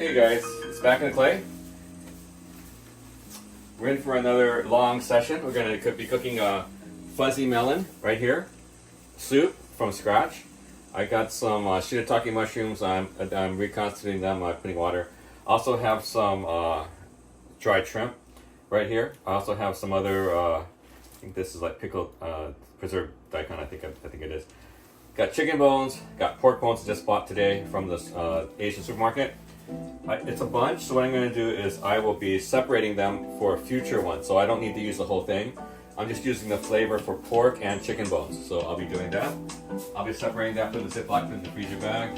Hey guys, it's Back in the Clay. We're in for another long session. We're going to be cooking a fuzzy melon right here, soup from scratch. I got some shiitake mushrooms. I'm reconstituting them, putting water. Also have some dried shrimp right here. I also have some other, I think this is like pickled, preserved daikon, I think it is. Got chicken bones, got pork bones I just bought today from this Asian supermarket. It's a bunch, so what I'm going to do is I will be separating them for a future one, so I don't need to use the whole thing. I'm just using the flavor for pork and chicken bones, so I'll be doing that. I'll be separating that, putting the Ziploc in the freezer bag.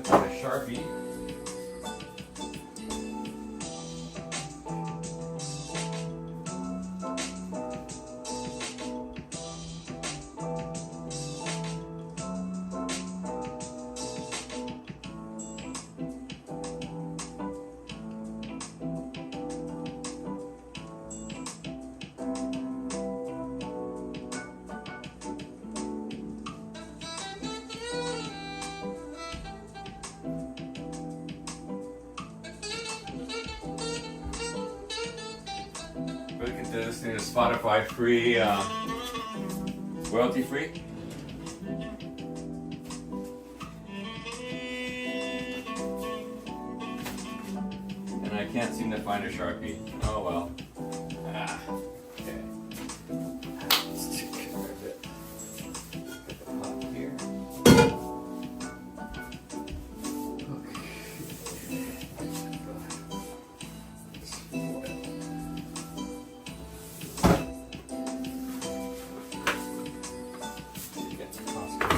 Okay. Sharpie. We can do this thing is Spotify free, royalty free. And I can't seem to find a Sharpie. Oh well. Okay. Let's take care of it. Get the pot here.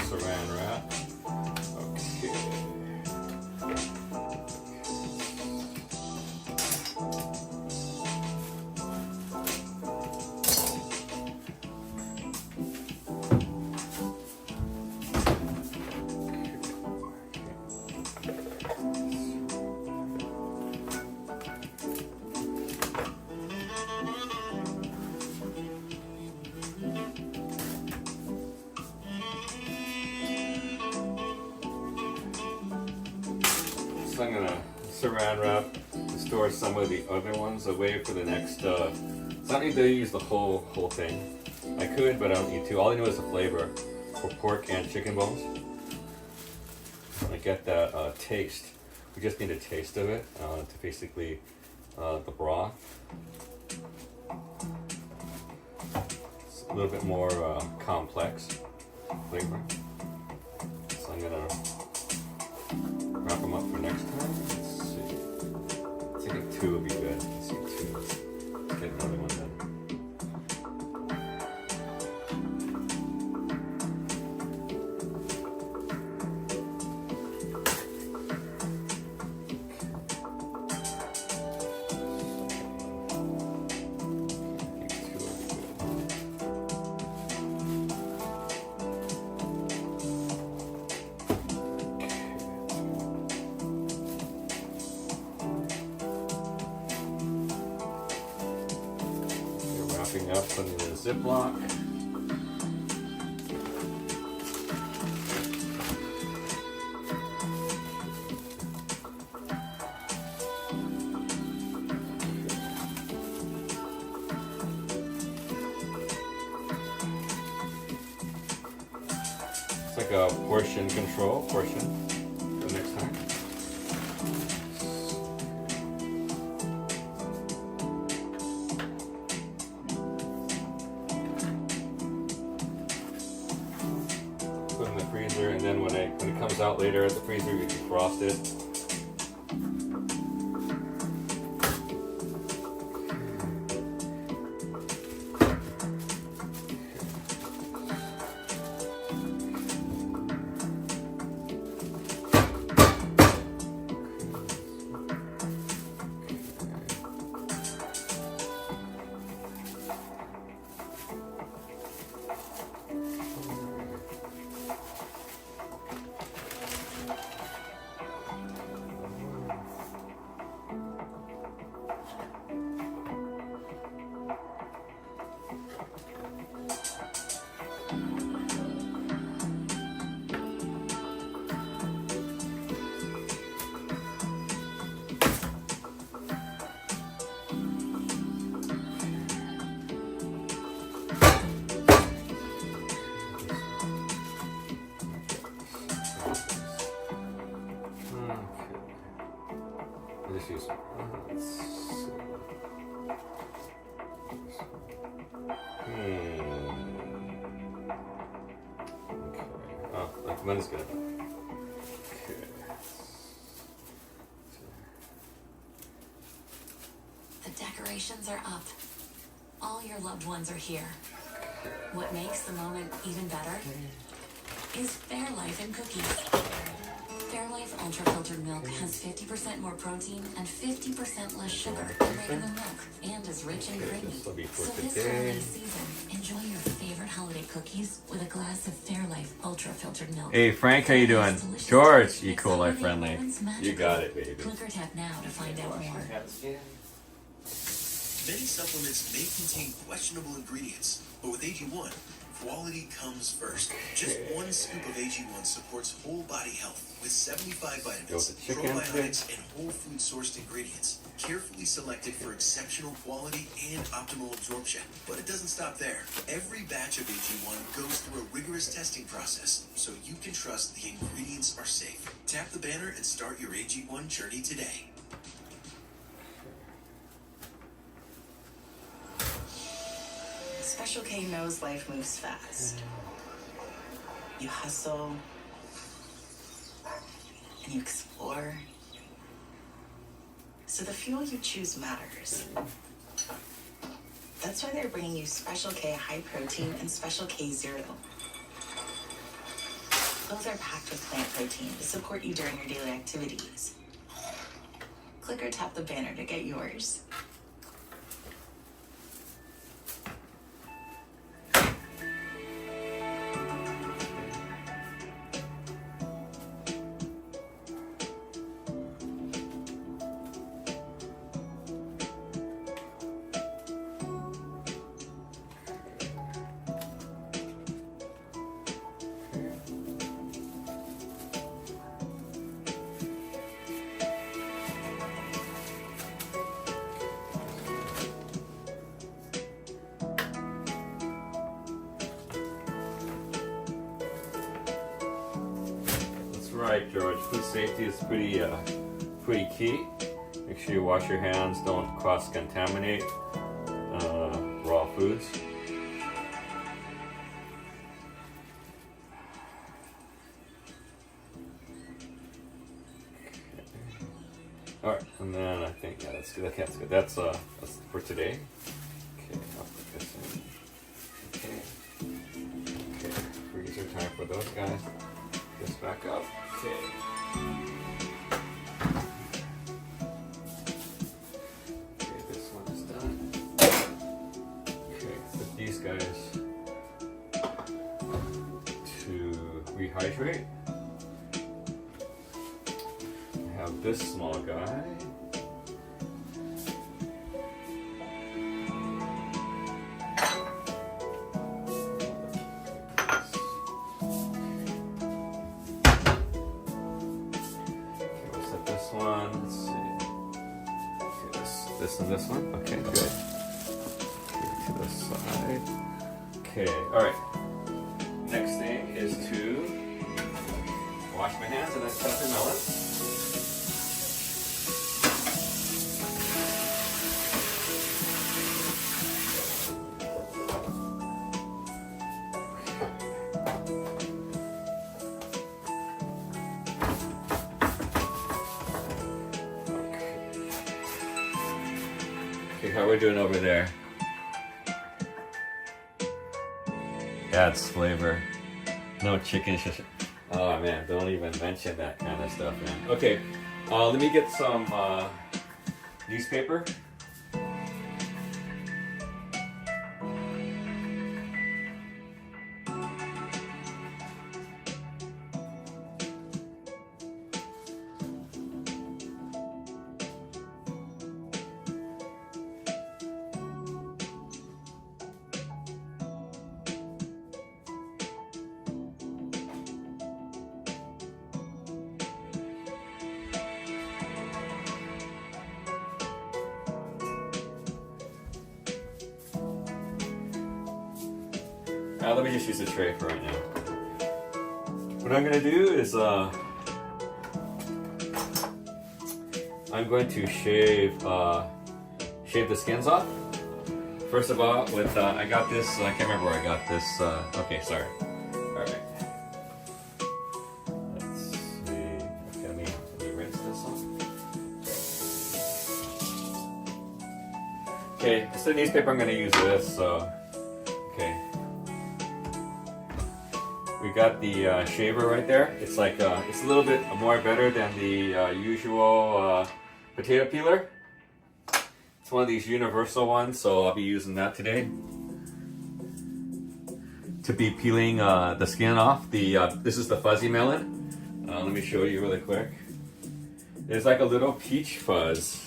Saran wrap. Okay. So I'm gonna saran wrap to store some of the other ones away for the next. So I don't need to use the whole thing. I could, but I don't need to. All I know is the flavor for pork and chicken bones. I get that taste. We just need a taste of it to basically the broth. It's a little bit more complex flavor. So I'm gonna wrap them up for next time. Let's see. I think 2 will be good. Let's see, 2. Let's get another one then. Wrapping up, putting it in a Ziploc. It's like a portion control, for next time. Put in the freezer, and then when it comes out later at the freezer, you defrost it. Melon's good. The decorations are up. All your loved ones are here. What makes the moment even better is Fairlife and cookies. Fairlife Ultra Filtered Milk has 50% more protein and 50% less sugar than regular milk, and is rich and creamy. So this holiday season, enjoy your favorite holiday cookies with a glass of Fairlife Ultra Filtered Milk. Hey Frank, how you doing? George, E. coli friendly. You got it, baby. Click or tap now to find out more. Many supplements may contain questionable ingredients, but with AG1, quality comes first. Just one scoop of AG1 supports whole body health with 75 vitamins, probiotics, and whole food sourced ingredients, carefully selected for exceptional quality and optimal absorption. But it doesn't stop there. Every batch of AG1 goes through a rigorous testing process, so you can trust the ingredients are safe. Tap the banner and start your AG1 journey today. Special K knows life moves fast. You hustle, and you explore. So the fuel you choose matters. That's why they're bringing you Special K High Protein and Special K Zero. Both are packed with plant protein to support you during your daily activities. Click or tap the banner to get yours. Right, George. Food safety is pretty key. Make sure you wash your hands. Don't cross-contaminate raw foods. All right, and then I think that's good. Okay, that's good. That's for today. Okay, I'll put this in. Okay, freezer time for those guys. This back up. Okay. Okay, this one is done. Okay, put these guys to rehydrate. I have this small guy. Let's see. Okay, this and this one. Okay, good. Okay, to the side. Okay, all right. Next thing is to wash my hands and then cut the melon. Okay, how are we doing over there? Adds flavor. No chicken shish. Oh man, don't even mention that kind of stuff, man. Okay, let me get some newspaper. Let me just use the tray for right now. What I'm gonna do is I'm going to shave the skins off. First of all, with I got this. I can't remember where I got this. Okay, sorry. All right. Okay, instead of newspaper, I'm going to use this. So, okay. We got the shaver right there. It's like it's a little bit more better than the usual potato peeler. It's one of these universal ones, so I'll be using that today to be peeling the skin off. This is the fuzzy melon. Let me show you really quick. There's like a little peach fuzz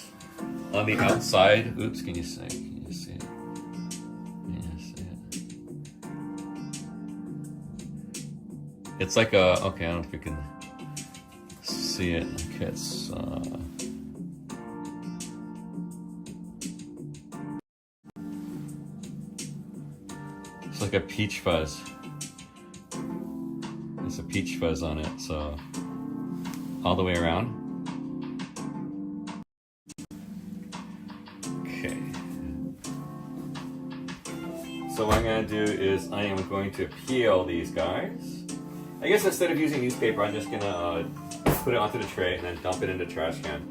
on the outside. Oops, can you see it? Can you see it? Can you see it? It's like a, okay, I don't know if you can see it. Okay, it's like a peach fuzz. There's a peach fuzz on it, so all the way around. Okay. So what I'm going to do is I am going to peel these guys. I guess instead of using newspaper, I'm just going to put it onto the tray and then dump it in the trash can.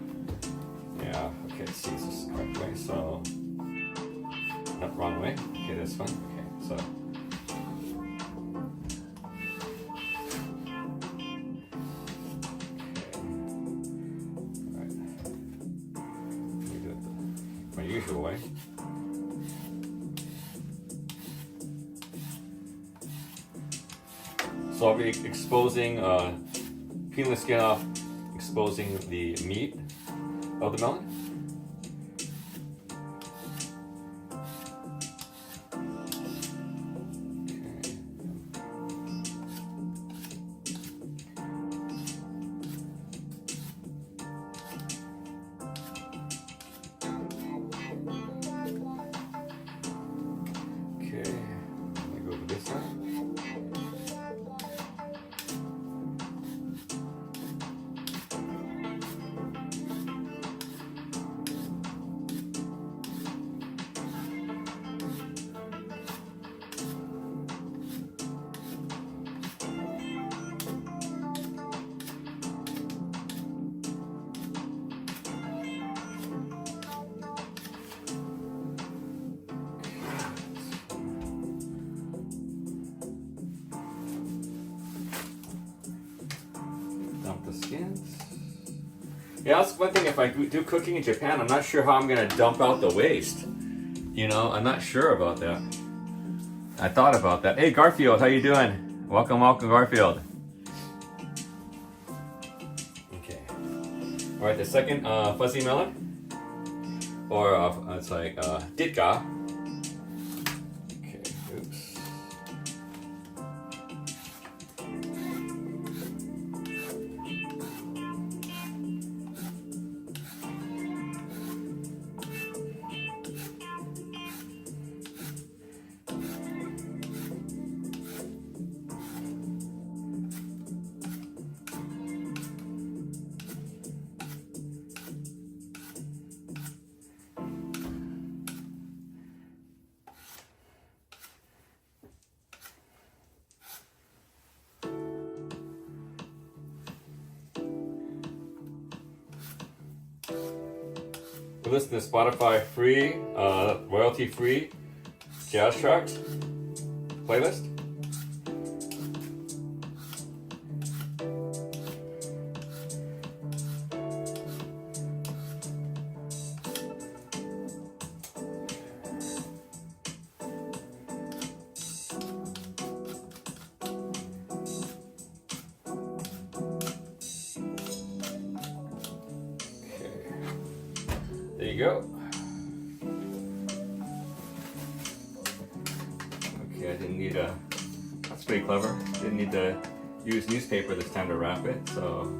Yeah, okay, let's see, this is the correct way. So, not wrong way. Okay, this one. Okay, so. My usual way. So I'll be exposing, peeling the skin off, exposing the meat of the melon. Okay, let me go to this side. Dump the skins. Yeah, that's one thing. If I do cooking in Japan, I'm not sure how I'm gonna dump out the waste. You know, I'm not sure about that. I thought about that. Hey, Garfield, how you doing? Welcome, welcome, Garfield. Okay. All right, the second fuzzy melon, or it's like ditka. Okay. Oops. We listen to Spotify free, royalty free jazz tracks playlist. There you go. Okay, I didn't need a, that's pretty clever. Didn't need to use newspaper this time to wrap it, so.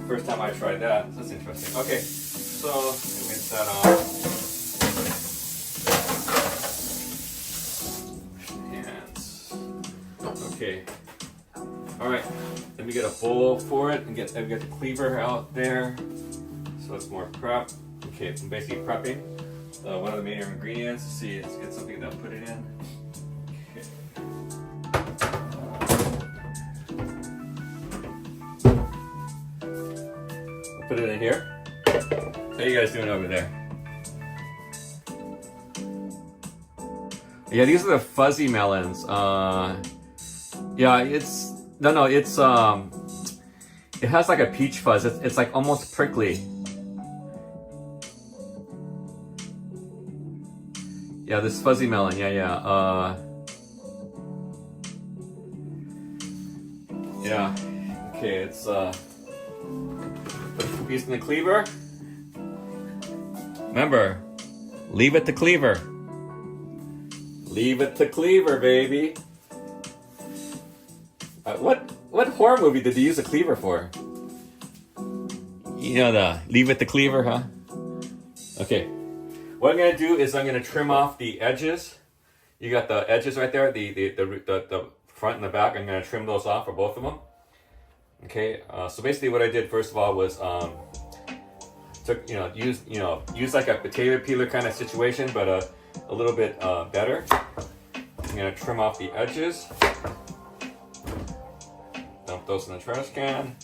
First time I tried that, that's interesting. Okay, so let me rinse that off. Hands. Okay. All right, let me get a bowl for it and get the cleaver out there. So it's more prep. Okay, I'm basically prepping one of the main ingredients. Let's see, let's get something to put it in. Okay. I'll put it in here. How you guys doing over there? Yeah, these are the fuzzy melons. Yeah, it's it has like a peach fuzz. It's like almost prickly. Yeah, this fuzzy melon. Yeah. Yeah. Okay, it's put the piece in the cleaver. Remember, leave it to cleaver. Leave it to cleaver, baby. What horror movie did they use a cleaver for? You know, the leave it to cleaver, huh? Okay. What I'm gonna do is I'm gonna trim off the edges. You got the edges right there, the front and the back. I'm gonna trim those off for both of them. Okay. So basically, what I did first of all was use like a potato peeler kind of situation, but a little bit better. I'm gonna trim off the edges. Dump those in the trash can.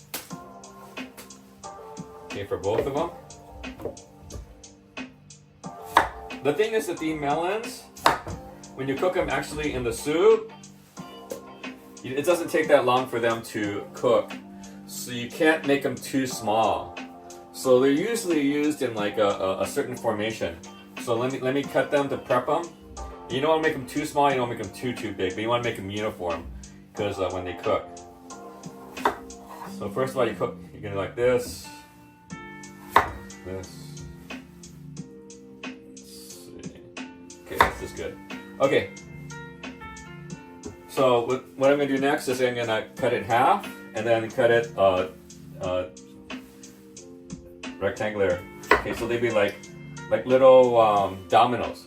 Okay, for both of them. The thing is that the melons, when you cook them actually in the soup, it doesn't take that long for them to cook. So you can't make them too small. So they're usually used in like a certain formation. So let me cut them to prep them. You don't want to make them too small, you don't want to make them too big, but you want to make them uniform because when they cook. So first of all, you're gonna like this. This. Let's see. Okay, this is good. Okay. So what I'm gonna do next is I'm gonna cut it in half and then cut it rectangular. Okay, so they'd be like little dominoes.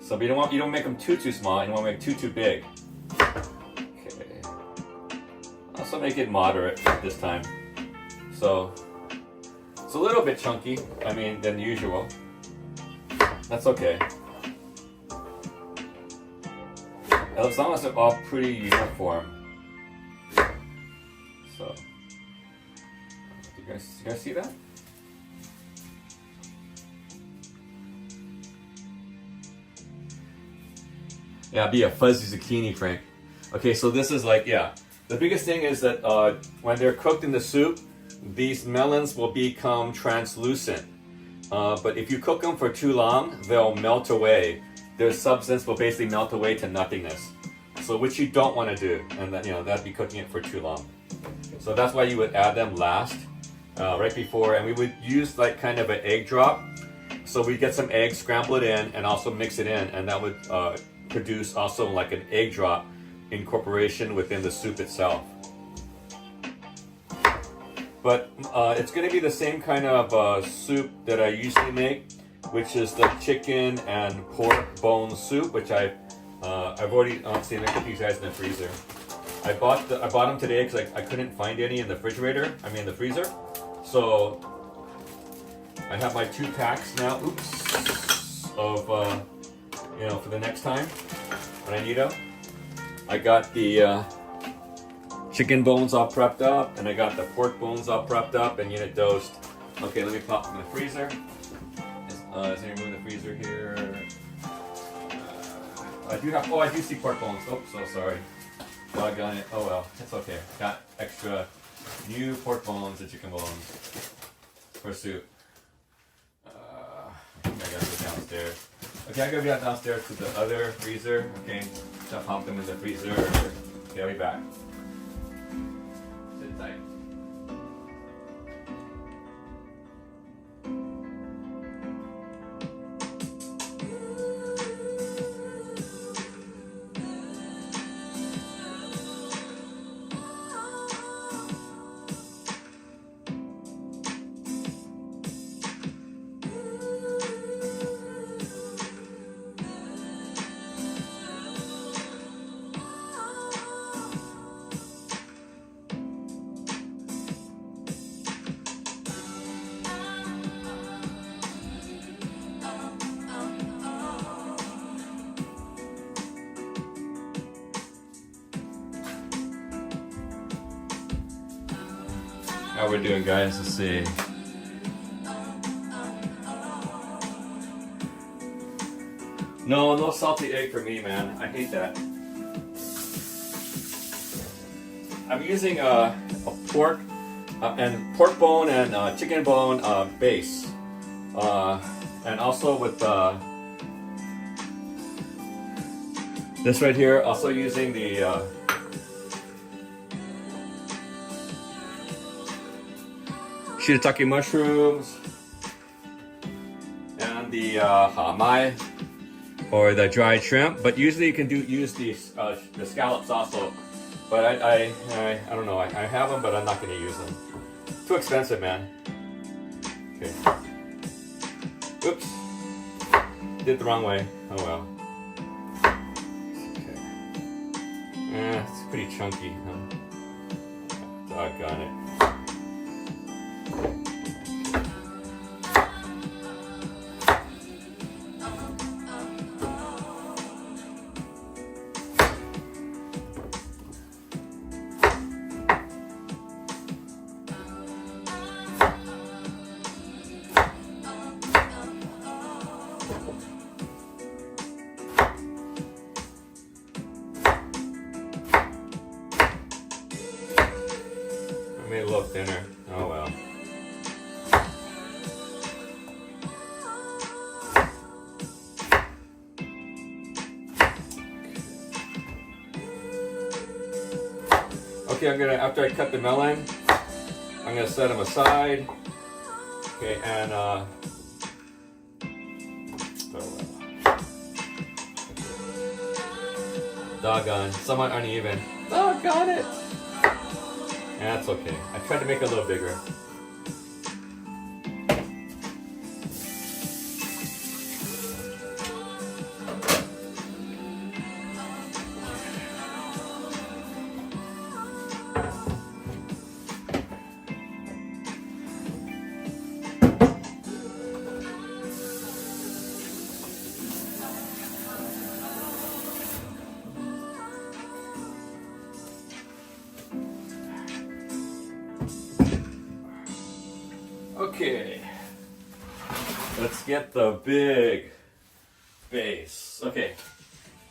So you don't make them too small. You don't want to make too big. Okay. Also make it moderate this time. So it's a little bit chunky. I mean, than usual. That's okay. As long as they're all pretty uniform. So, you guys see that? Yeah, be a fuzzy zucchini, Frank. Okay, so this is like, yeah. The biggest thing is that when they're cooked in the soup, these melons will become translucent. But if you cook them for too long, they'll melt away. Their substance will basically melt away to nothingness. So which you don't want to do, and that'd be cooking it for too long. So that's why you would add them last, right before, and we would use like kind of an egg drop. So we get some eggs, scramble it in, and also mix it in, and that would produce also like an egg drop incorporation within the soup itself. But it's going to be the same kind of soup that I usually make, which is the chicken and pork bone soup, which I've already seen. Let me put these guys in the freezer. I bought them today because I couldn't find any in the refrigerator. I mean the freezer. So I have my 2 packs now. Oops. Of for the next time when I need them. I got the chicken bones all prepped up, and I got the pork bones all prepped up and unit dosed. Okay, let me pop them in the freezer. Is there room in the freezer here? I do see pork bones. Oh, so sorry. Doggone it. Oh well, it's okay. Got extra new pork bones and chicken bones for soup. I think I gotta go downstairs. Okay, I gotta go downstairs to the other freezer. Okay, so I'll pop them in the freezer. Okay, I'll be back. Sit tight. How we're doing, guys? Let's see. No, no salty egg for me, man. I hate that. I'm using a pork and pork bone and chicken bone base, and also with this right here. Also using the shiitake mushrooms and the hamai or the dried shrimp. But usually you can use the scallops also. But I don't know. I have them, but I'm not going to use them. Too expensive, man. Okay. Oops. Did it the wrong way. Oh well. Okay. It's pretty chunky, huh? Doggone it. Made a little thinner. Oh well. Okay, after I cut the melon, I'm gonna set them aside. Okay, and oh well. Doggone, somewhat uneven. Oh, got it. That's okay. I tried to make it a little bigger. Okay, let's get the big base. Okay,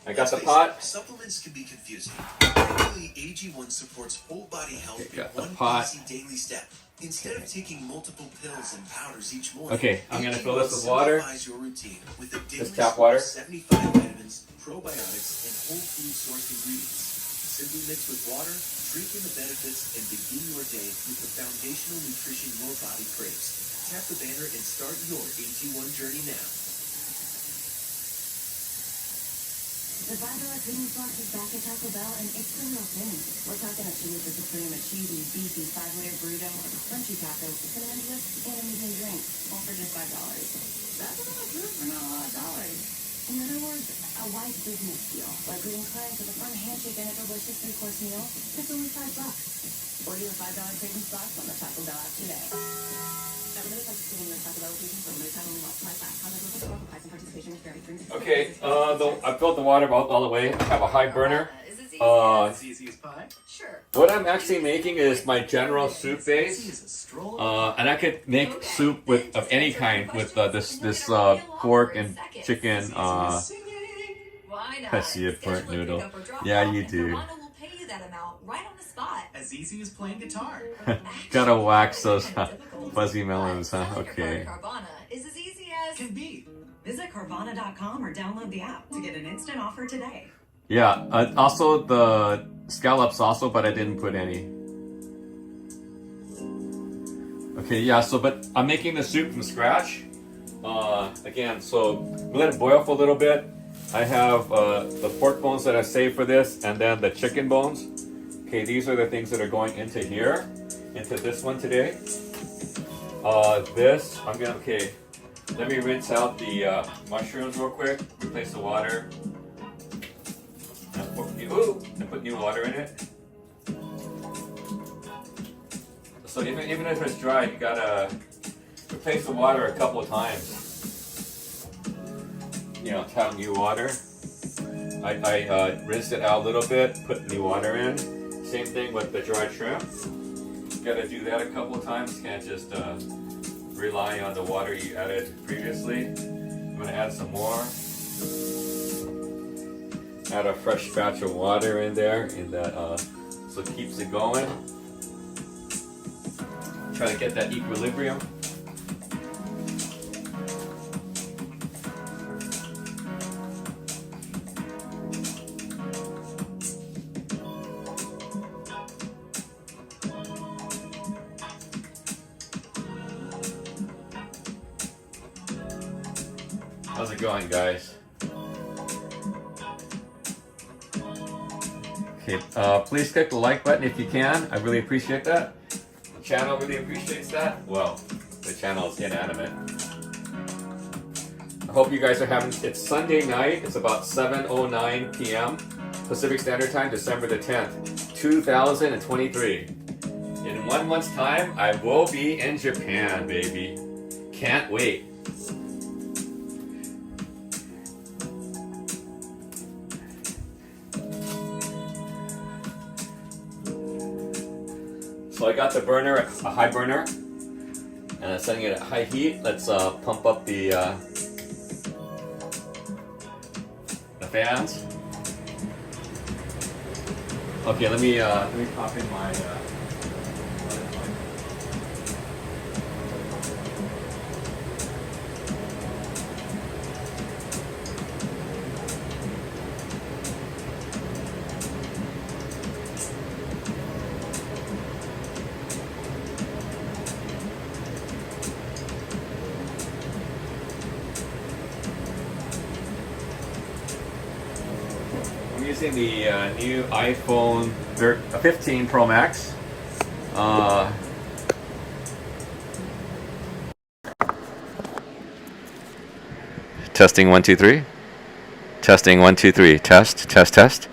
I got the pot. Supplements can be confusing. Luckily, AG1 supports whole body health Okay, got in the one pot. easy daily step. Instead of taking multiple pills and powders each morning, Okay, I'm gonna fill AG1 this with water. simplifies your routine with a daily Just tap supply water. of 75 vitamins, probiotics, and whole food source ingredients. Simply mix with water, drink in the benefits, and begin your day with the foundational nutrition your body craves. Tap the banner and start your AG1 journey now. The $5 Creamy Box is back at Taco Bell, and it's the real thing. We're talking a Chalupa Supreme, a cheesy, beefy 5-layer burrito, a crunchy taco, cinnamon twist, and a medium drink, all for just $5. That's a lot of food for not a lot of dollars. In other words, a wise business deal, like greeting clients with a fun handshake and a delicious 3-course meal. That's only $5. Order your $5 Cravings Box on the Taco Bell app today. Okay, I filled the water all the way. I have a high burner. As easy as pie? Sure. What I'm actually making is my general soup base, and I could make soup of any kind with this pork and chicken. Why not? I see a pork noodle. Yeah, you do. Carvana will pay you that amount right on the spot. As easy as playing guitar. Gotta wax those fuzzy melons, huh? Okay. Carvana is as easy as Can be. Visit Carvana.com or download the app to get an instant offer today. Yeah. Also the scallops also, but I didn't put any. Okay. Yeah. But I'm making the soup from scratch. Again, so let it boil for a little bit. I have the pork bones that I saved for this, and then the chicken bones. Okay, these are the things that are going into here, into this one today. Okay, let me rinse out the mushrooms real quick, replace the water, and put new water in it. So even if it's dry, you gotta replace the water a couple of times. You know, to have new water. I rinsed it out a little bit, put new water in. Same thing with the dried shrimp. You gotta do that a couple of times. Can't just rely on the water you added previously. I'm gonna add some more. Add a fresh batch of water in there, so it keeps it going. Try to get that equilibrium. How's it going, guys? Okay, please click the like button if you can. I really appreciate that. The channel really appreciates that. Well, the channel is inanimate. I hope you guys are having, it's Sunday night. It's about 7:09 p.m. Pacific Standard Time, December the 10th, 2023. In 1 month's time, I will be in Japan, baby. Can't wait. So I got the burner at a high burner, and I'm setting it at high heat. Let's pump up the fans. Okay, let me pop in my. I'm using the new iPhone 15 Pro Max. Testing 1 2 3. Testing 1 2 3. Test test test.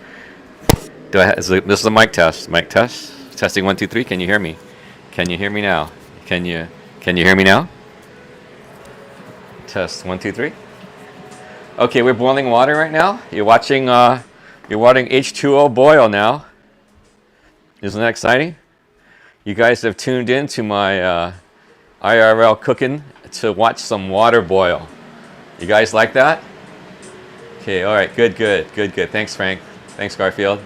This is a mic test. Mic test. Testing 1 2 3. Can you hear me? Can you hear me now? Can you hear me now? Test 1 2 3. Okay, we're boiling water right now. You're watching H2O boil now. Isn't that exciting? You guys have tuned in to my IRL cooking to watch some water boil. You guys like that? Okay, all right, good. Thanks, Frank. Thanks, Garfield.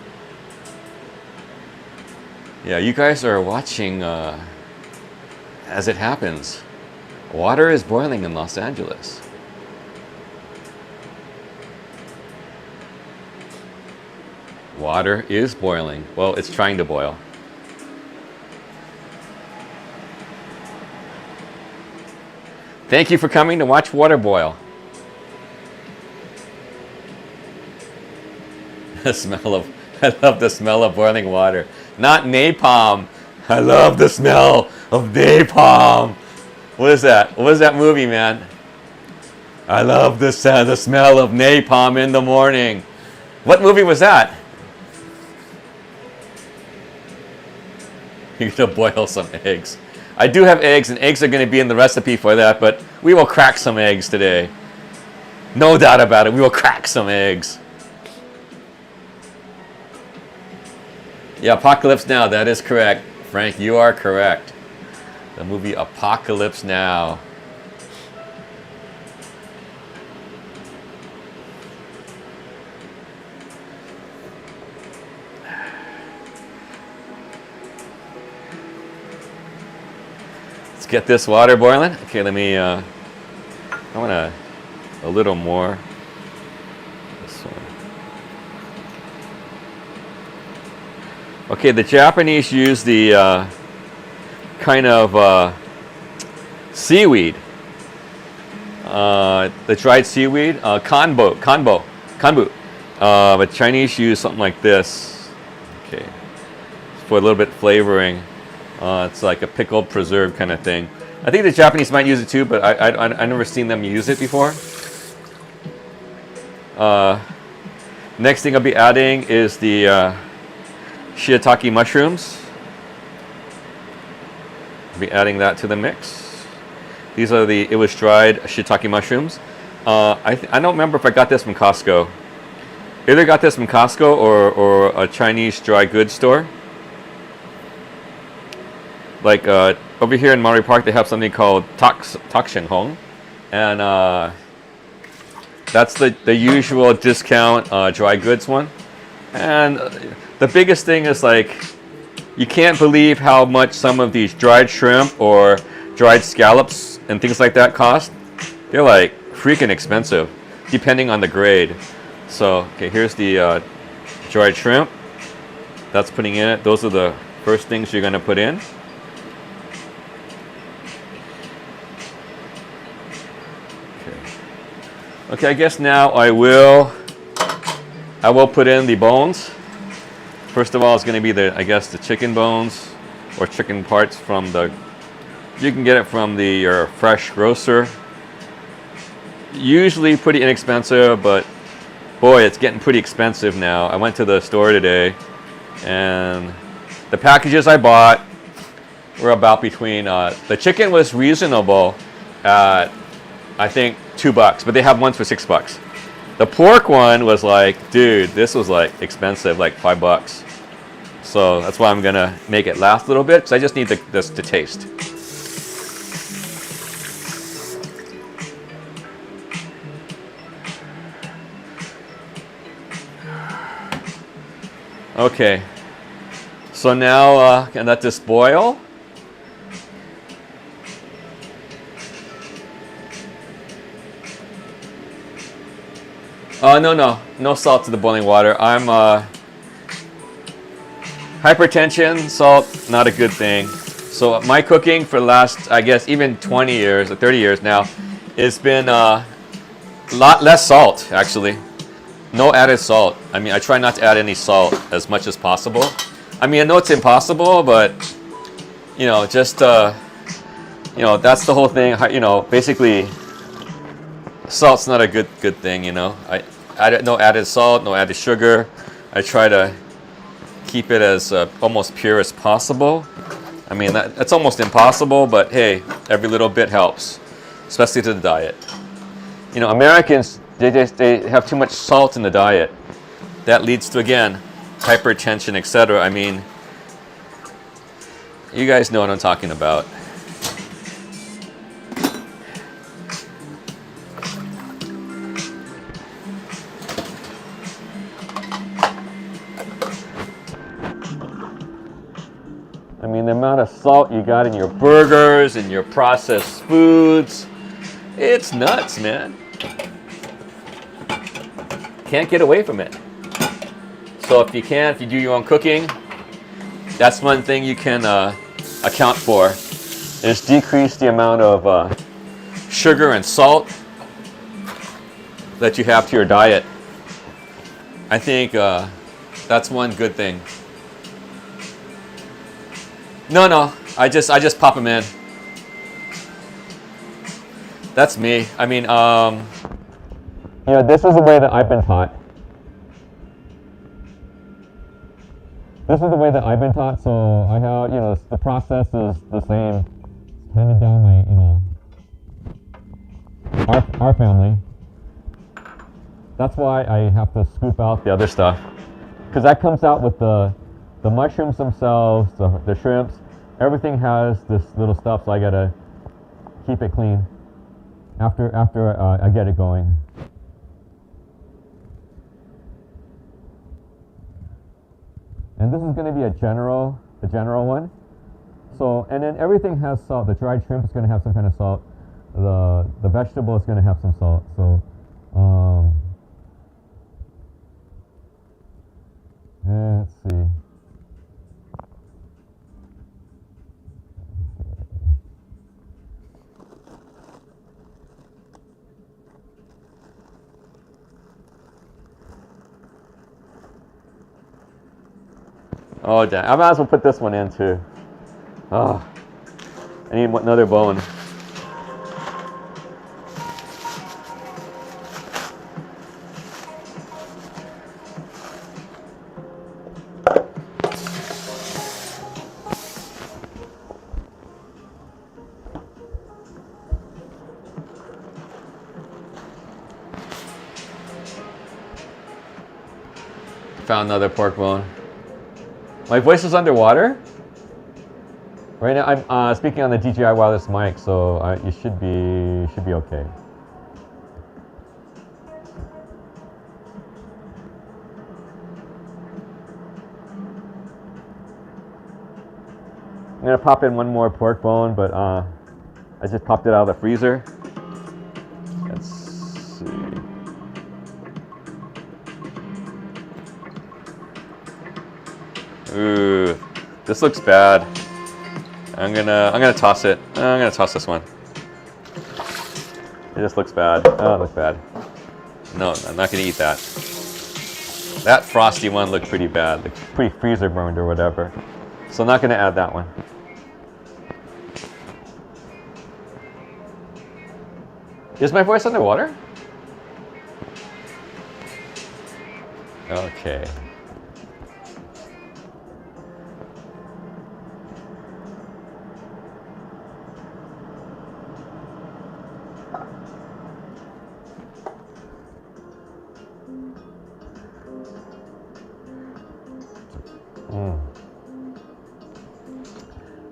Yeah, you guys are watching as it happens. Water is boiling in Los Angeles. Water is boiling. Well, it's trying to boil. Thank you for coming to watch water boil. I love the smell of boiling water. Not napalm. I love the smell of napalm. What is that? What is that movie, man? I love the smell of napalm in the morning. What movie was that? You're gonna boil some eggs. I do have eggs, and eggs are gonna be in the recipe for that, but we will crack some eggs today. No doubt about it, we will crack some eggs. Yeah, Apocalypse Now, that is correct. Frank, you are correct. The movie Apocalypse Now. Let's get this water boiling. Okay, let me, I want a little more. This one. Okay, the Japanese use the kind of seaweed, the dried seaweed, kanbu. But Chinese use something like this. Okay, for a little bit flavoring. It's like a pickled preserve kind of thing. I think the Japanese might use it too, but I've never seen them use it before. Next thing I'll be adding is the shiitake mushrooms. I'll be adding that to the mix. These are it was dried shiitake mushrooms. I don't remember if I got this from Costco. Either got this from Costco or a Chinese dry goods store. Like over here in Monterey Park, they have something called Tak Shen Hong, and That's the usual discount dry goods one. And the biggest thing is like, you can't believe how much some of these dried shrimp or dried scallops and things like that cost. They're like freaking expensive, depending on the grade. So, okay, here's the dried shrimp. That's putting in it. Those are the first things you're gonna put in. Okay, I guess now I will put in the bones. First of all, it's going to be the chicken bones or chicken parts from you can get it from your fresh grocer. Usually pretty inexpensive, but boy, it's getting pretty expensive now. I went to the store today, and the packages I bought were about between, the chicken was reasonable at, I think, $2, but they have ones for $6. The pork one was like, dude, this was like expensive, like $5. So that's why I'm gonna make it last a little bit, because I just need this to taste. Okay, so now can let this boil. No salt to the boiling water. I'm hypertension, salt, not a good thing. So my cooking for the last, I guess, even 20 years or 30 years now, it's been a lot less salt, actually. No added salt. I mean, I try not to add any salt as much as possible. I mean, I know it's impossible, but just that's the whole thing. Basically, salt's not a good thing. No added salt, no added sugar. I try to keep it as almost pure as possible. I mean, that's almost impossible, but hey, every little bit helps, especially to the diet. Americans, they have too much salt in the diet. That leads to, again, hypertension, etc. I mean, you guys know what I'm talking about. I mean, the amount of salt you got in your burgers and your processed foods, it's nuts, man. Can't get away from it. So if you do your own cooking, that's one thing you can account for, is decrease the amount of sugar and salt that you have to your diet. I think that's one good thing. No, I just pop them in. That's me. I mean, this is the way that I've been taught. This is the way that I've been taught, so I have, the process is the same. Handed down our family. That's why I have to scoop out the other stuff, because that comes out with the mushrooms themselves, the shrimps. Everything has this little stuff, so I gotta keep it clean after I get it going. And this is going to be a general one. So, and then everything has salt. The dried shrimp is going to have some kind of salt. The vegetable is going to have some salt. So, let's see. Oh, damn. I might as well put this one in, too. Oh, I need another bone. Found another pork bone. My voice is underwater. Right now, I'm speaking on the DJI wireless mic, so you should be okay. gonna pop in one more pork bone, but I just popped it out of the freezer. Let's see. Ooh, this looks bad. I'm gonna toss it. I'm gonna toss this one. It just looks bad. Oh, it looks bad. No, I'm not gonna eat that. That frosty one looked pretty bad, like pretty freezer burned or whatever. So I'm not gonna add that one. Is my voice underwater? Okay.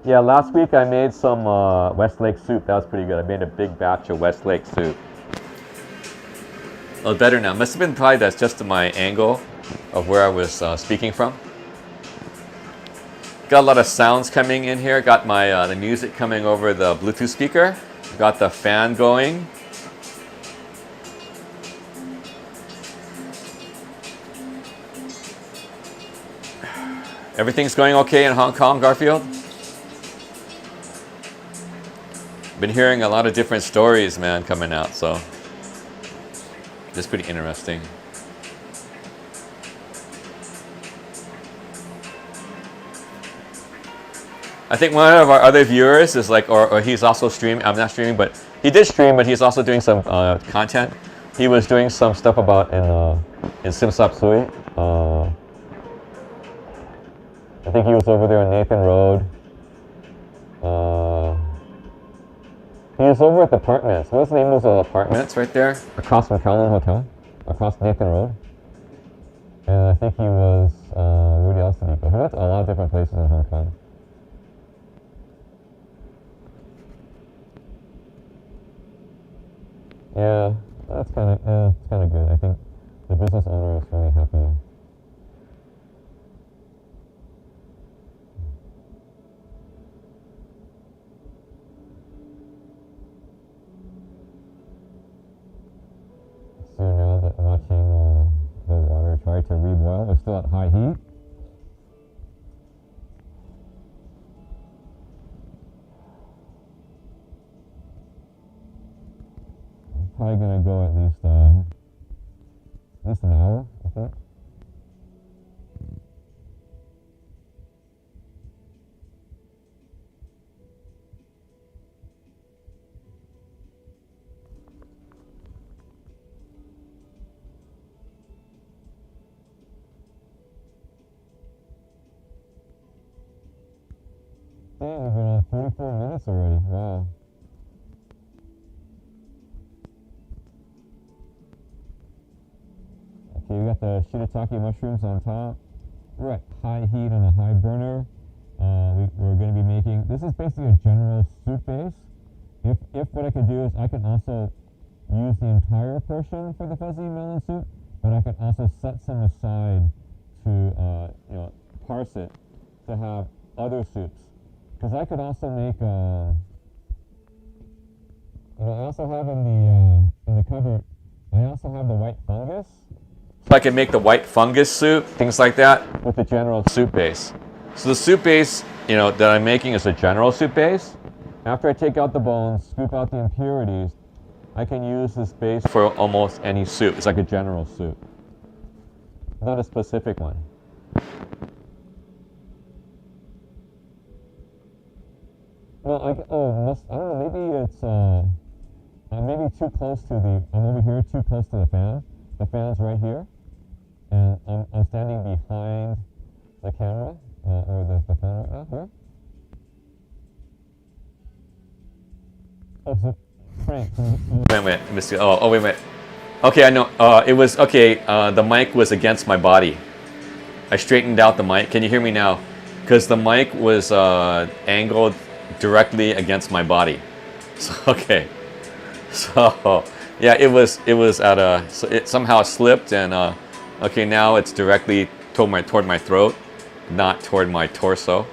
Yeah, last week I made some Westlake soup. That was pretty good. I made a big batch of Westlake soup. Oh, better now. Must have been probably that's just my angle of where I was speaking from. Got a lot of sounds coming in here. Got my the music coming over the Bluetooth speaker. Got the fan going. Everything's going okay in Hong Kong, Garfield? Been hearing a lot of different stories, man, coming out, so just pretty interesting. I think one of our other viewers is like, or he's also streaming. I'm not streaming, but he did stream, but he's also doing some content. He was doing some stuff about in Sim Sap Sui. I think he was over there on Nathan Road. He was over at the apartments. What's the name of those apartments right there? Across from Kowloon Hotel. Across Nathan Road. And I think he was, where else did he go? He went to a lot of different places in Hong Kong. Yeah, that's kind of good. I think the business owner is really happy. So now that watching the water try to reboil, we're still at high heat. Probably gonna go at least an hour, I think. Yeah, we've been on 44 minutes already. Wow. Okay, we got the shiitake mushrooms on top. We're at high heat on a high burner. We're going to be making, this is basically a general soup base. If what I could do is I can also use the entire portion for the fuzzy melon soup, but I could also set some aside to, parse it to have other soups. Because I could also make, I also have in the cupboard, I also have the white fungus. So I can make the white fungus soup, things like that, with the general soup base. So the soup base, that I'm making is a general soup base. After I take out the bones, scoop out the impurities, I can use this base for almost any soup. It's like a general soup, not a specific one. Well, I don't know, maybe it's, I'm maybe too close to I'm over here too close to the fan. The fan's right here, and I'm standing behind the camera, or the fan right now, here. Oh, so, Frank, wait, Mr. Wait a minute. Okay, I know, it was, okay, the mic was against my body. I straightened out the mic. Can you hear me now? Because the mic was angled directly against my body. So, okay. So, yeah, it was at a, so it somehow slipped, and okay, now it's directly toward my throat, not toward my torso.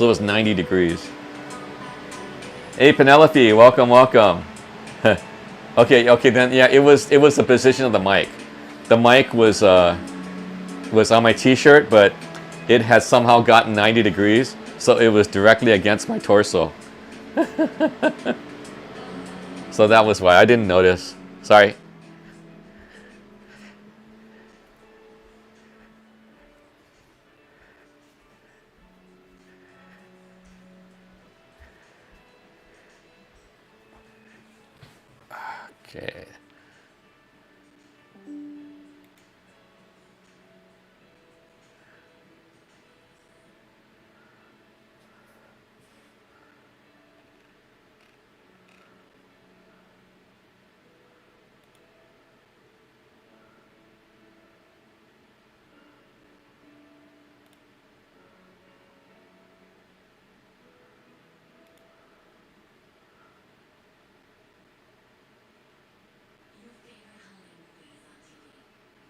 So it was 90 degrees. Hey Penelope, welcome, welcome. Okay, then yeah, it was the position of the mic. The mic was on my t-shirt, but it had somehow gotten 90 degrees, so it was directly against my torso. So that was why I didn't notice. Sorry. Okay. Your favorite holiday movie is on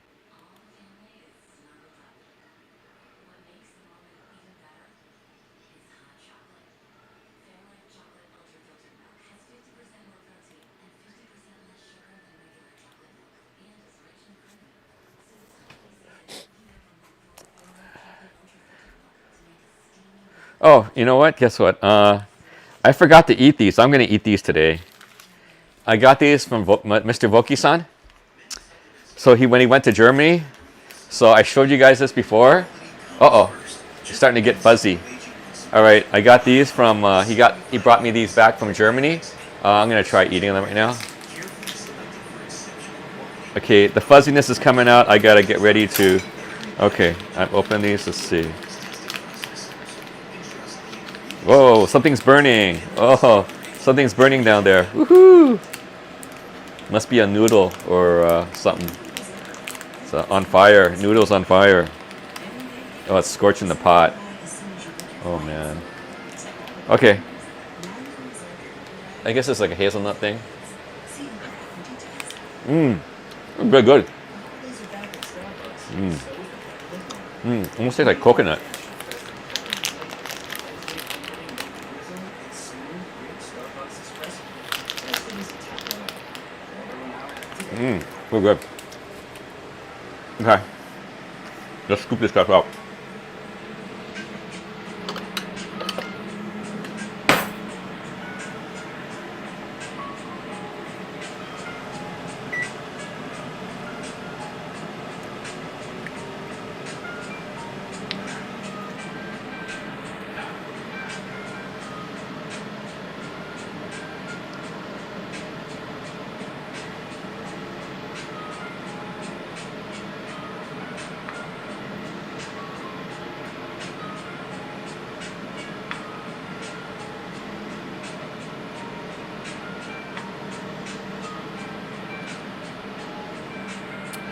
TV. All the family is snuggled up. What makes the moment even better is hot chocolate. Fairlife Chocolate Ultra Filtered Milk has 50% more protein and 50% less sugar than regular chocolate milk, and is rich and creamy. So this holiday season, you can look for Fairlife Chocolate Ultra Filtered Milk to make a steamy milk. Oh, you know what? Guess what? I forgot to eat these. I'm gonna eat these today. I got these from Mr. Voki-san. So when he went to Germany. So I showed you guys this before. Uh-oh, it's starting to get fuzzy. All right, I got these from. He brought me these back from Germany. I'm gonna try eating them right now. Okay, the fuzziness is coming out. I gotta get ready to. Okay, I've opened these. Let's see. Whoa, something's burning. Oh, something's burning down there. Woohoo! Must be a noodle or something. It's on fire. Noodle's on fire. Oh, it's scorching the pot. Oh, man. Okay. I guess it's like a hazelnut thing. Very good. Almost tastes like coconut. We're good. Okay. Let's scoop this stuff out.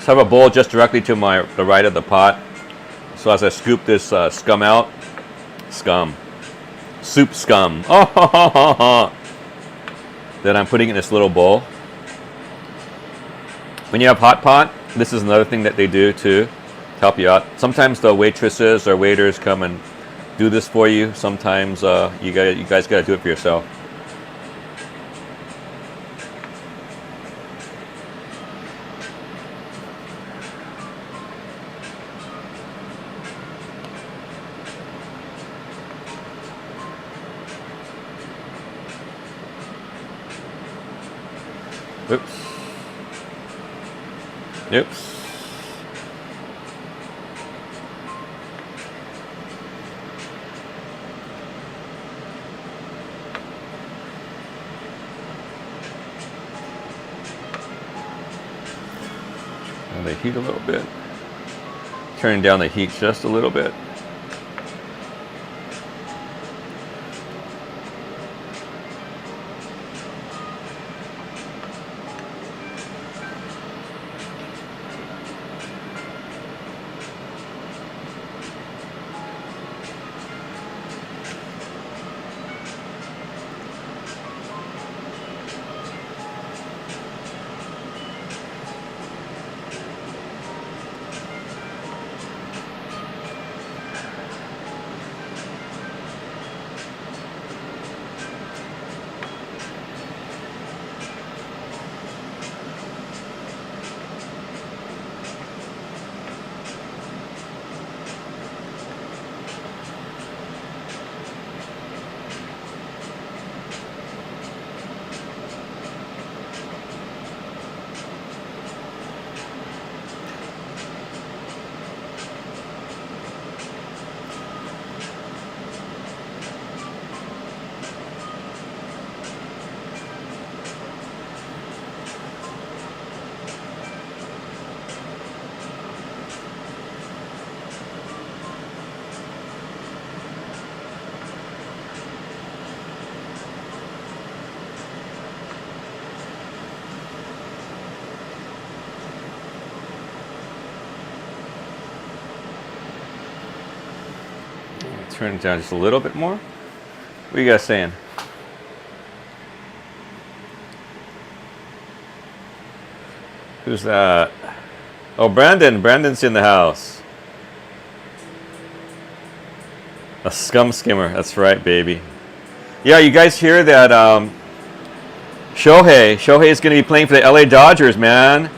So I have a bowl just directly to the right of the pot. So as I scoop this scum out, soup scum. Oh, then I'm putting it in this little bowl. When you have hot pot, this is another thing that they do too, to help you out. Sometimes the waitresses or waiters come and do this for you. Sometimes you guys gotta do it for yourself. Oops. Oops. And they heat a little bit. Turning down the heat just a little bit. Turn it down just a little bit more. What are you guys saying? Who's that? Oh, Brandon. Brandon's in the house. A scum skimmer. That's right, baby. Yeah, you guys hear that Shohei is going to be playing for the LA Dodgers, man.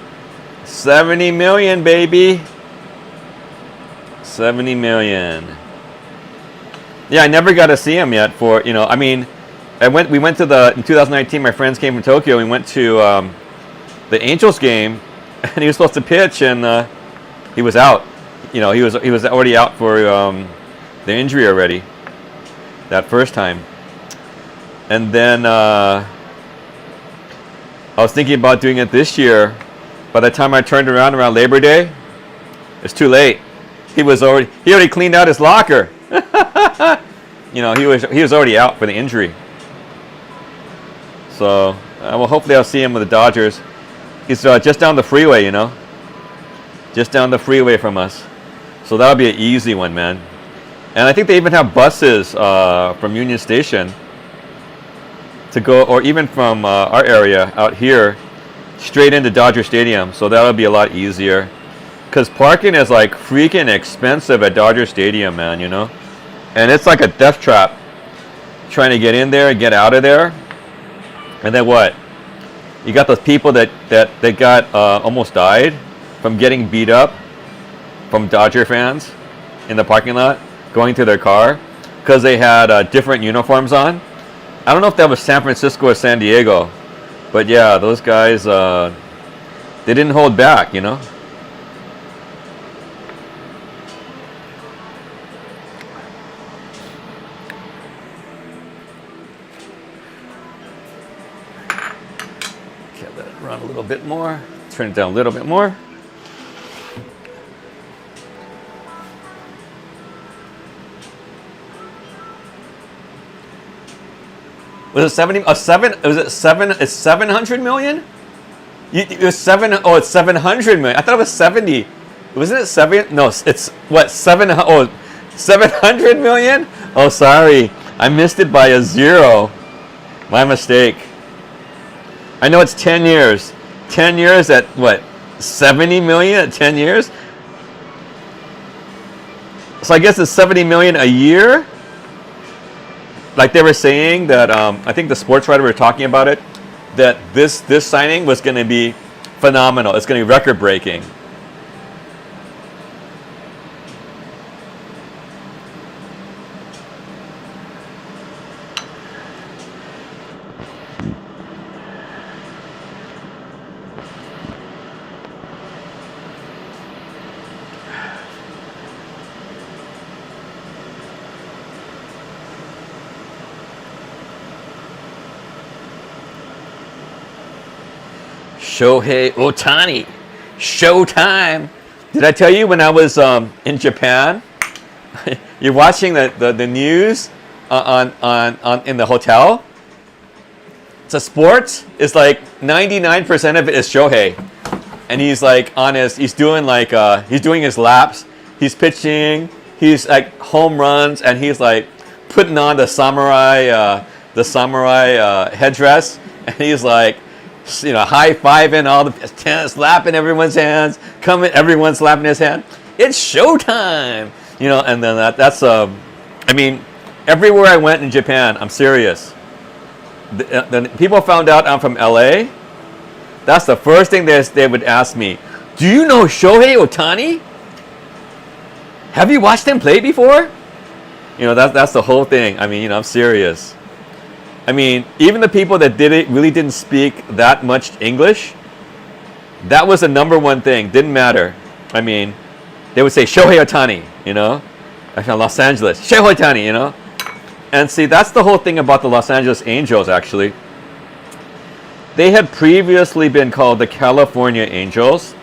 70 million, baby. 70 million. Yeah, I never got to see him yet for, you know, I mean, we went to in 2019, my friends came from Tokyo, we went to the Angels game, and he was supposed to pitch, and he was out. You know, he was already out for the injury already, that first time. And then I was thinking about doing it this year. By the time I turned around Labor Day, it's too late. He already cleaned out his locker. You know, he was already out for the injury. So, well, hopefully I'll see him with the Dodgers. He's just down the freeway, you know, just down the freeway from us. So that'll be an easy one, man. And I think they even have buses from Union Station to go, or even from our area out here, straight into Dodger Stadium. So that'll be a lot easier. Because parking is like freaking expensive at Dodger Stadium, man, you know. And it's like a death trap trying to get in there and get out of there. And then what? You got those people that got almost died from getting beat up from Dodger fans in the parking lot going to their car because they had different uniforms on. I don't know if that was San Francisco or San Diego, but yeah, those guys, they didn't hold back, you know. Okay, let it run a little bit more. Turn it down a little bit more. Was it 70? Was it 7? It's 700 million? It was 7. Oh, it's 700 million. I thought it was 70. Wasn't it 7? No, it's what? 7? Oh, 700 million? Oh, sorry. I missed it by a 0. My mistake. I know it's 10 years. 10 years at what? 70 million at 10 years? So I guess it's 70 million a year? Like they were saying that, I think the sports writer were talking about it, that this signing was going to be phenomenal. It's going to be record breaking. Shohei Ohtani, showtime. Did I tell you when I was in Japan? You're watching the news on in the hotel. It's a sports. It's like 99% of it is Shohei, and he's like he's doing his laps. He's pitching. He's like home runs, and he's like putting on the samurai headdress, and he's like, you know, high-fiving all the tennis, slapping everyone's hands, everyone's slapping his hand. It's showtime, you know. And then that's I mean, everywhere I went in Japan, I'm serious. The people found out I'm from LA. That's the first thing they would ask me. Do you know Shohei Ohtani? Have you watched him play before? You know, that's the whole thing. I mean, you know, I'm serious. I mean, even the people that really didn't speak that much English, that was the number one thing. Didn't matter. I mean, they would say Shohei Ohtani, you know, from Los Angeles, Shohei Ohtani, you know. And see, that's the whole thing about the Los Angeles Angels, actually. They had previously been called the California Angels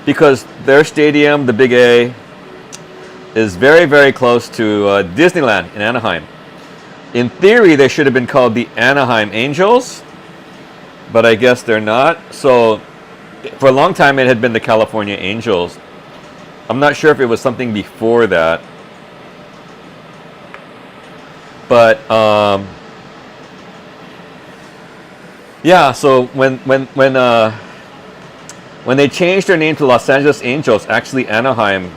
because their stadium, the Big A, is very, very close to Disneyland in Anaheim. In theory, they should have been called the Anaheim Angels, but I guess they're not. So for a long time, it had been the California Angels. I'm not sure if it was something before that. But yeah, so when they changed their name to Los Angeles Angels, actually Anaheim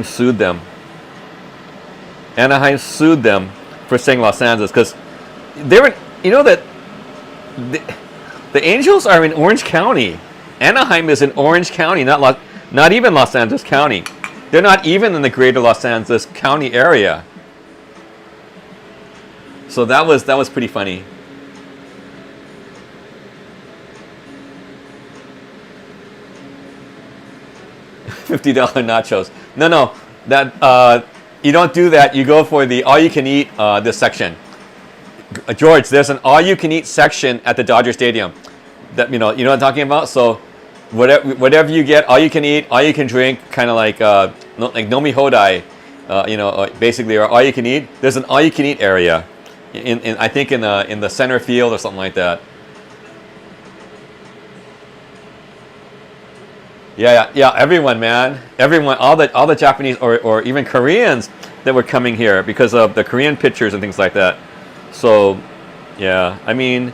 sued them. Anaheim sued them for saying Los Angeles because they were, you know that the Angels are in Orange County. Anaheim is in Orange County, not even Los Angeles County. They're not even in the greater Los Angeles County area. So that was pretty funny. $50 nachos. No, that you don't do that. You go for the all-you-can-eat this section. George, there's an all-you-can-eat section at the Dodger Stadium. That you know what I'm talking about. So whatever you get, all you can eat, all you can drink, kind of like Nomi Hodai, basically, or all you can eat. There's an all you can eat area, in I think in the center field or something like that. Yeah. Everyone, man. Everyone, all the Japanese or even Koreans that were coming here because of the Korean pictures and things like that. So, yeah. I mean,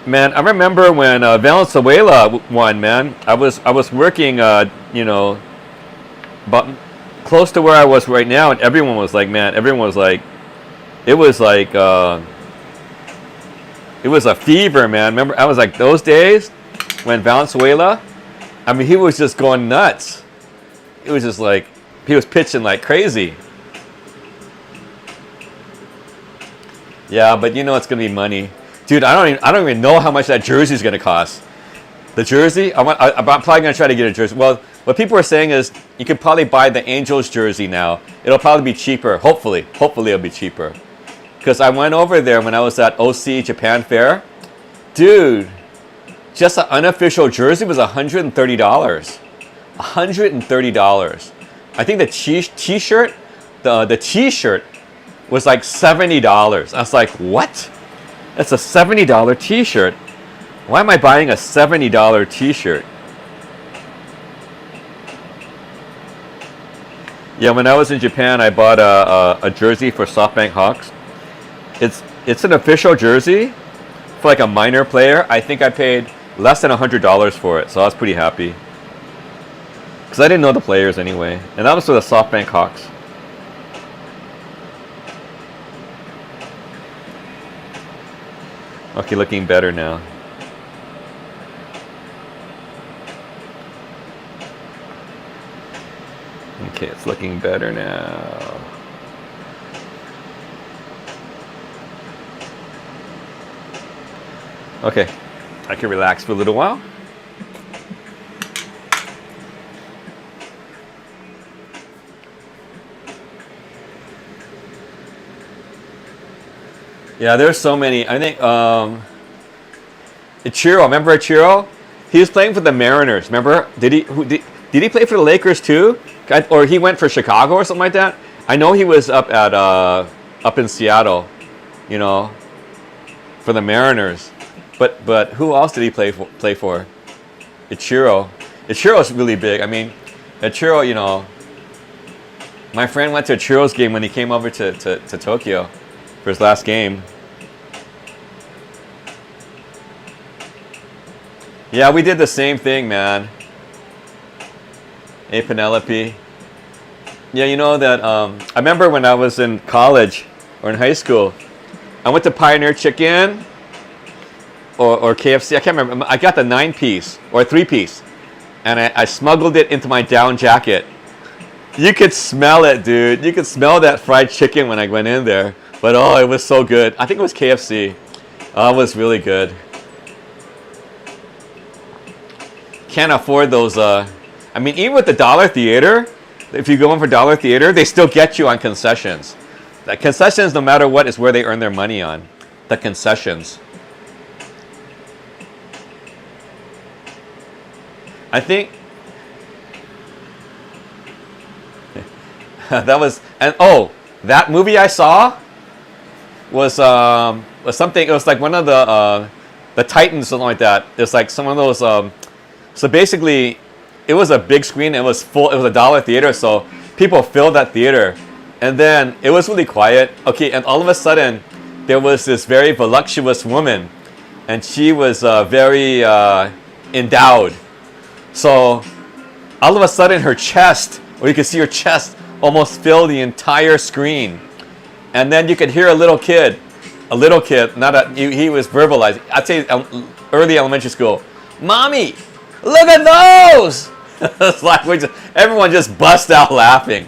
man, I remember when Valenzuela won. Man, I was working, but close to where I was right now, and everyone was like, it was like. It was a fever, man. Remember, I was like, those days when Valenzuela, I mean, he was just going nuts. It was just like, he was pitching like crazy. Yeah, but it's going to be money. Dude, I don't even know how much that jersey is going to cost. The jersey? I'm probably going to try to get a jersey. Well, what people are saying is you could probably buy the Angels jersey now. It'll probably be cheaper. Hopefully it'll be cheaper. Because I went over there when I was at OC Japan Fair. Dude, just an unofficial jersey was $130. $130. I think the t-shirt, the t-shirt was like $70. I was like, what? That's a $70 t-shirt. Why am I buying a $70 t-shirt? Yeah, when I was in Japan, I bought a jersey for SoftBank Hawks. It's an official jersey for like a minor player. I think I paid less than $100 for it, so I was pretty happy. Because I didn't know the players anyway. And that was for the SoftBank Hawks. Okay, looking better now. Okay, it's looking better now. Okay, I can relax for a little while. Yeah, there's so many. I think Ichiro, remember Ichiro? He was playing for the Mariners. Remember? Did he play for the Lakers too? Or he went for Chicago or something like that? I know he was up in Seattle, for the Mariners. But who else did he play for? Ichiro. Ichiro's really big. I mean, Ichiro, my friend went to Ichiro's game when he came over to Tokyo for his last game. Yeah, we did the same thing, man. Hey, Penelope. Yeah, you know that, I remember when I was in college or in high school, I went to Pioneer Chicken or KFC. I can't remember. I got the 9-piece or 3-piece, and I smuggled it into my down jacket. You could smell it, dude. You could smell that fried chicken when I went in there. But oh, it was so good. I think it was KFC. Oh, it was really good. Can't afford those. I mean, even with the Dollar Theater, if you go in for Dollar Theater, they still get you on concessions. The concessions, no matter what, is where they earn their money on. The concessions. I think that was, and oh, that movie I saw was something. It was like one of the Titans, something like that. It's like some of those. So basically, it was a big screen. It was full. It was a Dollar Theater, so people filled that theater. And then it was really quiet. Okay, and all of a sudden, there was this very voluptuous woman, and she was very endowed. So all of a sudden, her chest, or you could see her chest, almost fill the entire screen. And then you could hear a little kid, he was verbalizing. I'd say early elementary school, "Mommy, look at those!" It's like everyone just bust out laughing,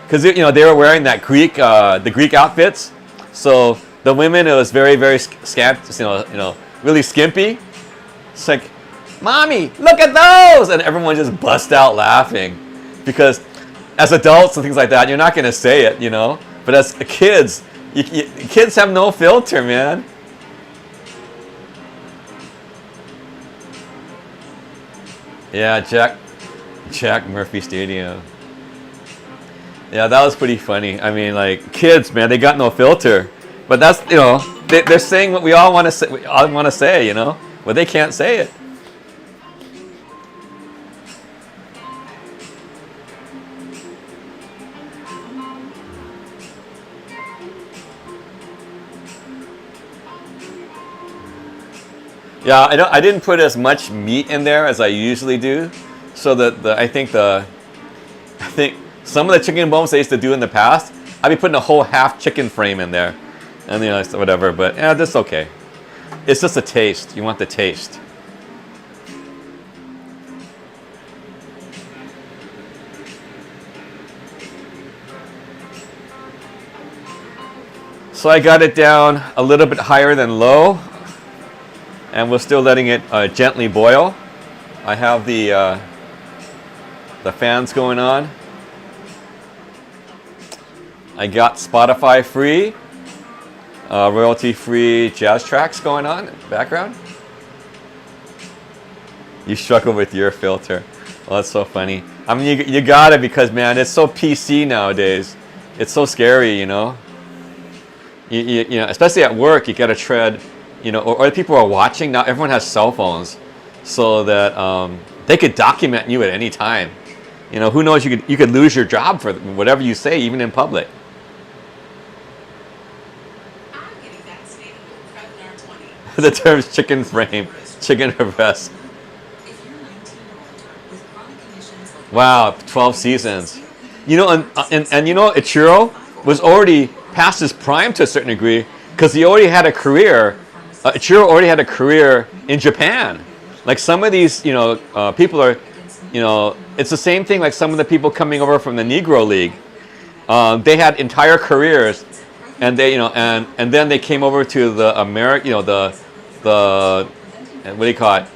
because they were wearing that the Greek outfits. So the women, it was very, very scant, really skimpy. It's like, "Mommy, look at those!" And everyone just bust out laughing, because as adults and things like that, you're not going to say it, But as kids, kids have no filter, man. Yeah, Jack Murphy Stadium. Yeah, that was pretty funny. I mean, like, kids, man, they got no filter. But that's, they're saying what we all want to say, but they can't say it. Yeah, I didn't put as much meat in there as I usually do, so that I think some of the chicken bones I used to do in the past, I'd be putting a whole half chicken frame in there, and whatever. But yeah, that's okay. It's just a taste. You want the taste. So I got it down a little bit higher than low. And we're still letting it gently boil. I have the fans going on. I got Spotify free, royalty free jazz tracks going on in the background. You struggle with your filter. Well, that's so funny. I mean, you got it, because, man, it's so PC nowadays. It's so scary, You especially at work, you got to tread. Or people are watching now. Everyone has cell phones, so that they could document you at any time. Who knows? You could lose your job for whatever you say, even in public. I'm getting vaccinated with Prevnar 20. The terms chicken frame, chicken breast. If you're 19 or older with chronic conditions like Wow, 12 seasons. And Ichiro was already past his prime to a certain degree, because he already had a career. Ichiro already had a career in Japan. Like some of these, people are, it's the same thing like some of the people coming over from the Negro League. They had entire careers, and they, and then they came over to the what do you call it?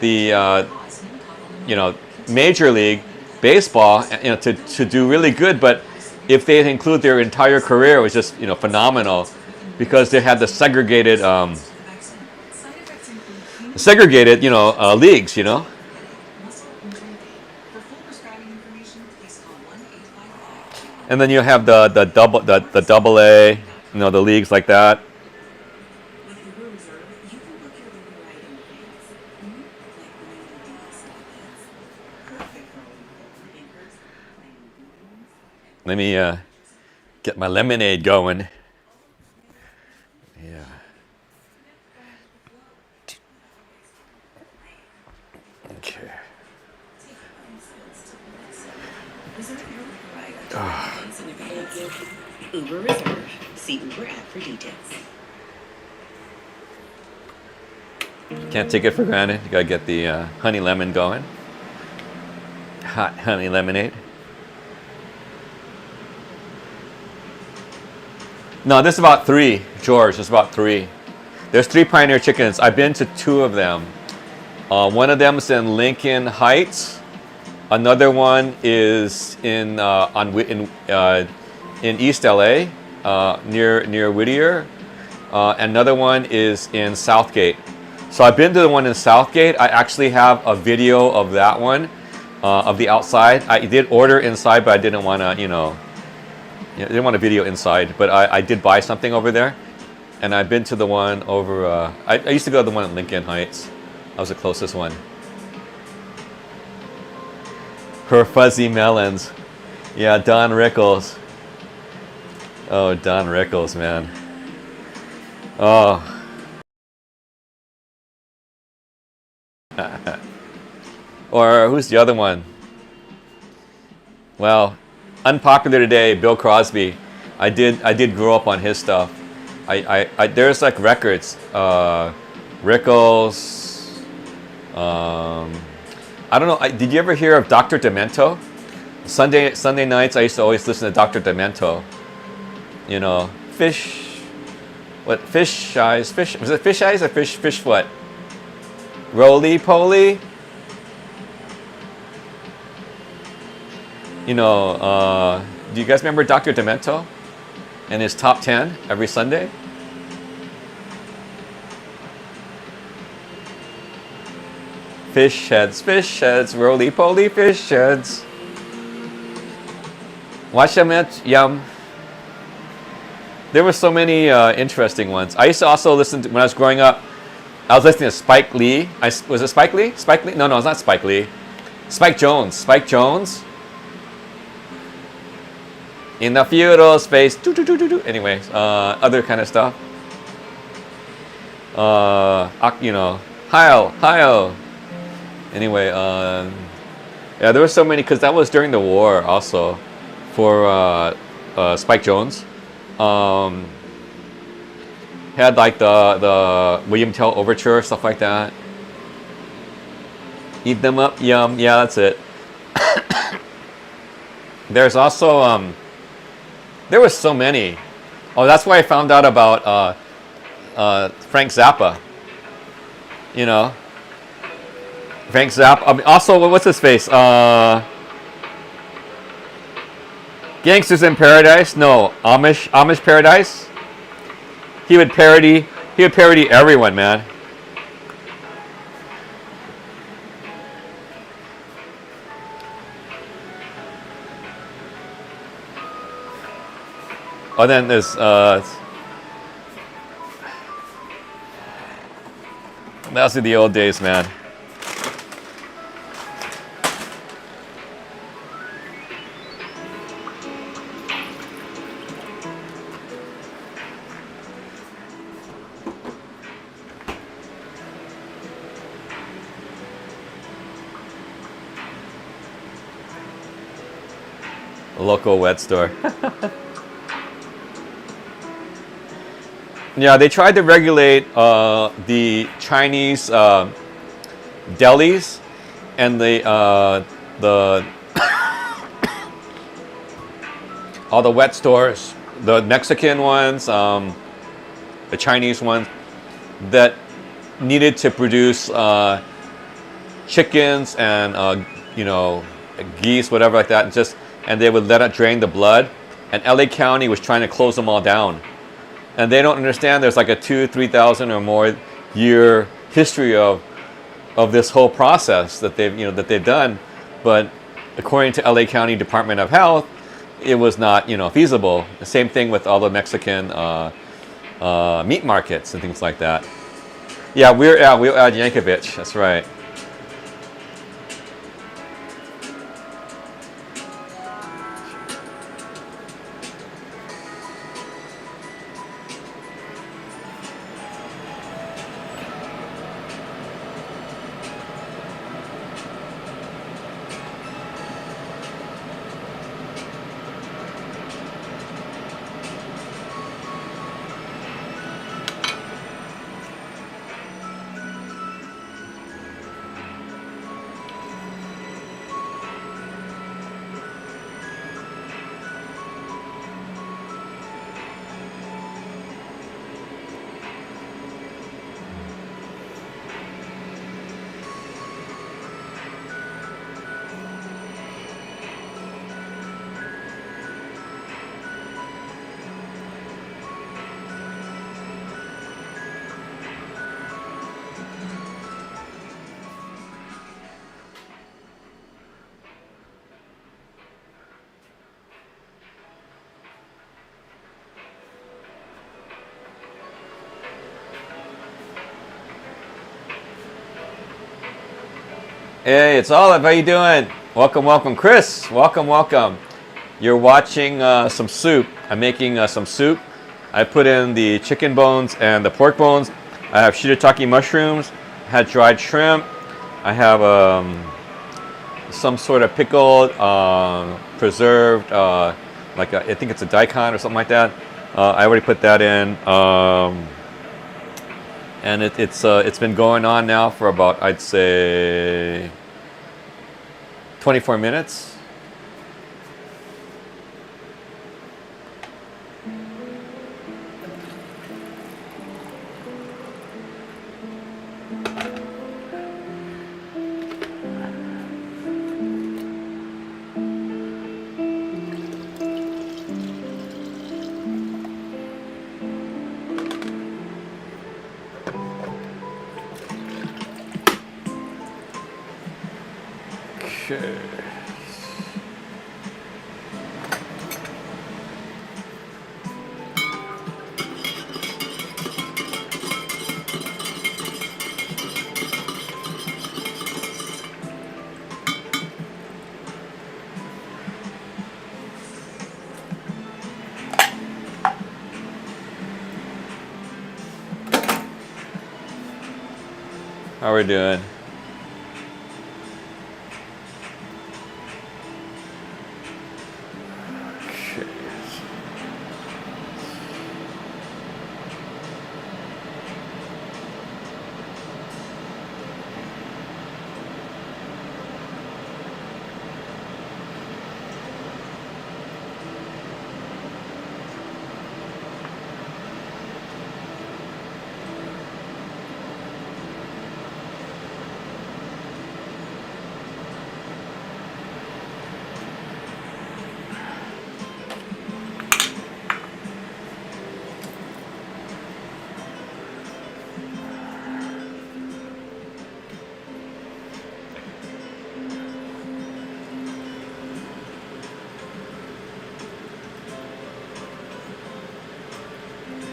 The, Major League Baseball, to do really good. But if they include their entire career, it was just, phenomenal. Because they had the segregated, leagues, And then you have the double A, the leagues like that. Let me get my lemonade going. Yeah. Okay. Uber Reserve. See Uber app for details. Can't take it for granted. You gotta get the honey lemon going. Hot honey lemonade. No, this is about 3, George. It's about 3. There's 3 Pioneer Chickens. I've been to 2 of them. One of them is in Lincoln Heights. Another one is in East LA, near Whittier. Another one is in Southgate. So I've been to the one in Southgate. I actually have a video of that one, of the outside. I did order inside, but I didn't want to, I didn't want a video inside, but I did buy something over there. And I've been to the one over, I used to go to the one in Lincoln Heights. That was the closest one. Her fuzzy melons. Yeah, Don Rickles. Oh, Don Rickles, man. Oh. Or who's the other one? Well, unpopular today, Bill Crosby. I did grow up on his stuff. There's like records. Rickles. I don't know. Did you ever hear of Dr. Demento? Sunday nights, I used to always listen to Dr. Demento. You know, fish. What fish eyes? Fish was it fish eyes or fish what? Roly poly. You know, do you guys remember Dr. Demento and his top 10 every Sunday? Fish heads, roly poly fish heads. Watch them at Yum. There were so many interesting ones. I used to also listen to, when I was growing up, I was listening to Spike Lee. Was it Spike Lee? Spike Lee? No, it's not Spike Lee. Spike Jones. Spike Jones. In the feudal space. Anyway, other kind of stuff. You know, Heil. Anyway, yeah, there were so many, because that was during the war also for Spike Jones. Had like the William Tell Overture, stuff like that. Eat them up, yum. Yeah, that's it. There's also there was so many. Oh, that's why I found out about Frank Zappa. You know, Frank Zappa. I mean, also, what's his face? Gangsters in Paradise? No, Amish Paradise. He would parody everyone, man. Oh, then there's those are the old days, man. A local wet store. Yeah, they tried to regulate the Chinese delis and the all the wet stores, the Mexican ones, the Chinese ones that needed to produce chickens and you know, geese, whatever like that, and they would let it drain the blood. And LA County was trying to close them all down. And they don't understand there's like a 2,000-3,000 or more year history of this whole process that they've done. But according to LA County Department of Health, it was not, you know, feasible. The same thing with all the Mexican meat markets and things like that. Yeah, we're at Yankovic. That's right. Hey, it's Olive. How you doing? Welcome, Chris. Welcome. You're watching some soup. I'm making some soup. I put in the chicken bones and the pork bones. I have shiitake mushrooms. I had dried shrimp. I have some sort of pickled, preserved, I think it's a daikon or something like that. I already put that in, and it's been going on now for about, I'd say, 24 minutes. Okay. How are we doing?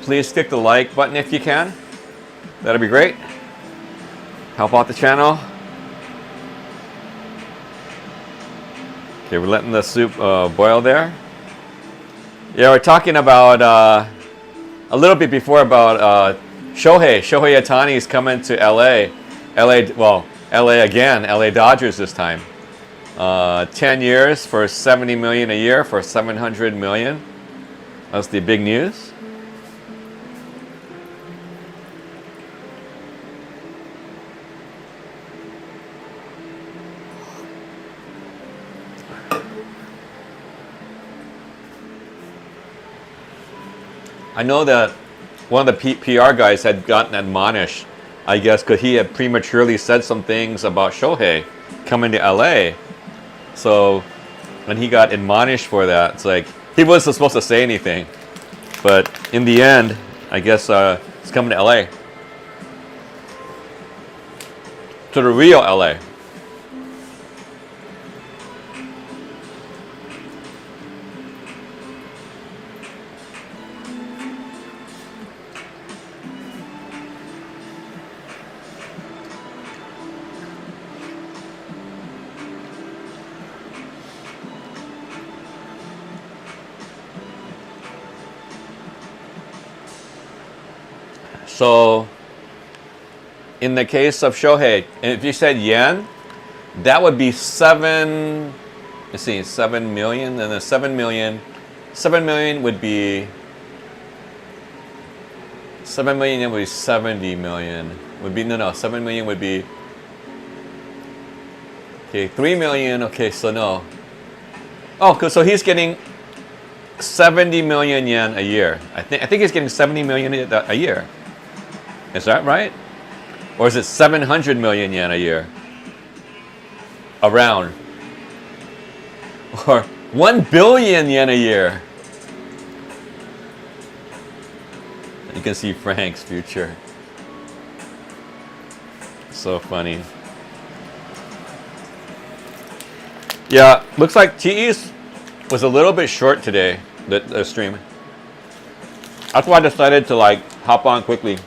Please click the like button if you can. That'd be great. Help out the channel. Okay, we're letting the soup boil there. Yeah, we're talking about a little bit before about Shohei Ohtani is coming to LA. LA again, LA Dodgers this time. 10 years for 70 million a year for 700 million. That's the big news. I know that one of the PR guys had gotten admonished, I guess, because he had prematurely said some things about Shohei coming to LA. So when he got admonished for that, it's like he wasn't supposed to say anything. But in the end, I guess it's coming to LA. To the real LA. So, in the case of Shohei, if you said yen, that would be 7 million, and then 7 million would be 7 million yen would be 70 million. 7 million would be, okay, 3 million, okay, so no. Oh, so he's getting 70 million yen a year. I think he's getting 70 million a year. Is that right? Or is it 700 million yen a year? Around. Or 1 billion yen a year. You can see Frank's future. So funny. Yeah, looks like TE's was a little bit short today, the stream. That's why I decided to hop on quickly.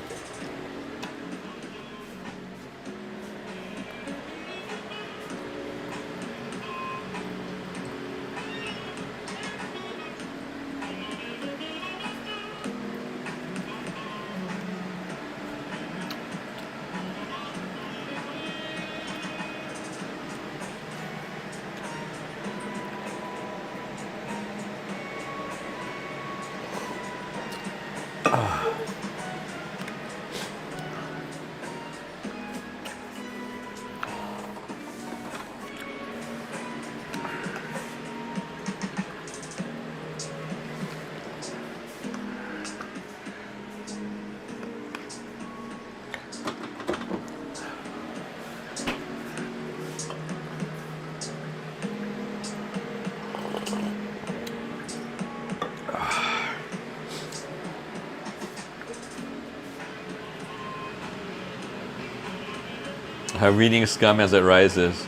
Reading scum as it rises.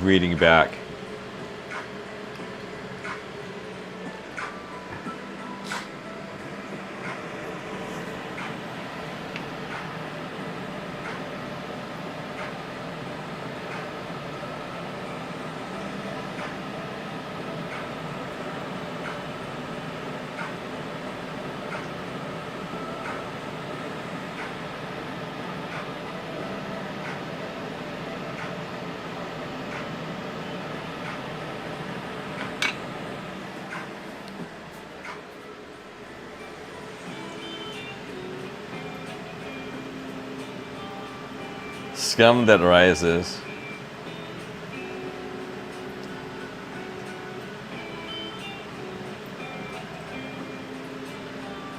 Reading back. Scum that rises.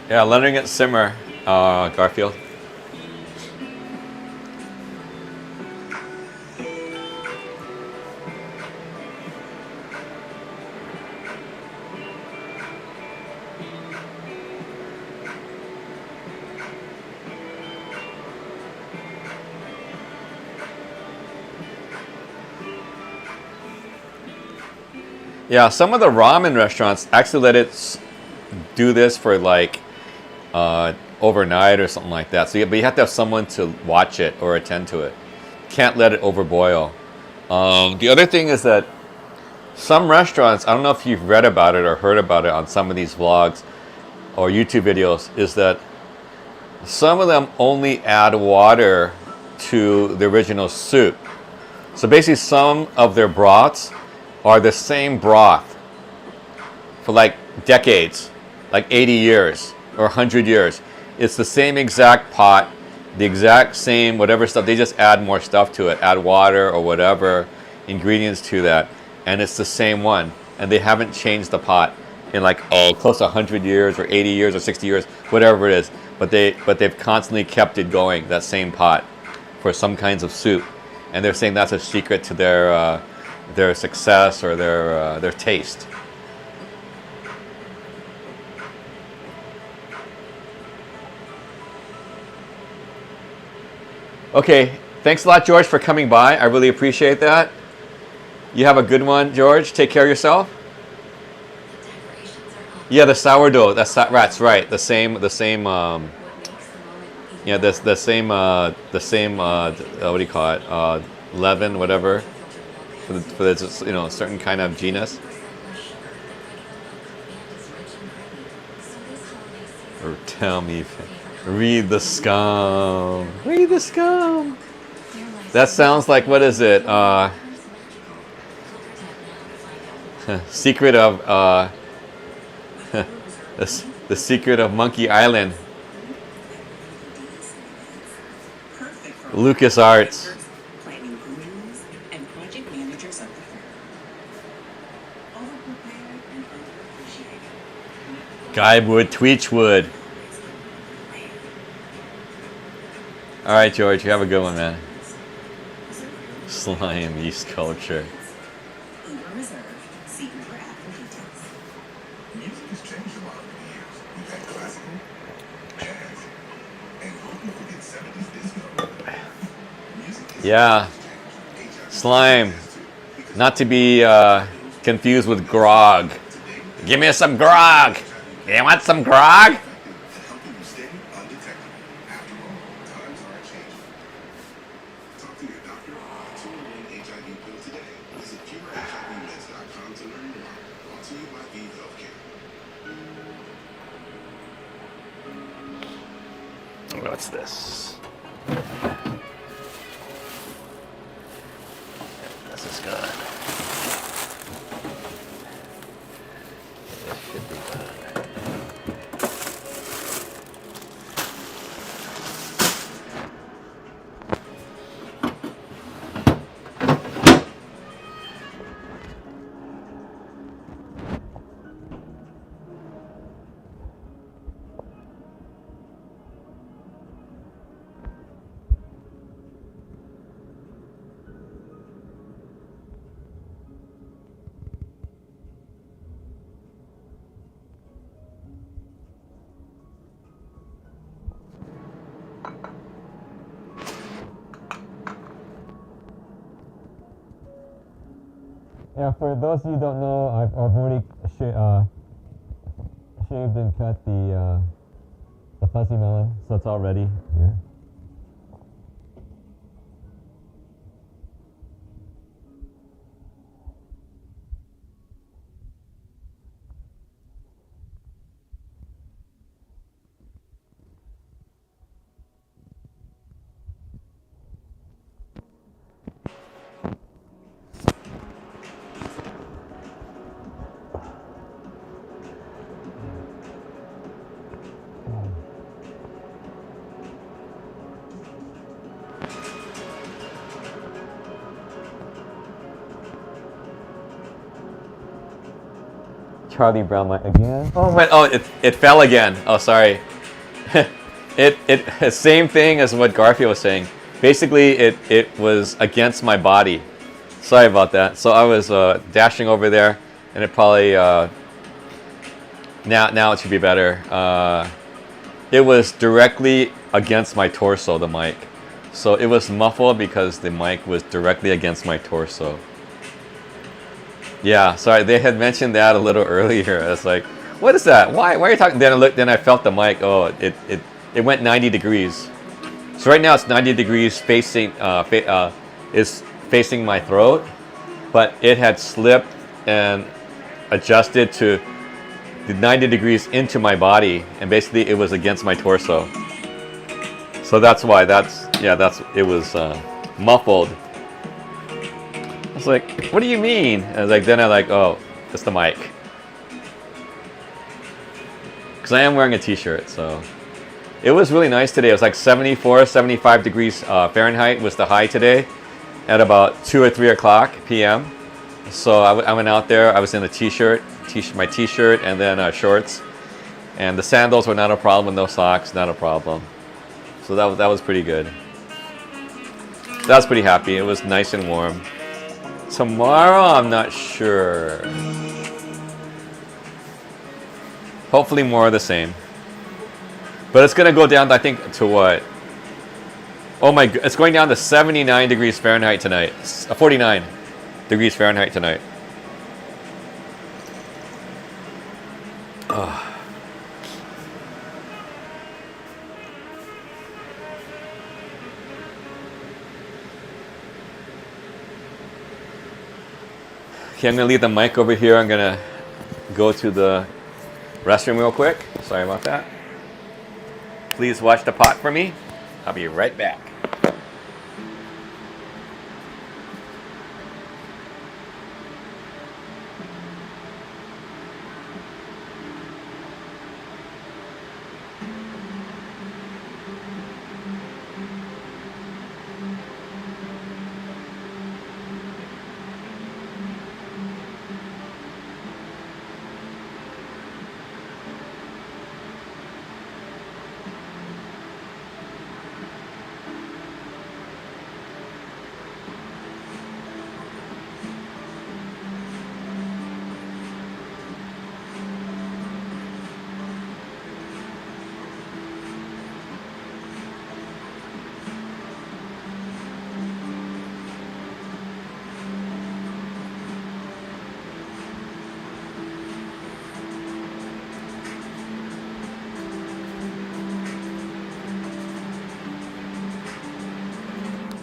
Yeah, letting it simmer, Garfield. Yeah, some of the ramen restaurants actually let it do this for like overnight or something like that. So, but you have to have someone to watch it or attend to it. Can't let it overboil. The other thing is that some restaurants, I don't know if you've read about it or heard about it on some of these vlogs or YouTube videos, is that some of them only add water to the original soup. So basically some of their broths are the same broth for like decades, like 80 years or 100 years. It's the same exact pot, the exact same whatever stuff. They just add more stuff to it, add water or whatever ingredients to that, and it's the same one. And they haven't changed the pot in like close to 100 years or 80 years or 60 years, whatever it is. But they've constantly kept it going, that same pot, for some kinds of soup. And they're saying that's a secret to their success or their taste. Okay, thanks a lot, George, for coming by. I really appreciate that. You have a good one, George. Take care of yourself. Yeah, the sourdough. That's right. The same. Yeah, the same. What do you call it? Leaven, whatever. For the certain kind of genus. Or tell me. Read the scum. Read the scum. Your life That sounds like, what is it? is magical. Click or tap now to find out. Secret of the secret of Monkey Island. Perfect for Lucas Arts. planning groomings and project managers of the firm. Overprepared and underappreciated. Guywood, Tweechwood. All right, George, you have a good one, man. Slime yeast culture. Uber reserved. See Uber app for details. Music has changed a lot over the years. We've had classical, jazz, and who can forget 70s disco? Music is Yeah, slime. Not to be confused with grog. Give me some grog. You want some grog? and helping you stay undetectable. After all, times are changing. Talk to your doctor. Tune in HIV pill today. Visit curehivmeds.com to learn more. Brought to you by ViVe Healthcare. What's this? This is good. This should be good. Yeah, for those of you who don't know, I've already shaved and cut the fuzzy melon, so it's all ready here. Charlie Brown mic again. Oh wait, oh it fell again. Oh sorry. it same thing as what Garfield was saying. Basically it was against my body. Sorry about that. So I was dashing over there, and it probably now it should be better. It was directly against my torso, the mic. So it was muffled because the mic was directly against my torso. Yeah, sorry, they had mentioned that a little earlier. I was like, what is that? Why are you talking? Then I looked, then I felt the mic. Oh, it went 90 degrees. So right now it's 90 degrees facing is facing my throat, but it had slipped and adjusted to the 90 degrees into my body, and basically it was against my torso. So that's why it was muffled. I was like, what do you mean? And I was like, then I like, oh, it's the mic. Because I am wearing a t-shirt, so. It was really nice today. It was like 74, 75 degrees Fahrenheit was the high today at about 2 or 3 o'clock p.m. So I went out there. I was in a t-shirt, my t-shirt, and then shorts. And the sandals were not a problem. No socks, not a problem. So that was pretty good. I was pretty happy. It was nice and warm. Tomorrow, I'm not sure. Hopefully more of the same. But it's going to go down, I think, to what? Oh my, it's going down to 79 degrees Fahrenheit tonight. 49 degrees Fahrenheit tonight. Oh. Okay, I'm going to leave the mic over here. I'm going to go to the restroom real quick. Sorry about that. Please watch the pot for me. I'll be right back.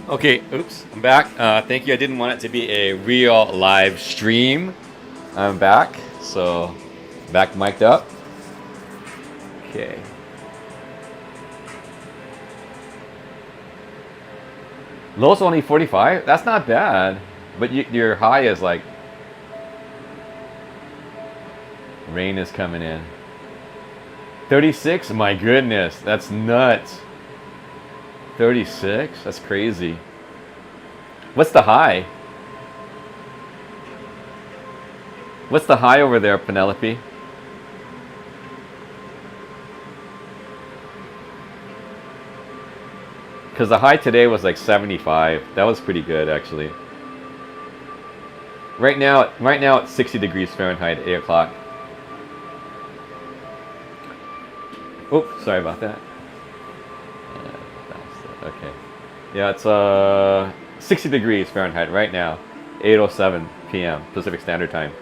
Okay, oops, I'm back. Thank you. I didn't want it to be a real live stream. I'm back, so back mic'd up. Okay. Low's only 45? That's not bad. But your high is like... Rain is coming in. 36? My goodness, that's nuts. 36? That's crazy. What's the high? What's the high over there, Penelope? Because the high today was like 75. That was pretty good, actually. Right now it's 60 degrees Fahrenheit at 8 o'clock. Oops, sorry about that. Okay. Yeah, it's 60 degrees Fahrenheit right now, 8:07 p.m. Pacific Standard Time.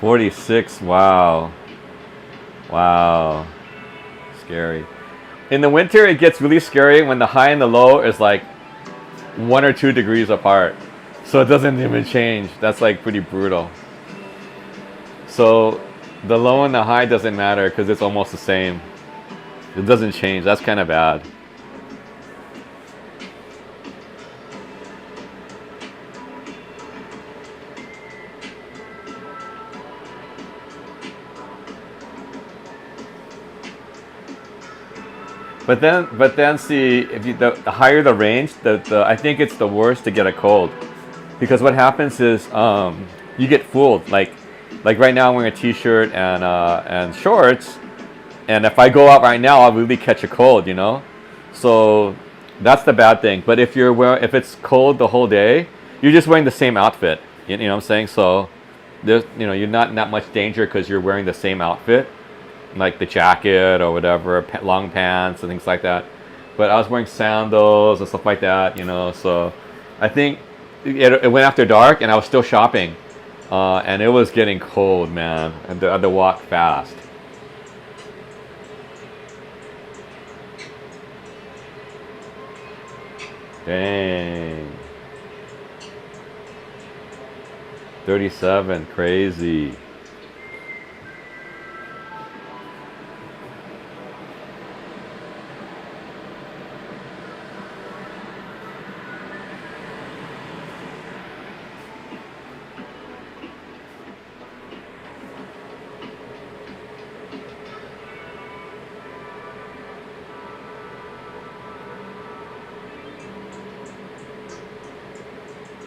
$46, wow. Wow. Scary. In the winter, it gets really scary when the high and the low is like 1 or 2 degrees apart. So it doesn't even change. That's like pretty brutal. So the low and the high doesn't matter because it's almost the same. It doesn't change. That's kind of bad. But then see, if you, the higher the range, I think it's the worst to get a cold, because what happens is you get fooled. Like right now I'm wearing a t-shirt and shorts, and if I go out right now, I'll really catch a cold, you know. So that's the bad thing. But if if it's cold the whole day, you're just wearing the same outfit. You know what I'm saying? So there's you're not in that much danger because you're wearing the same outfit, like the jacket or whatever, long pants and things like that. But I was wearing sandals and stuff like that, so I think it went after dark and I was still shopping, and it was getting cold, man, and I had to walk fast. Dang. 37, crazy.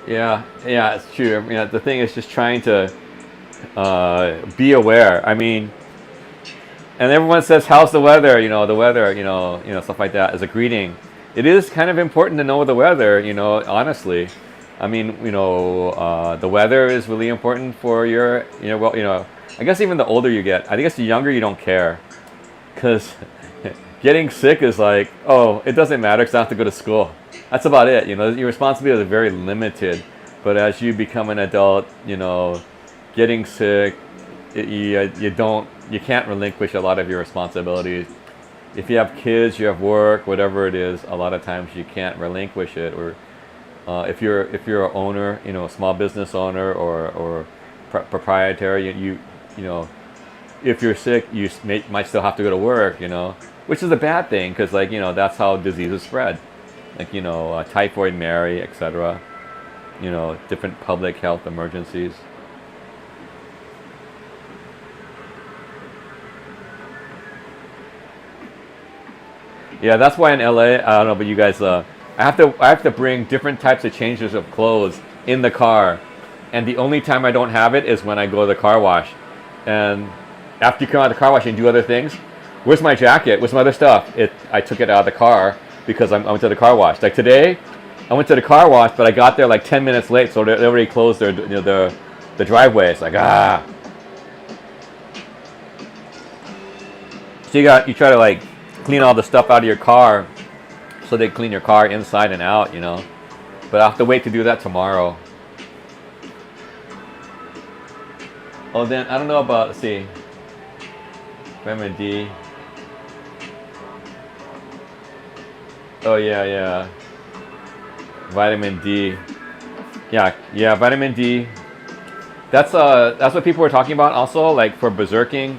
Yeah, it's true. I mean, the thing is just trying to be aware. I mean, and everyone says, "How's the weather?" The weather, stuff like that as a greeting. It is kind of important to know the weather. Honestly, I mean, the weather is really important for your, well, I guess even the older you get, I guess the younger you don't care, because getting sick is like, oh, it doesn't matter because I have to go to school. That's about it. Your responsibilities are very limited. But as you become an adult, getting sick, you can't relinquish a lot of your responsibilities. If you have kids, you have work, whatever it is, a lot of times you can't relinquish it. Or if you're an owner, a small business owner or proprietary, if you're sick, you might still have to go to work, which is a bad thing because, like, that's how diseases spread, like, typhoid Mary, etc. Different public health emergencies. Yeah, that's why in LA, I don't know, but you guys, I have to bring different types of changes of clothes in the car, and the only time I don't have it is when I go to the car wash, and after you come out of the car wash and do other things, where's my jacket? Where's my other stuff? I took it out of the car because I went to the car wash. Like today, I went to the car wash, but I got there like 10 minutes late, so they already closed the driveway. It's like, So you try to like clean all the stuff out of your car, so they clean your car inside and out, But I have to wait to do that tomorrow. Oh, then I don't know about, let's see, vitamin D. Oh yeah. Vitamin D. Yeah, vitamin D. That's what people were talking about also, like for berserking,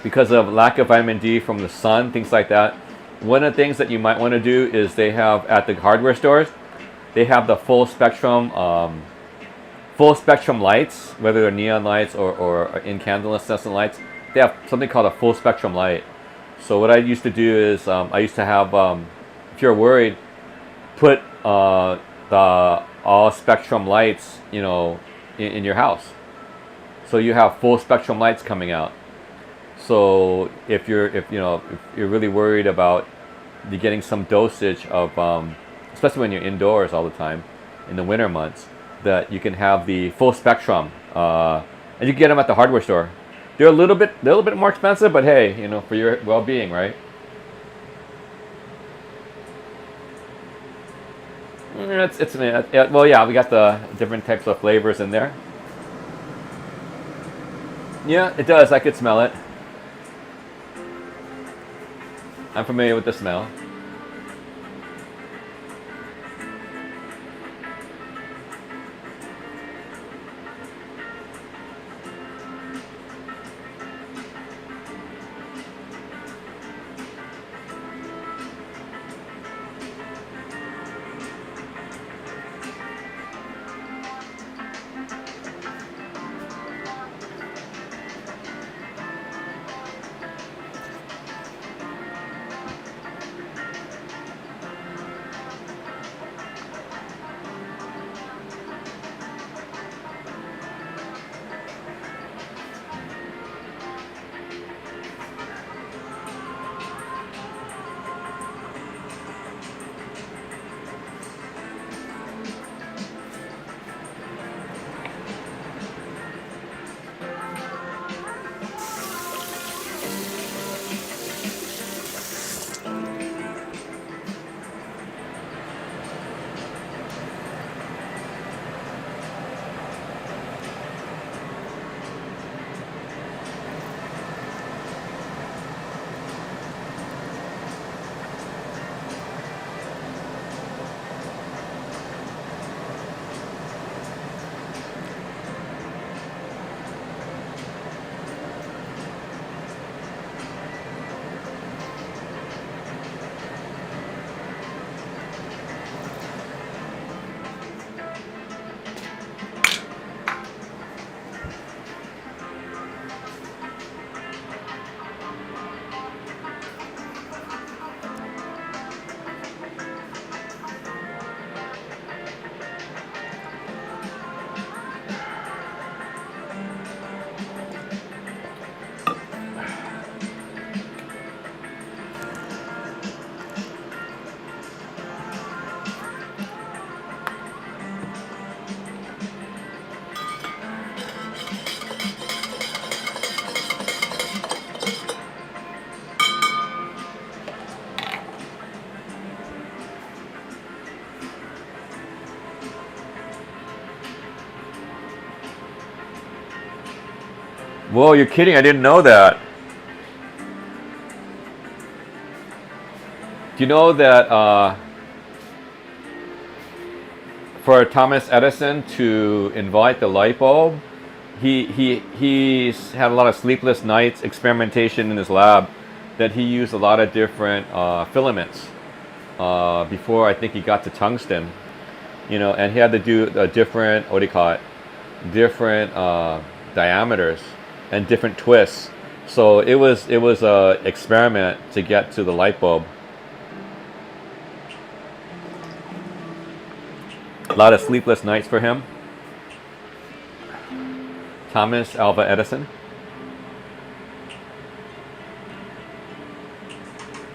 because of lack of vitamin D from the sun, things like that. One of the things that you might want to do is they have at the hardware stores, they have the full spectrum lights, whether they're neon lights or incandescent lights. They have something called a full spectrum light. So what I used to do is I used to have, if you're worried, put the all spectrum lights, in your house. So you have full spectrum lights coming out. So if you're really worried about you getting some dosage of, especially when you're indoors all the time in the winter months, that you can have the full spectrum, and you can get them at the hardware store. They're a little bit more expensive, but hey, for your well-being, right? Well, yeah, we got the different types of flavors in there. Yeah, it does. I could smell it. I'm familiar with the smell. Whoa, you're kidding! I didn't know that. Do you know that for Thomas Edison to invent the light bulb, he's had a lot of sleepless nights, experimentation in his lab, that he used a lot of different filaments before I think he got to tungsten. You know, and he had to do a different, what do you call it, different diameters and different twists. So it was a experiment to get to the light bulb. A lot of sleepless nights for him. Thomas Alva Edison.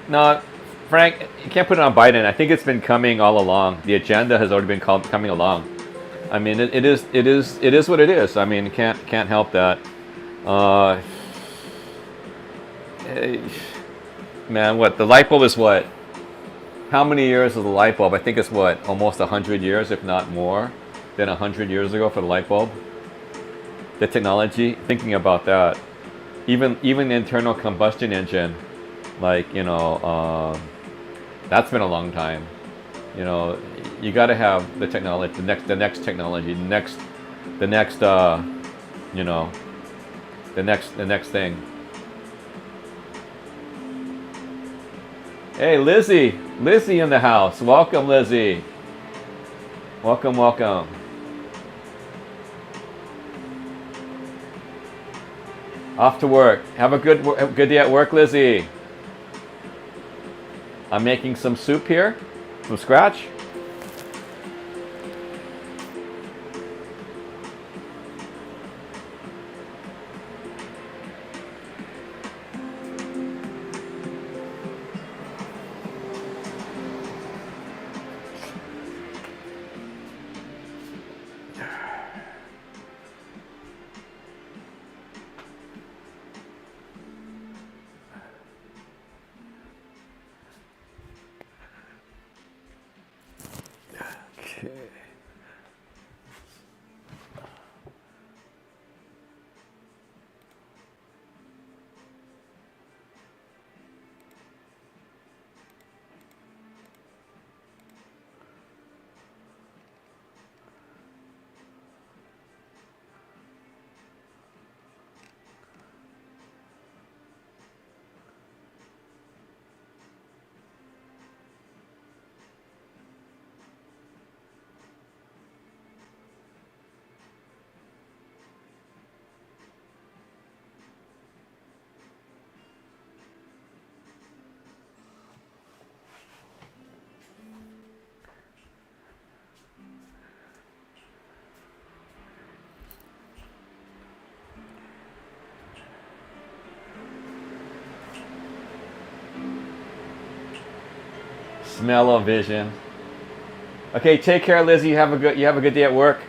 No, Frank, you can't put it on Biden. I think it's been coming all along. The agenda has already been coming along. I mean, it is what it is. I mean, can't help that. Man, what the light bulb is what? How many years is the light bulb? I think it's what, almost 100 years, if not more, than 100 years ago for the light bulb. The technology, thinking about that, even the internal combustion engine, like, you know, that's been a long time. You know, you got to have the technology, the next technology, the next, you know, the next thing. Hey, Lizzie in the house. Welcome, Lizzie. Welcome. Off to work. Have a good day at work, Lizzie. I'm making some soup here from scratch. Smell-o-vision. Okay, take care, Lizzie. You have a good day at work.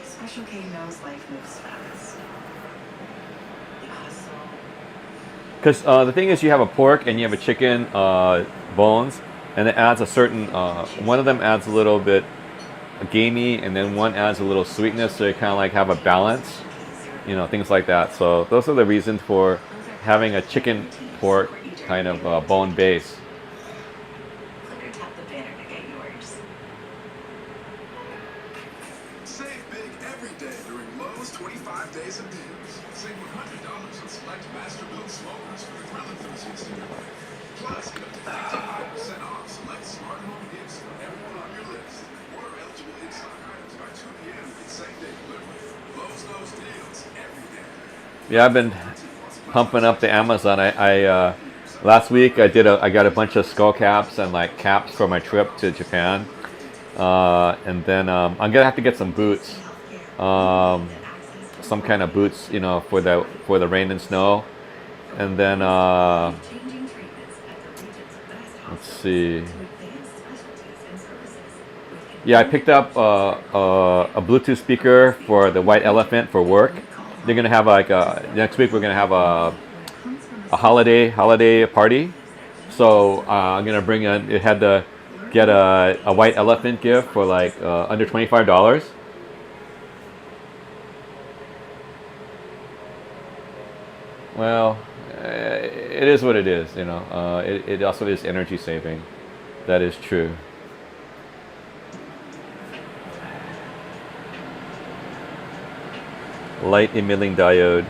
Special K knows life moves fast. Because the thing is, you have a pork and you have a chicken bones, and it adds a certain. One of them adds a little bit gamey, and then one adds a little sweetness, so you kind of like have a balance. You know, things like that. So those are the reasons for having a chicken pork kind of bone base. Click or tap the banner to get yours. Save big every day during Lowe's 25 days of deals. Save $100 on select Masterbuilt smokers for the grill enthusiasts in your life. Plus, get up to 55% off select smart home gifts for everyone on your list. Order eligible in-stock items by 2 p.m. and same-day delivery. Lowe's knows deals every day. Yeah, I've been pumping up the Amazon. I last week I got a bunch of skull caps and like caps for my trip to Japan, and then I'm gonna have to get some boots, some kind of boots, you know, for the rain and snow, and then let's see. Yeah, I picked up a Bluetooth speaker for the White Elephant for work. They're gonna have like next week. We're gonna have a holiday party. So I'm gonna bring in. It had to get a White Elephant gift for like under $25. Well, it is what it is, you know. It also is energy saving. That is true. Light emitting diode.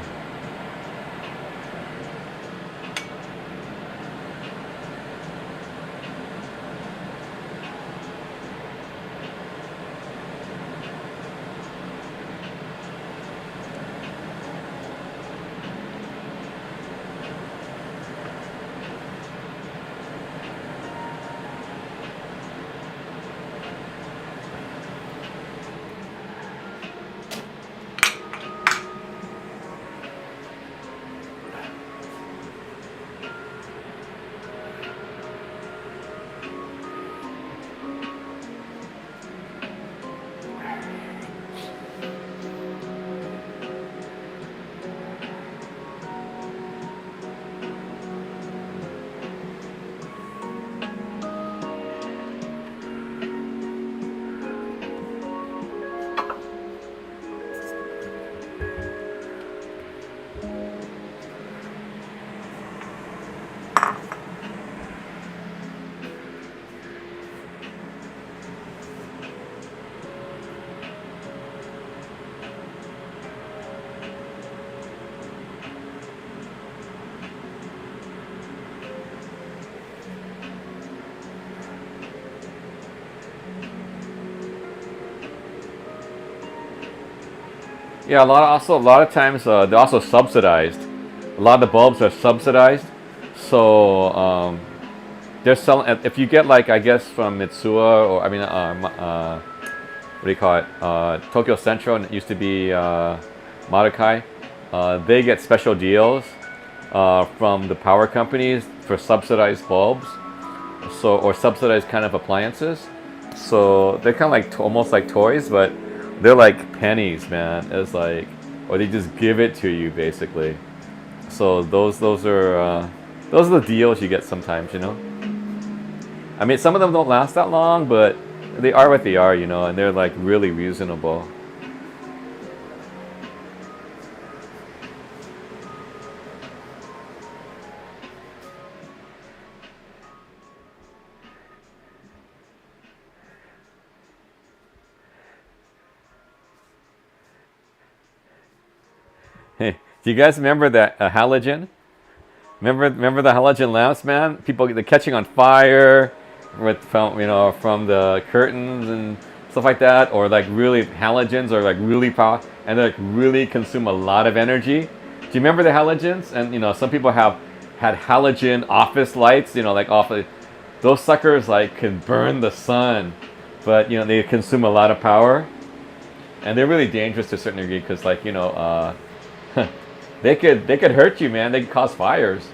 Yeah, a lot of times they're also subsidized. A lot of the bulbs are subsidized, so they're selling. If you get like I guess from Mitsuwa or I mean, what do you call it? Tokyo Central, and it used to be Marukai. They get special deals from the power companies for subsidized bulbs, so or subsidized kind of appliances. So they're kind of like almost like toys, but they're like pennies, man. It's like, or they just give it to you basically. So those are the deals you get sometimes, you know. I mean, some of them don't last that long, but they are what they are, you know, and they're like really reasonable. Hey, do you guys remember that halogen? Remember the halogen lamps, man? People they're catching on fire from the curtains and stuff like that, or like really halogens or like really power and they like really consume a lot of energy. Do you remember the halogens? And some people have had halogen office lights, like off of those suckers like can burn the sun, but they consume a lot of power, and they're really dangerous to a certain degree because they could hurt you, man. They could cause fires.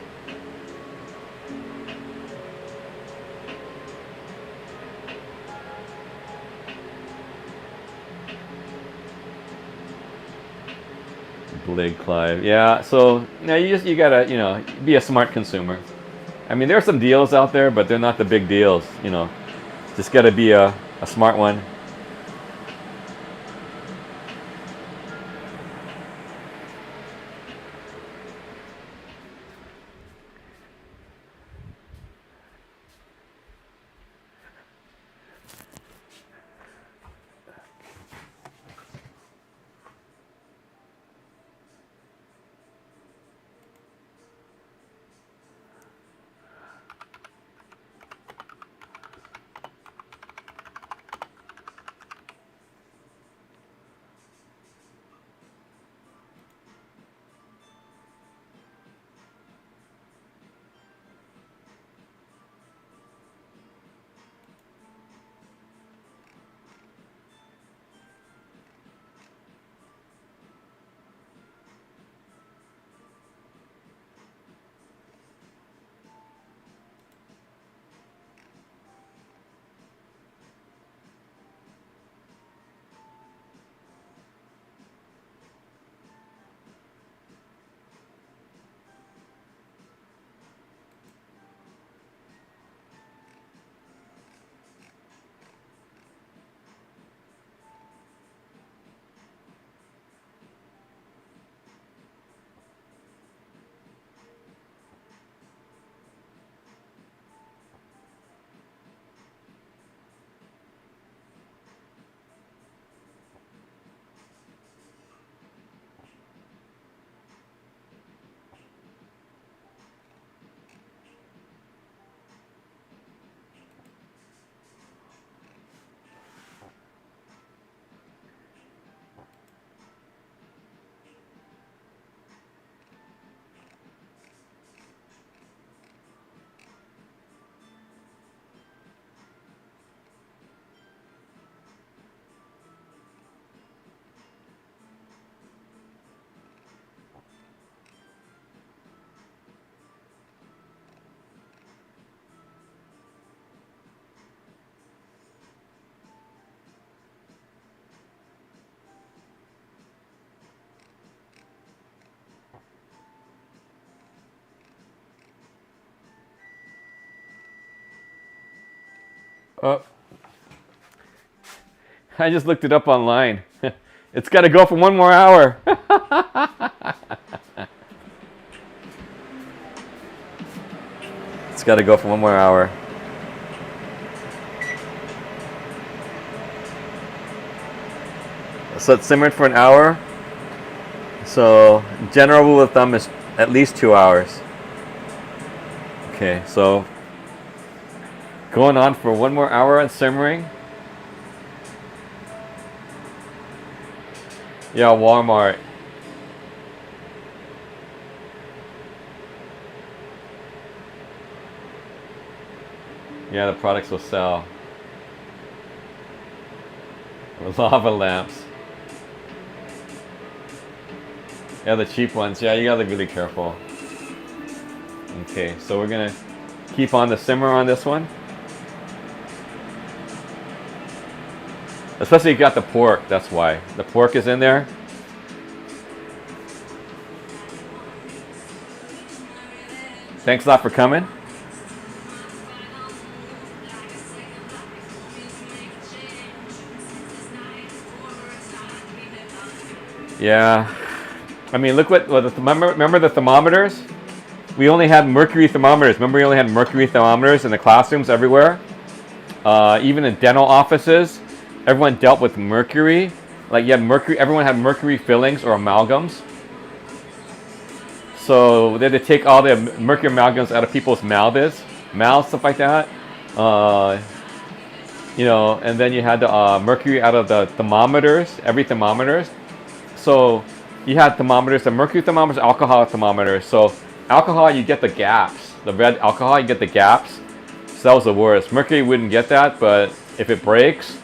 Blake Clive, yeah. So you gotta be a smart consumer. I mean, there are some deals out there, but they're not the big deals. Just gotta be a smart one. Oh, I just looked it up online. It's got to go for 1 more hour. It's got to go for 1 more hour. So it's simmered for an hour. So general rule of thumb is at least 2 hours. Okay, so going on for 1 more hour and simmering. Yeah, Walmart. Yeah, the products will sell. Lava lamps. Yeah, the cheap ones. Yeah, you gotta be really careful. Okay, so we're gonna keep on the simmer on this one. Especially if you got the pork, that's why. The pork is in there. Thanks a lot for coming. Yeah. I mean, look what remember the thermometers? We only had mercury thermometers. Remember we only had mercury thermometers in the classrooms everywhere? Even in dental offices, everyone dealt with mercury. Like you had mercury, everyone had mercury fillings or amalgams. So they had to take all the mercury amalgams out of people's mouths, stuff like that. You know, and then you had the mercury out of the thermometers, every thermometers. So you had thermometers, the mercury thermometers, alcohol thermometers. So alcohol, you get the gaps. The red alcohol, you get the gaps. So that was the worst. Mercury wouldn't get that, but if it breaks,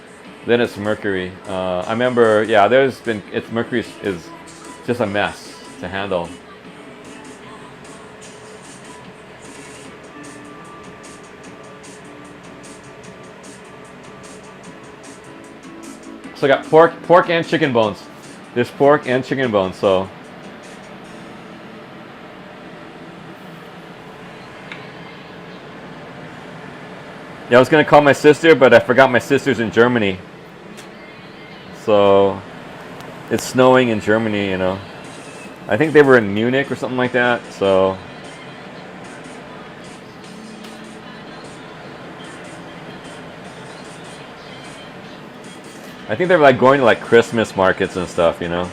then it's mercury. I remember, yeah, mercury is just a mess to handle. So I got pork and chicken bones. There's pork and chicken bones, so. Yeah, I was gonna call my sister, but I forgot my sister's in Germany. So, it's snowing in Germany, you know. I think they were in Munich or something like that, so. I think they were like going to like Christmas markets and stuff, you know.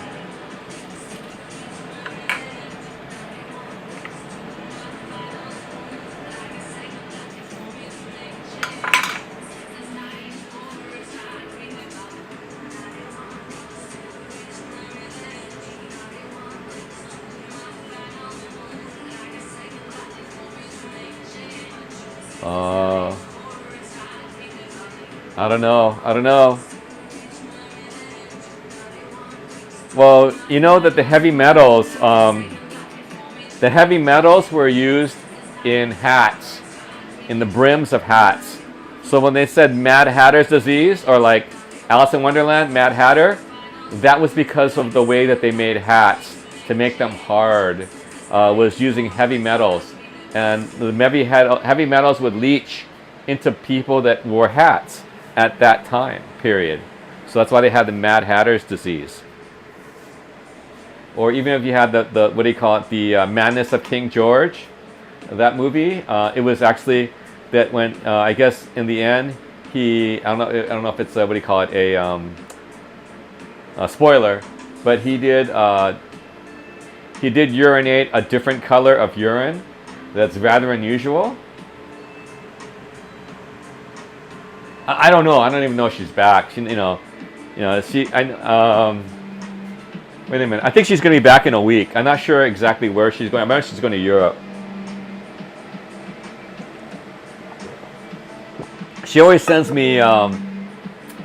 I don't know. Well, you know that the heavy metals were used in hats, in the brims of hats. So when they said Mad Hatter's disease, or like Alice in Wonderland, Mad Hatter, that was because of the way that they made hats to make them hard, was using heavy metals. And the heavy metals would leach into people that wore hats at that time period. So that's why they had the Mad Hatter's disease. Or even if you had the what do you call it, the Madness of King George, that movie, it was actually that when I guess in the end I don't know if it's what do you call it, a spoiler, but he did urinate a different color of urine. That's rather unusual. I don't know. I don't even know if she's back. She, wait a minute. I think she's going to be back in a week. I'm not sure exactly where she's going. I remember she's going to Europe. She always sends me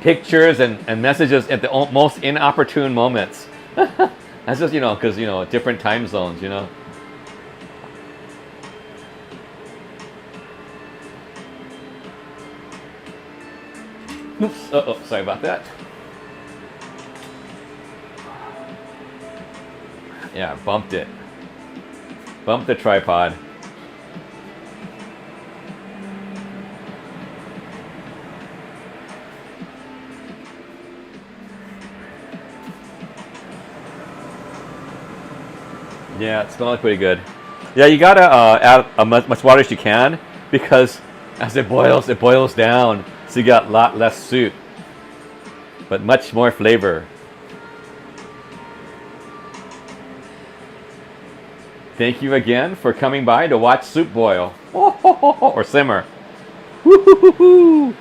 pictures and messages at the most inopportune moments. That's just, because, different time zones, Oops. Uh-oh, sorry about that. Yeah, bumped it. Bumped the tripod. Yeah, it smells pretty good. Yeah, you gotta add as much water as you can because as it boils down, so you got a lot less soup, but much more flavor. Thank you again for coming by to watch soup boil or simmer. Woo-hoo-hoo-hoo.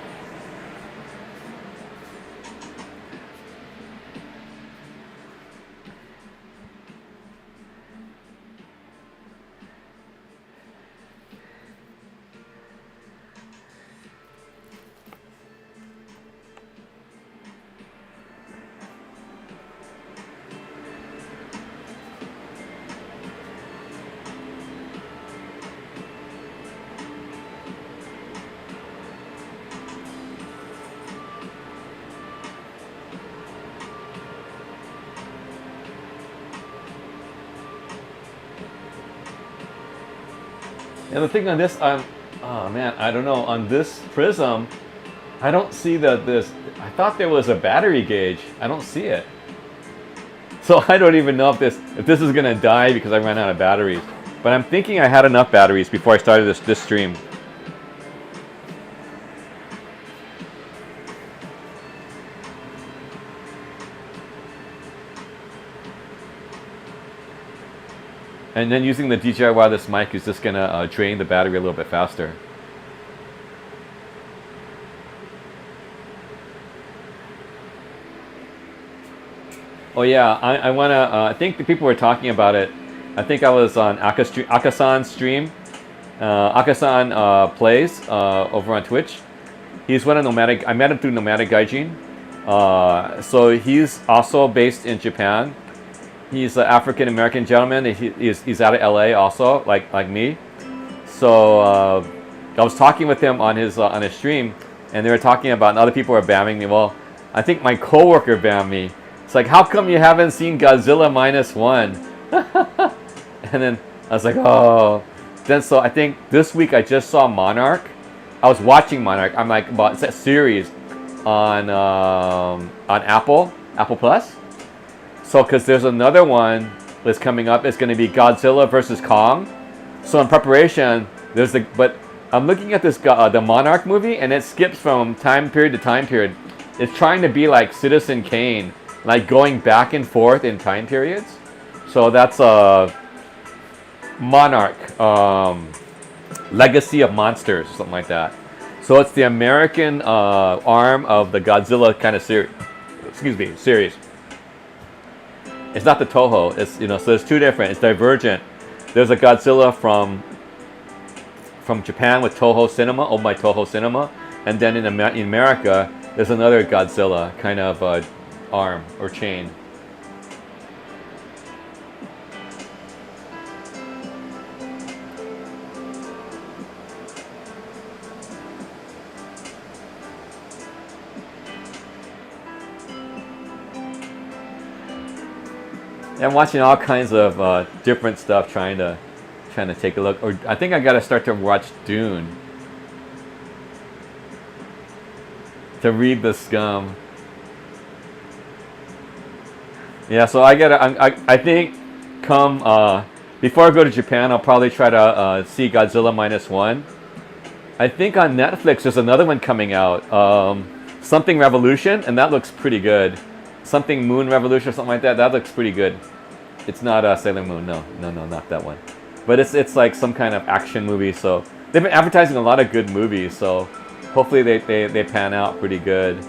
And the thing on this, oh man, I don't know. On this prism, I don't see this. I thought there was a battery gauge. I don't see it. So I don't even know if this is gonna die because I ran out of batteries. But I'm thinking I had enough batteries before I started this stream. And then using the DJI wireless mic is just gonna drain the battery a little bit faster. Oh yeah, I wanna. I think the people were talking about it. I think I was on Akasan's stream. Akasan plays over on Twitch. He's one of Nomadic. I met him through Nomadic Gaijin. So he's also based in Japan. He's an African American gentleman. He's out of LA also, like me. So I was talking with him on his stream, and they were talking about, and other people were bamming me. Well, I think my coworker bammed me. It's like, how come you haven't seen Godzilla -1? And then I was like, oh. Then so I think this week I just saw Monarch. I was watching Monarch. I'm like, about it's a series on Apple Plus. So, because there's another one that's coming up, it's going to be Godzilla versus Kong. So, in preparation, but I'm looking at this the Monarch movie, and it skips from time period to time period. It's trying to be like Citizen Kane, like going back and forth in time periods. So that's Monarch, Legacy of Monsters, something like that. So it's the American arm of the Godzilla kind of series. It's not the Toho. It's so there's two different. It's divergent. There's a Godzilla from Japan with Toho Cinema, owned by Toho Cinema, and then in America there's another Godzilla kind of arm or chain. I'm watching all kinds of different stuff, trying to take a look. Or I think I got to start to watch Dune to read the scum. Yeah, so I think come before I go to Japan, I'll probably try to see Godzilla -1. I think on Netflix there's another one coming out, Something Revolution, and that looks pretty good. Something Moon Revolution or something like that. That looks pretty good. It's not Sailor Moon. No, not that one. But it's like some kind of action movie. So they've been advertising a lot of good movies. So hopefully they pan out pretty good.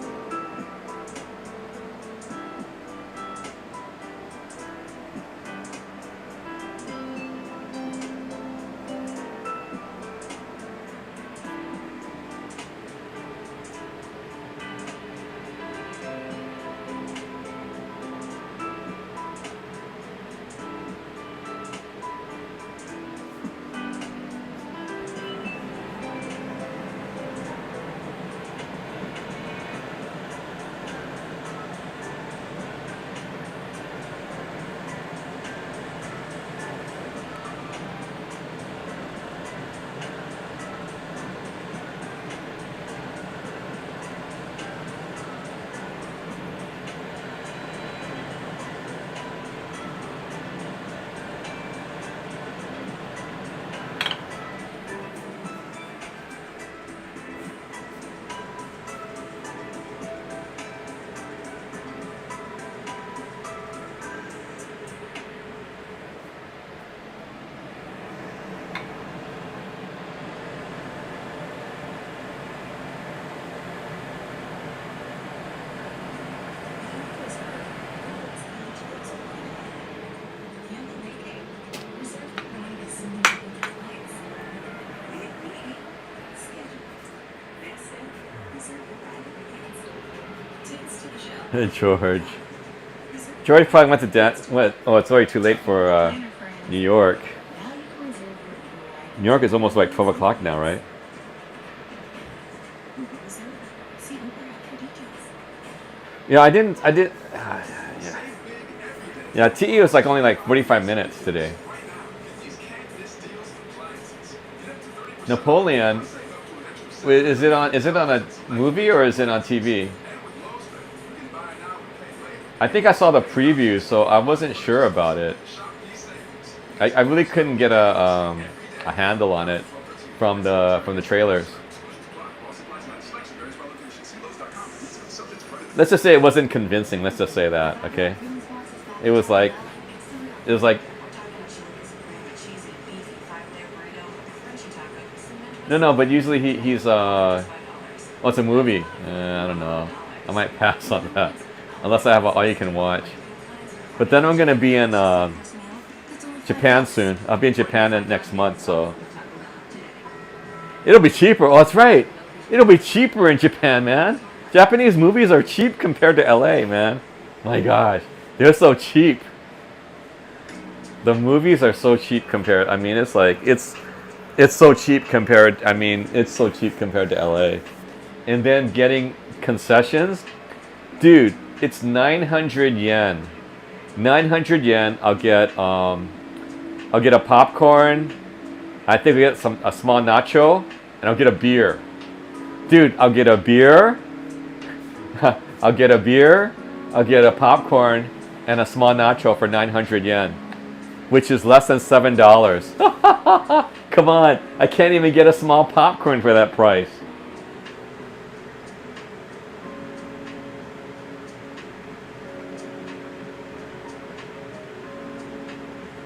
George. George probably went to dance. What? Oh, it's already too late for New York. New York is almost like 12 o'clock now, right? Yeah, I didn't. Yeah. Yeah, TE was like only like 45 minutes today. Napoleon. Is it on? Is it on a movie or is it on TV? I think I saw the preview, so I wasn't sure about it. I really couldn't get a handle on it from the trailers. Let's just say it wasn't convincing. Let's just say that, okay? It was like no, but usually he's oh, it's a movie. I don't know. I might pass on that unless I have all you can watch. But then I'm gonna be in Japan soon. I'll be in Japan next month, so it'll be cheaper. Oh, that's right. It'll be cheaper in Japan, man. Japanese movies are cheap compared to LA, man. My gosh, they're so cheap. The movies are so cheap compared. I mean, it's like it's so cheap compared. I mean, it's so cheap compared to LA. And then getting concessions, dude, it's 900 yen. 900 yen. I'll get a popcorn. I think we get a small nacho, and I'll get a beer. Dude, I'll get a beer. I'll get a beer. I'll get a popcorn and a small nacho for 900 yen, which is less than $7. Come on, I can't even get a small popcorn for that price.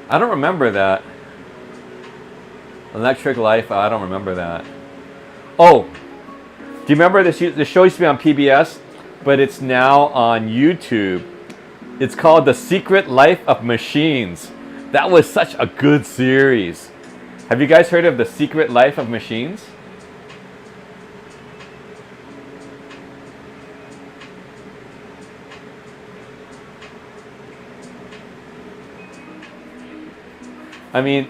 I don't remember that. Electric Life, I don't remember that. Oh, do you remember this show used to be on PBS, but it's now on YouTube. It's called The Secret Life of Machines. That was such a good series. Have you guys heard of The Secret Life of Machines? I mean,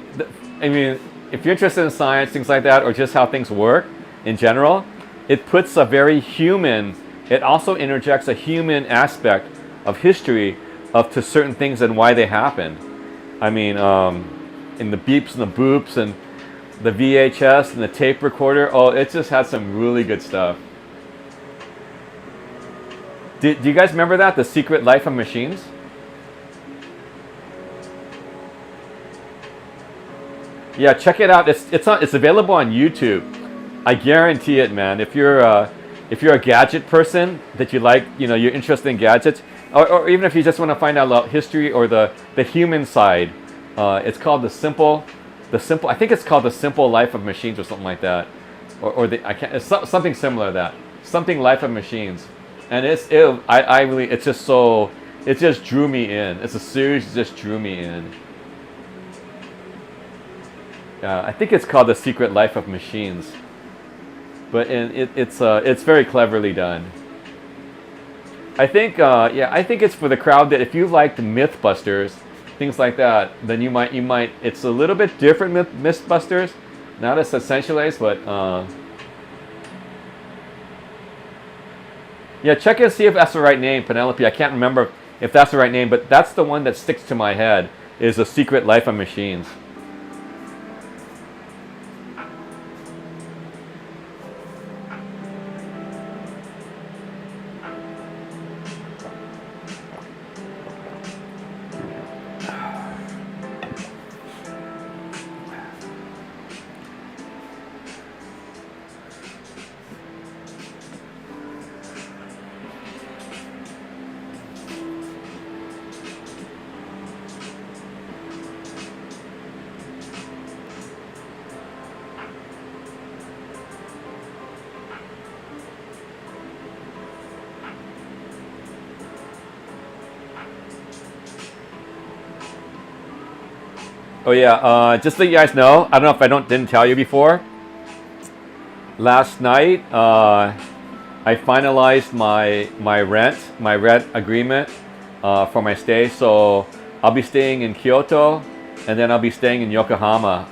if you're interested in science, things like that, or just how things work in general, it puts a very human, it also interjects a human aspect of history to certain things and why they happen. I mean, in the beeps and the boops and the VHS and the tape recorder, oh, it just had some really good stuff. Do you guys remember that? The Secret Life of Machines? Yeah, check it out. It's available on YouTube. I guarantee it, man. If you're a gadget person that you like, you're interested in gadgets, or even if you just want to find out about history or the human side, it's called the simple. I think it's called The Simple Life of Machines or something like that, it's something similar to that. Something Life of Machines, and it just drew me in. It's a series that just drew me in. I think it's called The Secret Life of Machines, but it's very cleverly done. I think it's for the crowd that if you like the Mythbusters, things like that, then you might. It's a little bit different Mythbusters, not as essentialized, but yeah, check and see if that's the right name, Penelope. I can't remember if that's the right name, but that's the one that sticks to my head. Is The Secret Life of Machines. Oh yeah, just so you guys know, I don't know if didn't tell you before. Last night, I finalized my rent agreement for my stay. So I'll be staying in Kyoto, and then I'll be staying in Yokohama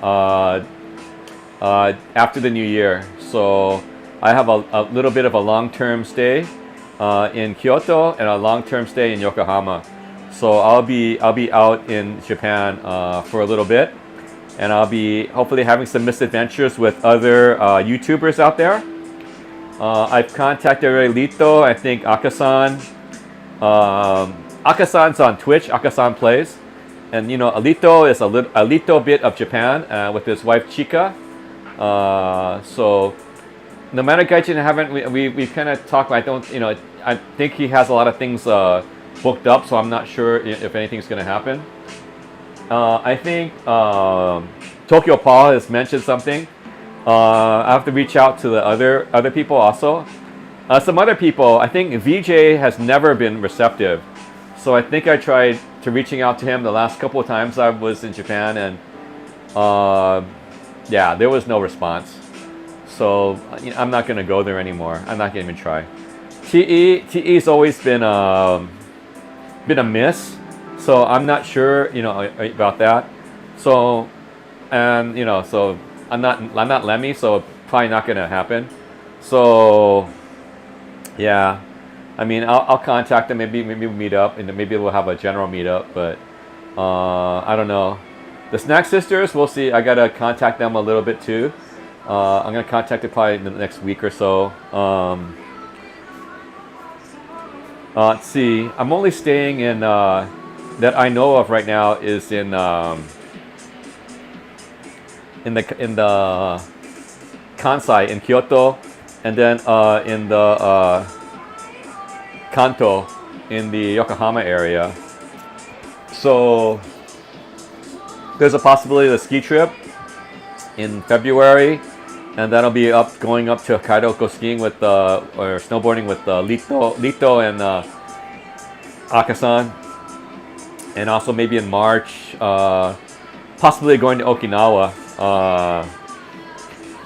after the new year. So I have a little bit of a long-term stay in Kyoto and a long-term stay in Yokohama. So I'll be out in Japan for a little bit, and I'll be hopefully having some misadventures with other YouTubers out there. I've contacted Lito, I think Akasan. Akasan's on Twitch, Akasan Plays. And you know, Alito is a little bit of Japan with his wife Chika. So no matter Gaijin haven't, we kind of talked, I don't, you know, I think he has a lot of things booked up, so I'm not sure if anything's going to happen. I think Tokyo Paul has mentioned something. I have to reach out to the other people also. Some other people, I think VJ has never been receptive. So I think I tried to reaching out to him the last couple of times I was in Japan, and yeah, there was no response. So you know, I'm not going to go there anymore. I'm not going to even try. TE's always been a miss. So I'm not sure, you know, about that. So, and you know, so I'm not Lemmy, so probably not gonna happen. So, yeah, I mean, I'll contact them. Maybe we'll meet up, and maybe we'll have a general meetup. But I don't know. The Snack Sisters, we'll see. I gotta contact them a little bit too. I'm gonna contact them probably in the next week or so. Let's see. I'm only staying in that I know of right now is in the Kansai in Kyoto, and then in the Kanto in the Yokohama area. So there's a possibility of a ski trip in February, and that'll be going up to Hokkaido, go skiing with or snowboarding with Lito and Akasan, and also maybe in March, possibly going to Okinawa.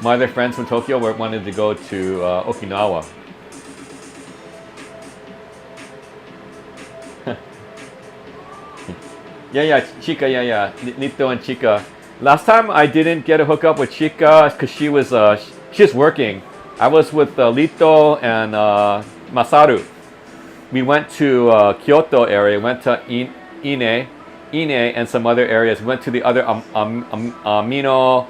My other friends from Tokyo wanted to go to Okinawa. yeah, Chika, yeah, Lito and Chika. Last time I didn't get a hookup with Chika because she's working. I was with Lito and Masaru. We went to Kyoto area, went to Ine, and some other areas. We went to the other Amino.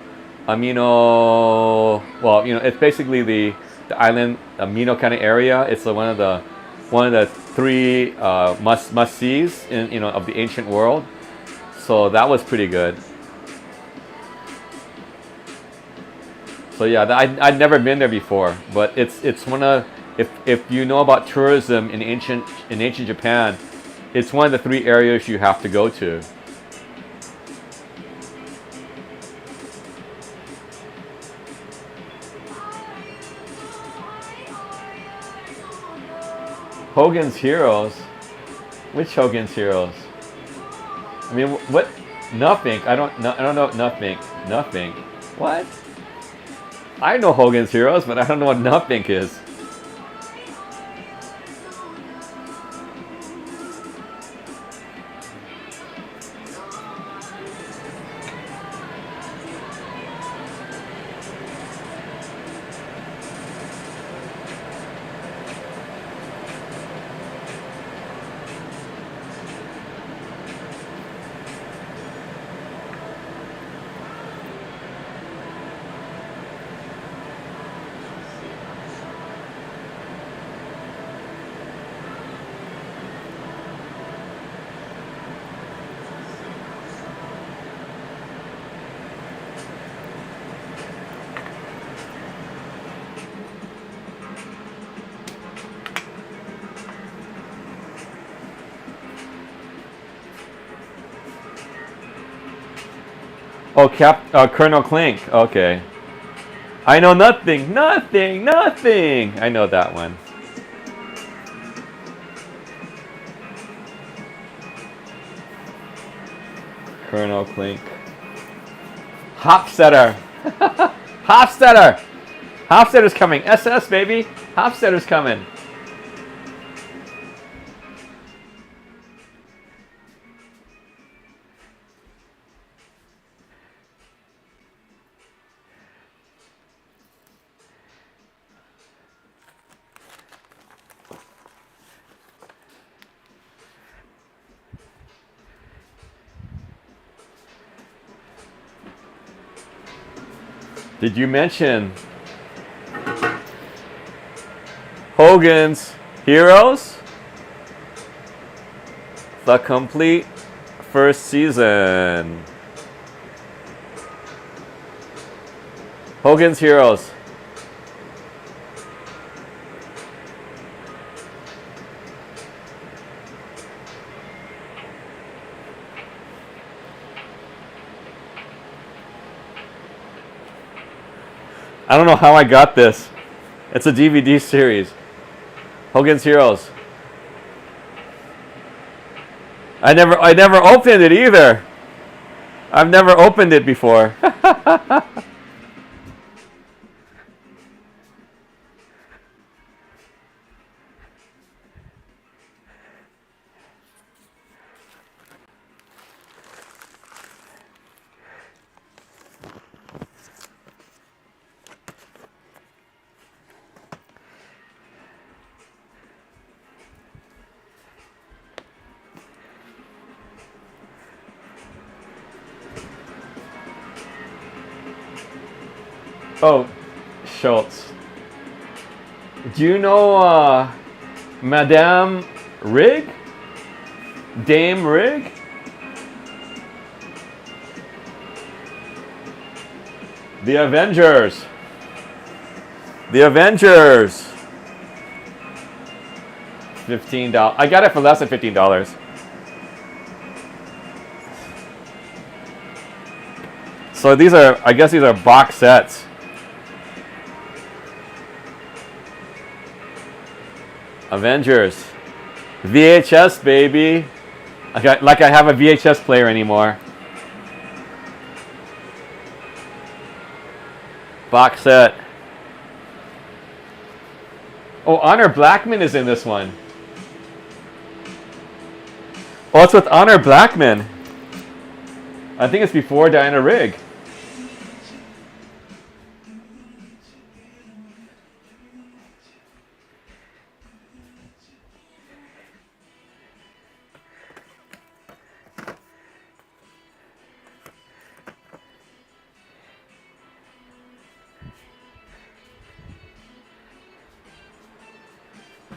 Well, you know, it's basically the island Amino kind of area. It's one of the three must sees in of the ancient world. So that was pretty good. So yeah, I'd never been there before, but it's one of, if you know about tourism in ancient Japan, it's one of the three areas you have to go to. Hogan's Heroes? Which Hogan's Heroes? I mean, what? Nothing. I don't know nothing. Nothing. What? I know Hogan's Heroes, but I don't know what nothing is. Oh, Colonel Clink. Okay. I know nothing. I know that one. Colonel Clink. Hofstetter. Hofstadter's coming. SS, baby. Hofstadter's coming. Did you mention Hogan's Heroes? The complete first season. Hogan's Heroes. I don't know how I got this. It's a DVD series. Hogan's Heroes. I never opened it either. I've never opened it before. Oh, Schultz. Do you know Madame Rig? Dame Rig? The Avengers. The Avengers. $15. I got it for less than $15. So these are, I guess these are box sets. Avengers. VHS, baby. Like I have a VHS player anymore. Box set. Oh, Honor Blackman is in this one. Oh, it's with Honor Blackman. I think it's before Diana Rigg.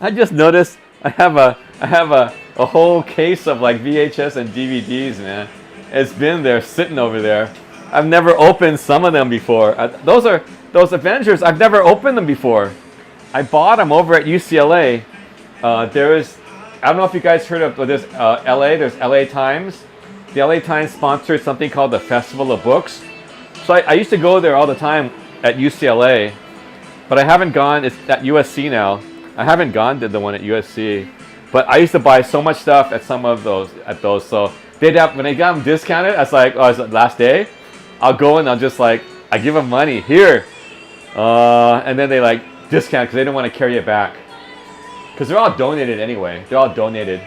I just noticed I have a whole case of like VHS and DVDs, man. It's been there sitting over there. I've never opened some of them before. Those Avengers. I've never opened them before. I bought them over at UCLA. I don't know if you guys heard of this LA. There's LA Times. The LA Times sponsored something called the Festival of Books. So I used to go there all the time at UCLA, but I haven't gone. It's at USC now. I haven't gone to the one at USC, but I used to buy so much stuff at some of those. So they'd have, when they got them discounted, I was like, oh, it's the last day. I'll go and I'll just like, I give them money here, and then they like discount because they don't want to carry it back because they're all donated anyway. They're all donated.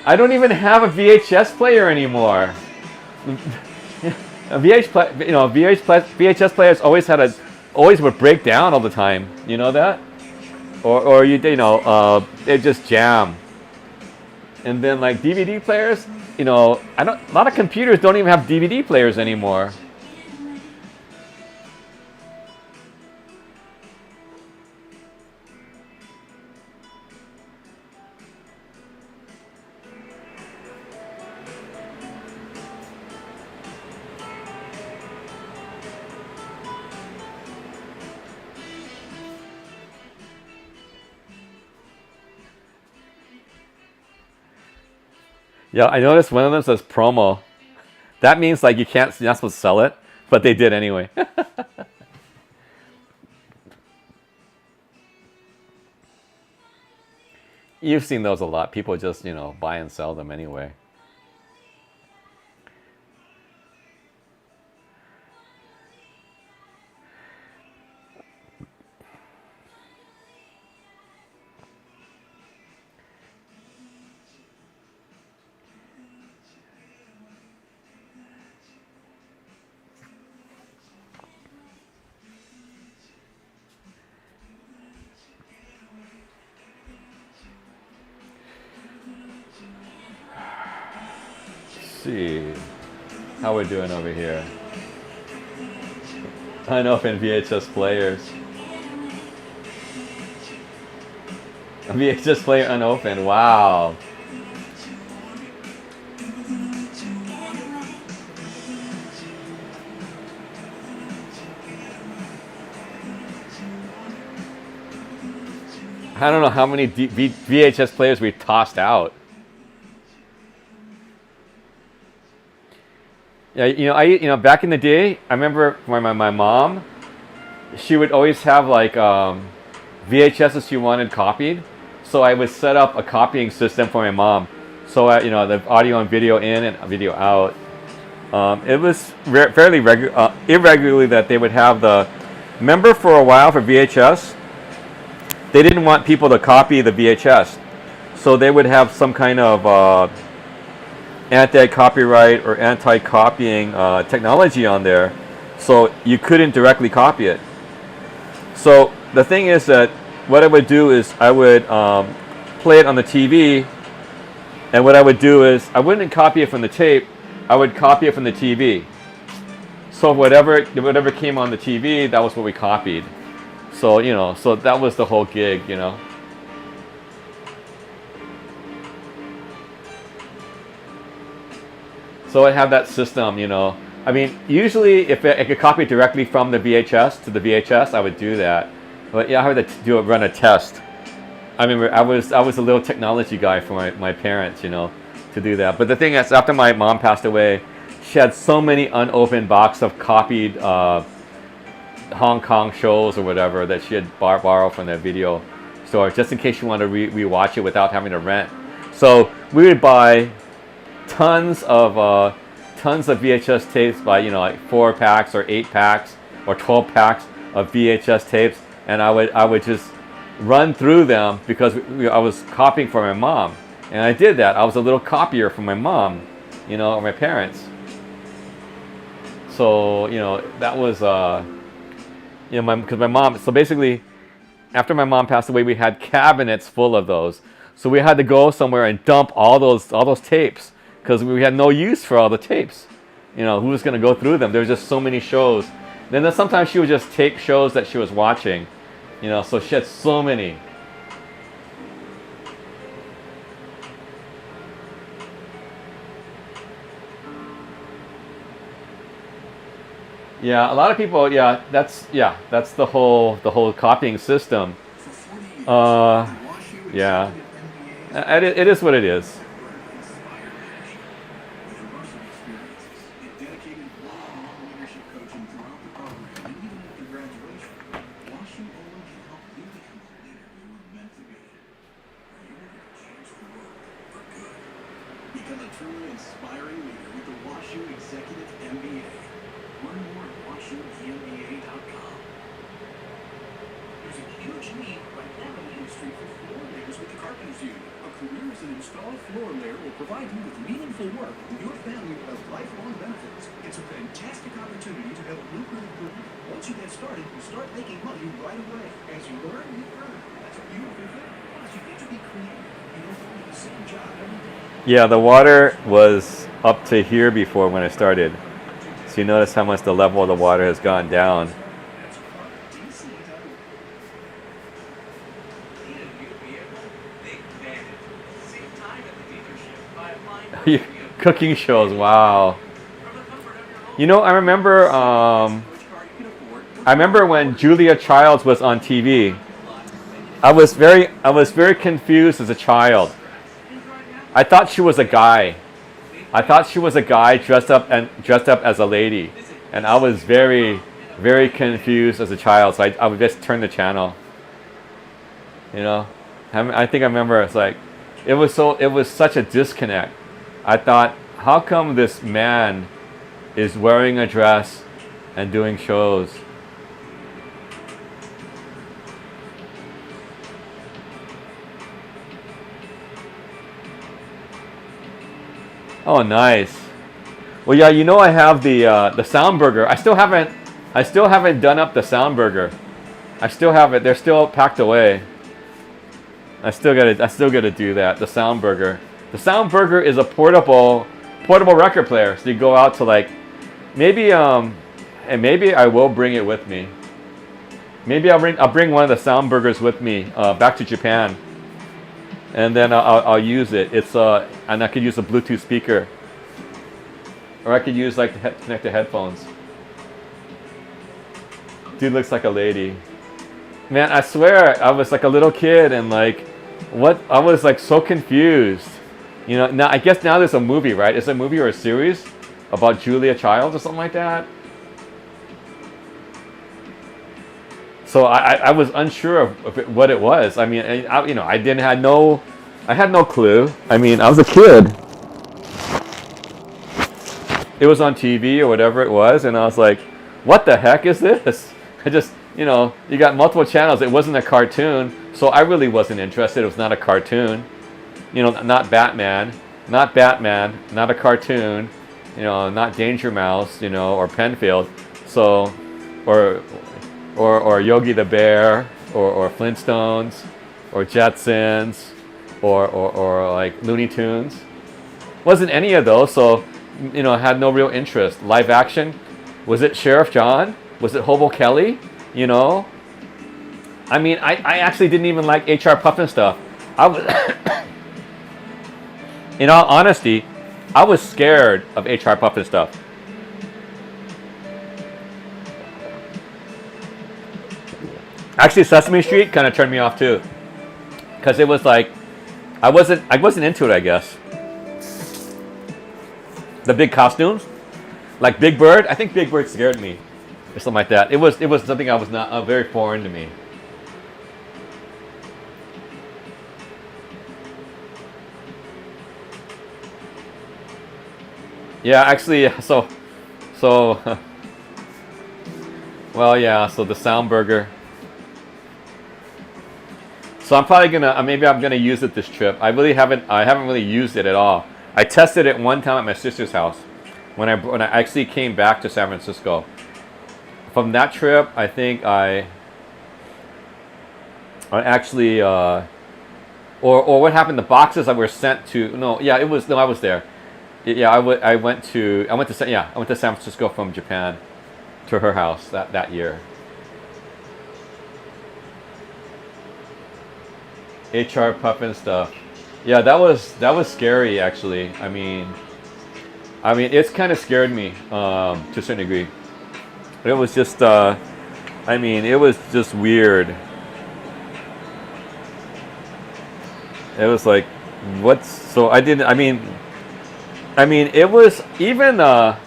I don't even have a VHS player anymore. VHS players always would break down all the time. You know that, or they just jam. And then like DVD players, a lot of computers don't even have DVD players anymore. Yeah, I noticed one of them says promo. That means like you're not supposed to sell it, but they did anyway. You've seen those a lot. People just, buy and sell them anyway. see how we're doing over here. Unopened VHS players. A VHS player unopened. Wow. I don't know how many VHS players we tossed out. Yeah, back in the day, I remember my mom, she would always have like VHSs she wanted copied. So I would set up a copying system for my mom. So the audio and video in and video out. It was fairly irregularly that they would have the. Remember for a while for VHS, they didn't want people to copy the VHS, so they would have some kind of anti-copyright or anti-copying technology on there, so you couldn't directly copy it. So the thing is that what I would do is I would play it on the TV, and what I would do is I wouldn't copy it from the tape, I would copy it from the TV. So whatever came on the TV, that was what we copied. So so that was the whole gig, So I have that system, I mean, usually if I could copy directly from the VHS to the VHS, I would do that. But yeah, I had to run a test. I remember I was a little technology guy for my parents, to do that. But the thing is, after my mom passed away, she had so many unopened boxes of copied Hong Kong shows or whatever that she had borrowed from the video store, just in case she wanted to rewatch it without having to rent. So we would buy tons of VHS tapes by like 4 packs or 8 packs or 12 packs of VHS tapes, and I would just run through them because I was copying for my mom, and I did that. I was a little copier for my mom, or my parents. So that was because my mom. So basically, after my mom passed away, we had cabinets full of those. So we had to go somewhere and dump all those tapes because we had no use for all the tapes. Who was going to go through them? There was just so many shows. Then sometimes she would just take shows that she was watching. So she had so many. Yeah, a lot of people. Yeah, that's the whole copying system. Yeah, it is what it is. Become a truly inspiring leader with the WashU Executive MBA. Learn more at WashUMBA.com. There's a huge need right now in the industry for floor layers with the Carpenters Union. A career as an installed floor layer will provide you with meaningful work with your family of lifelong benefits. It's a fantastic opportunity to have a lucrative career. Once you get started, you start making money right away. As you learn, you earn. That's a beautiful thing. Plus, you get to be creative. You don't do the same job every day. Yeah, the water was up to here before when I started. So you notice how much the level of the water has gone down. Cooking shows, wow. I remember when Julia Childs was on TV. I was very confused as a child. I thought she was a guy. I thought she was a guy dressed up as a lady, and I was very, very confused as a child. So I would just turn the channel. I think I remember it's like it was such a disconnect. I thought, how come this man is wearing a dress and doing shows? Oh, nice. Well, yeah, I have the sound burger. I still haven't done up the sound burger. I still have it. They're still packed away. I still gotta do that. The sound burger. The sound burger is a portable portable record player. So you go out to like, maybe and maybe I will bring it with me. Maybe I'll bring one of the sound burgers with me back to Japan, and then I'll use it. It's and I could use a Bluetooth speaker, or I could use like the connected headphones. Dude looks like a lady. Man, I swear I was like a little kid and like, what? I was like so confused. You know, now I guess now there's a movie, right? Is it a movie or a series about Julia Childs or something like that? So I was unsure of what it was. I mean, you know, I had no clue. I mean, I was a kid. It was on TV or whatever it was, and I was like, what the heck is this? I just, you know, you got multiple channels. It wasn't a cartoon, so I really wasn't interested. It was not a cartoon. You know, not Batman, not a cartoon. You know, not Danger Mouse, you know, or Penfield. So, or Yogi the Bear, or Flintstones, or Jetsons, or like Looney Tunes. Wasn't any of those, so, you know, I had no real interest. Live action, was it Sheriff John? Was it Hobo Kelly? You know? I mean, I actually didn't even like HR Puffin stuff. I was, in all honesty, I was scared of HR Puffin stuff. Actually, Sesame Street kind of turned me off too, because it was like, I wasn't into it, I guess. The big costumes, like Big Bird. I think Big Bird scared me, or something like that. It was something I was not very foreign to me. Yeah, actually, so, well, yeah. So the Sound Burger. So I'm probably gonna maybe I'm gonna use it this trip. I haven't really used it at all. I tested it one time at my sister's house when I actually came back to San Francisco. From that trip, I think I actually or what happened? The boxes that were sent to I was there. Yeah, I went to San Francisco from Japan to her house that year. HR Puffin stuff. Yeah, that was scary actually. I mean it's kind of scared me to a certain degree. It was just it was just weird. It was like, what's so I didn't. I mean it was even the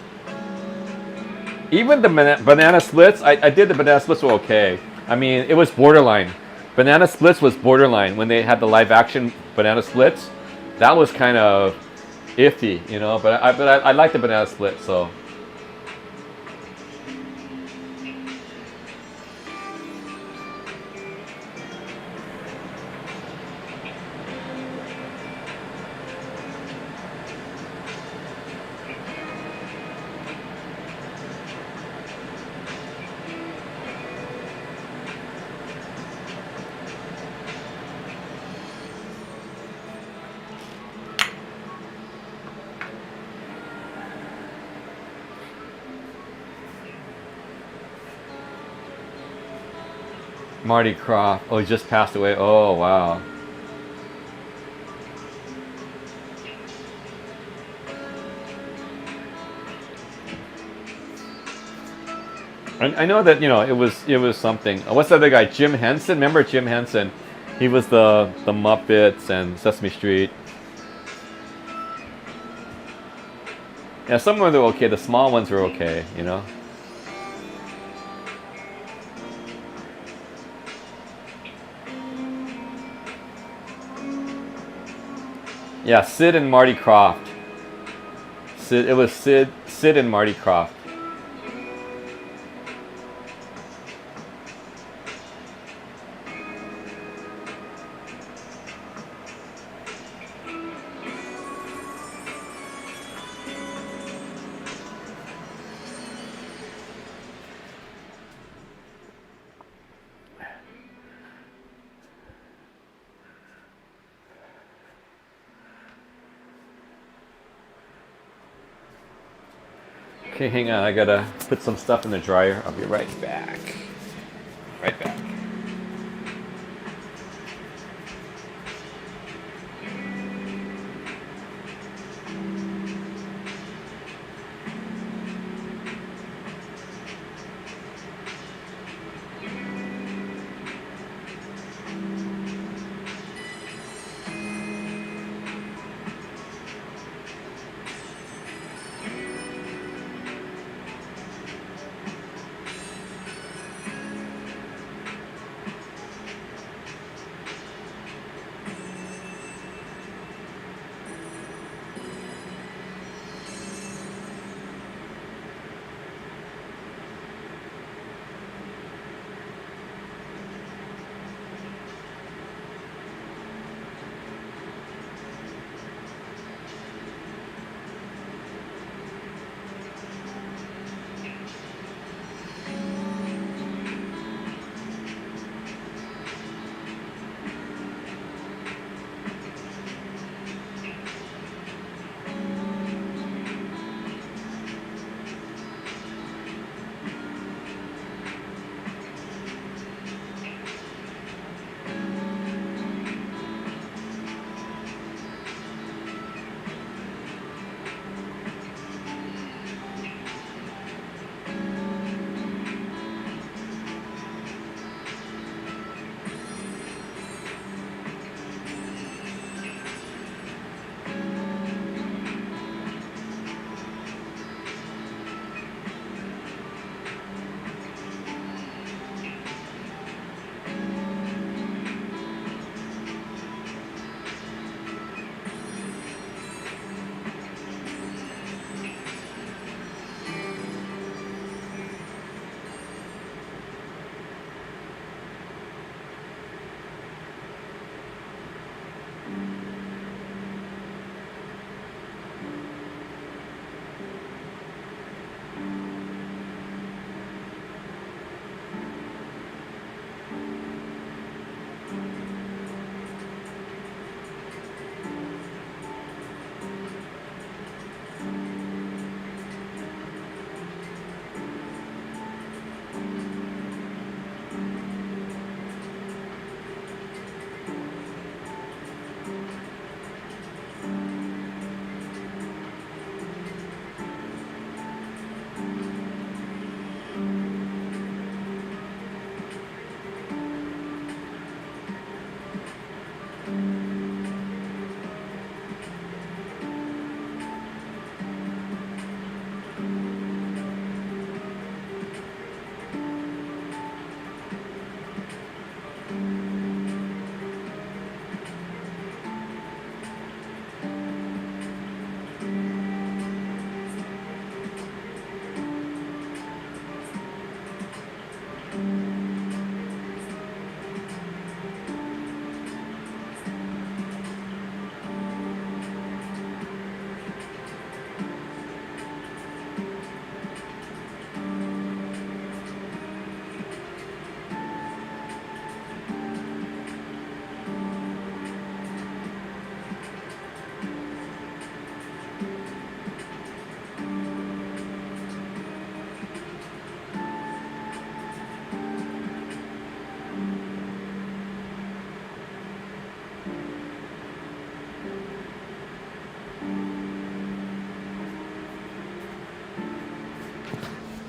banana splits. I did the banana splits were okay. I mean it was borderline. Banana Splits was borderline when they had the live action Banana Splits. That was kind of iffy, you know. But I like the Banana Split, so. Marty Krofft. Oh, he just passed away. Oh, wow. I know that, you know, it was something. What's the other guy? Jim Henson? Remember Jim Henson? He was the Muppets and Sesame Street. Yeah, some of them were okay. The small ones were okay, you know. Yeah, Sid and Marty Krofft. It was Sid and Marty Krofft. Okay, hang on. I gotta put some stuff in the dryer. I'll be right back. Right back.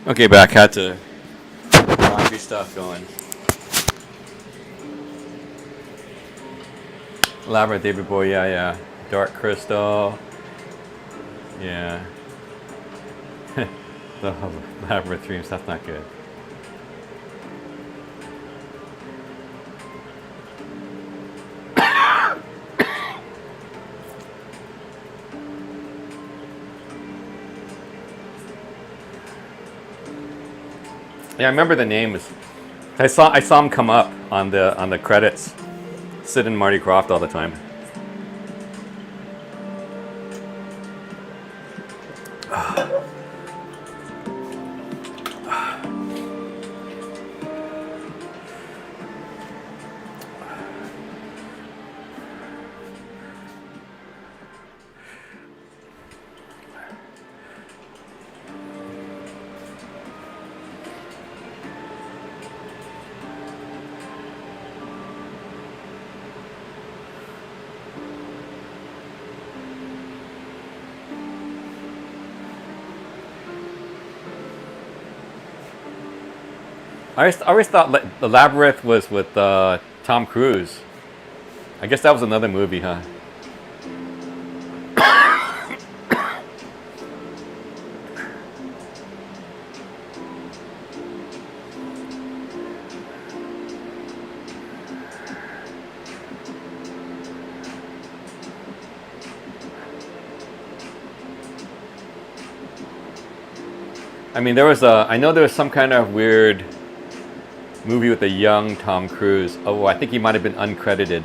Okay, back. Had to laundry stuff going. Elaborate David Boy, yeah. Dark Crystal, yeah. The Labyrinth Dreams, that's not good. Yeah, I remember the names. I saw him come up on the credits. Sid and Marty Krofft all the time. I always thought the Labyrinth was with Tom Cruise. I guess that was another movie, huh? I mean, I know there was some kind of weird movie with a young Tom Cruise. Oh, I think he might have been uncredited.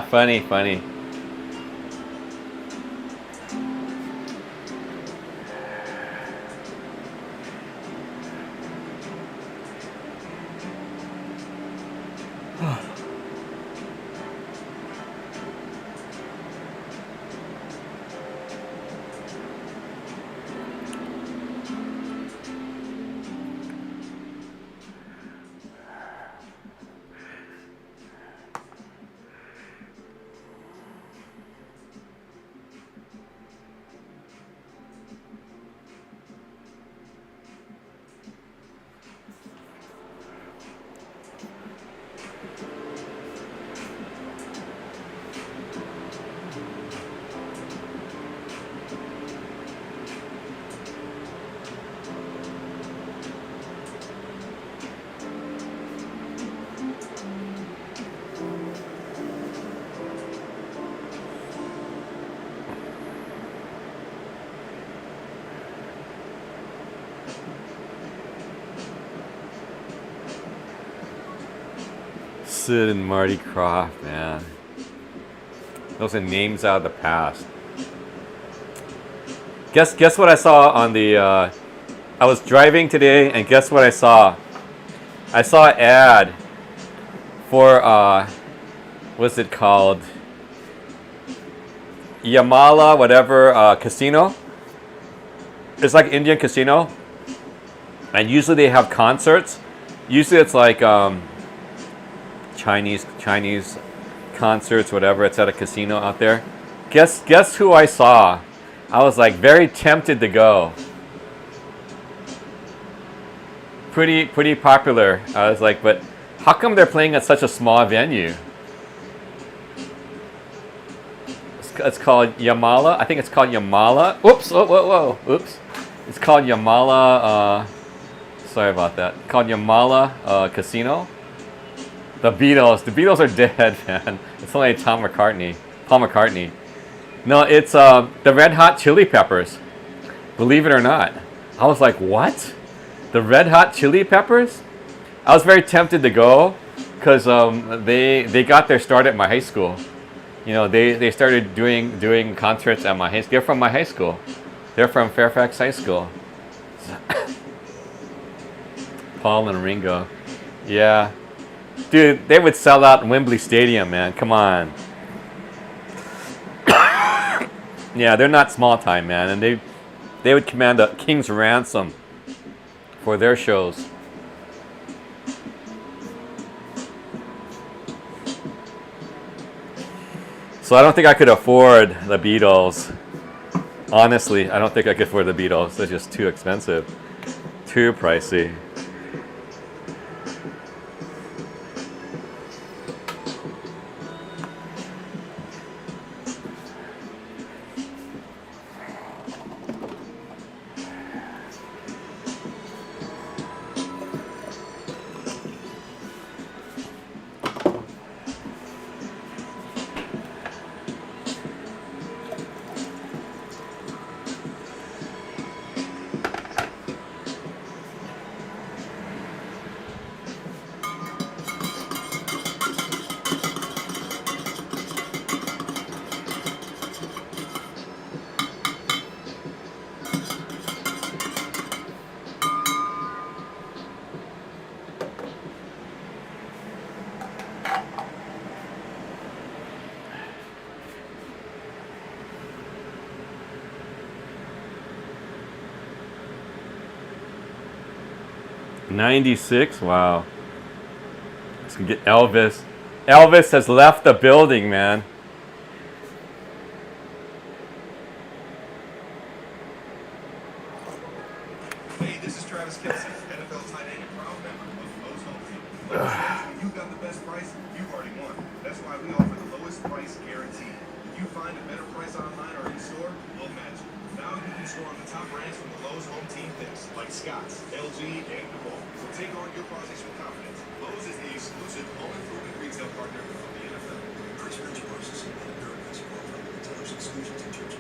Funny, funny. Sid and Marty Krofft, man. Those are names out of the past. Guess what I saw on the I was driving today and guess what I saw? I saw an ad for what's it called? Yamala whatever casino. It's like Indian casino. And usually they have concerts. Usually it's like Chinese concerts, whatever. It's at a casino out there. Guess who I saw? I was like very tempted to go. Pretty popular. I was like, but how come they're playing at such a small venue? It's called Yamala. I think it's called Yamala. Oops! Oh, whoa! Oops! It's called Yamala. Sorry about that. Called Yamala Casino. The Beatles are dead, man. It's only Paul McCartney. No, it's the Red Hot Chili Peppers. Believe it or not. I was like, what? The Red Hot Chili Peppers? I was very tempted to go because they got their start at my high school. You know, they started doing concerts at my high school. They're from my high school. They're from Fairfax High School. Paul and Ringo. Yeah. Dude, they would sell out Wembley Stadium, man. Come on. Yeah, they're not small time, man. And they would command a king's ransom for their shows. So I don't think I could afford the Beatles. Honestly, I don't think I could afford the Beatles. They're just too expensive. Too pricey. 96. Wow. Let's get Elvis. Elvis has left the building, man. Hey, this is Travis Kelce, NFL tight end and proud member of the Lowe's Home Team. Lowe's says when you got the best price, you've already won. That's why we offer the lowest price guarantee. If you find a better price online or in store, we'll match it. Now you can score on the top brands from the Lowe's Home Team picks, like Scott's, LG, and DeWalt. So take on your projects with confidence. Lowe's is the exclusive home improvement retail partner of the NFL. Price range prices and America's qualified retailers exclusions and terms of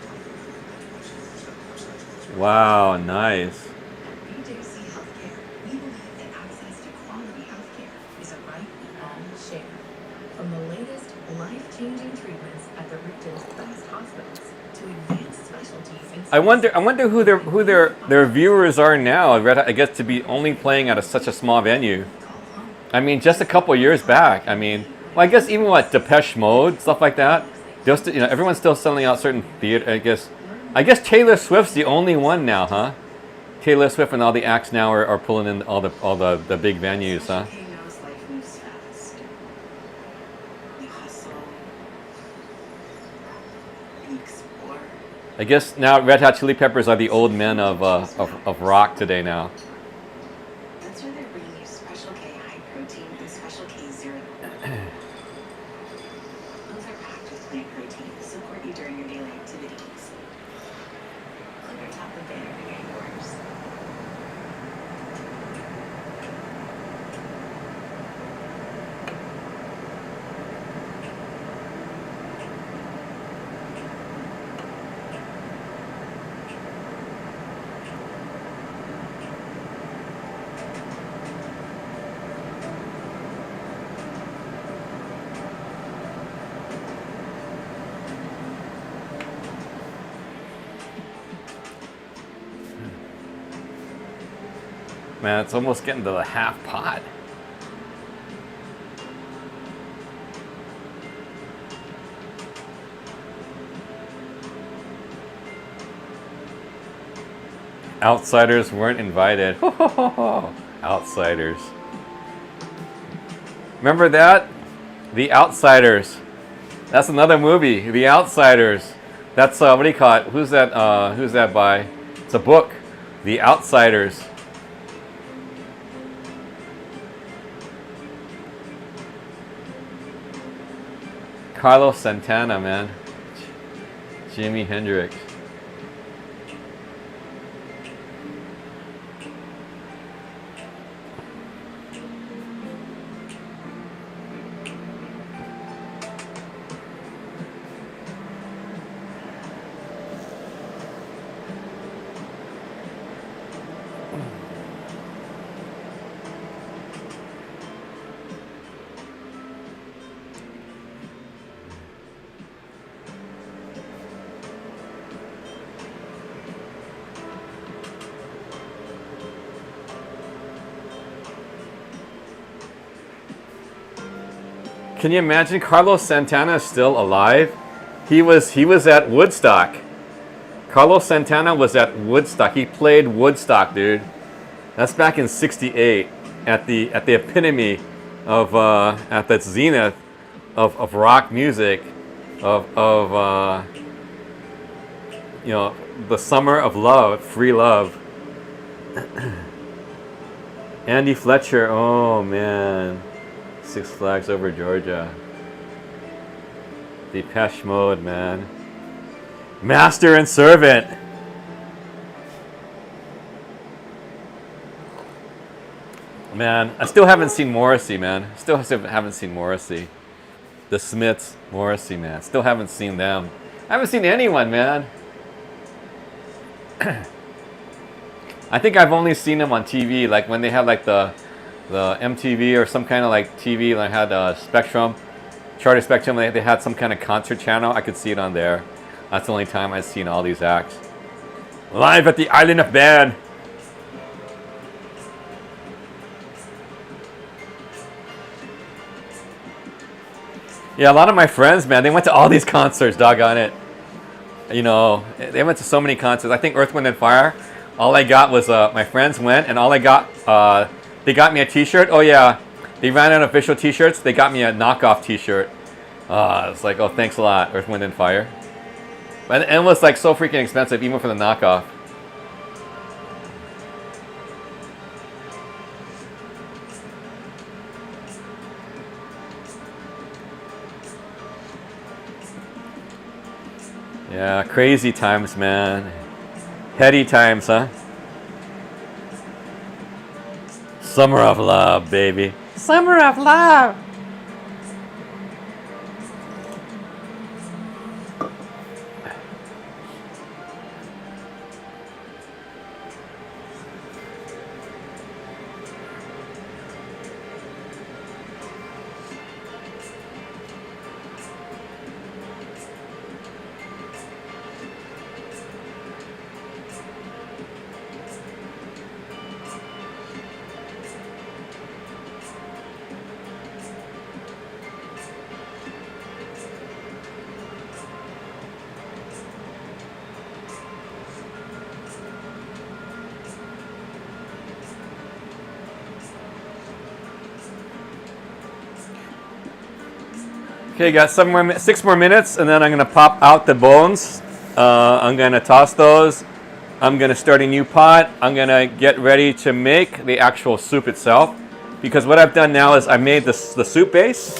Wow, nice. We do see healthcare. We believe that access to quality healthcare is a right we all share. From the latest life-changing treatments at the region's best hospitals to advanced specialties in I wonder who their viewers are now. I guess to be only playing at such a small venue. I mean, just a couple years back. I mean, well, I guess even Depeche Mode, stuff like that. Just everyone's still selling out certain theater. I guess Taylor Swift's the only one now, huh? Taylor Swift and all the acts now are pulling in all the big venues, huh? He knows life moves fast. We hustle. We explore. I guess now Red Hot Chili Peppers are the old men of rock today now. That's why they're bringing you Special K high protein and Special K zero. Those are packed with plant protein to support you during your daily activities. Click or tap the banner to get yours. Man, it's almost getting to the half pot. Outsiders weren't invited. Outsiders. Remember that? The Outsiders. That's another movie. The Outsiders. That's what do you call it? Who's that? Who's that by? It's a book. The Outsiders. Carlos Santana, man. Jimi Hendrix. Can you imagine Carlos Santana is still alive? He was at Woodstock. Carlos Santana was at Woodstock. He played Woodstock, dude. That's back in '68 at the epitome of at the zenith of rock music, of the summer of love, free love. Andy Fletcher, oh man. Six Flags Over Georgia. Depeche Mode, man. Master and Servant. Man, I still haven't seen Morrissey, man. Still haven't seen Morrissey. The Smiths, Morrissey, man. Still haven't seen them. I haven't seen anyone, man. I think I've only seen them on TV, like when they had like the MTV or some kind of like TV, like had Spectrum, Charter Spectrum, they had some kind of concert channel. I could see it on there. That's the only time I've seen all these acts. Live at the Island of Man. Yeah, a lot of my friends, man, they went to all these concerts, doggone it. You know, they went to so many concerts. I think Earth, Wind, and Fire, all I got was, my friends went, and all I got, They got me a T-shirt. Oh yeah, they ran out of official T-shirts. They got me a knockoff T-shirt. It's like, oh, thanks a lot, Earth, Wind, and Fire. And it was like so freaking expensive, even for the knockoff. Yeah, crazy times, man. Heady times, huh? Summer of love, baby. Summer of love. Okay, got 6 more minutes, and then I'm gonna pop out the bones. I'm gonna toss those. I'm gonna start a new pot. I'm gonna get ready to make the actual soup itself, because what I've done now is I made the soup base.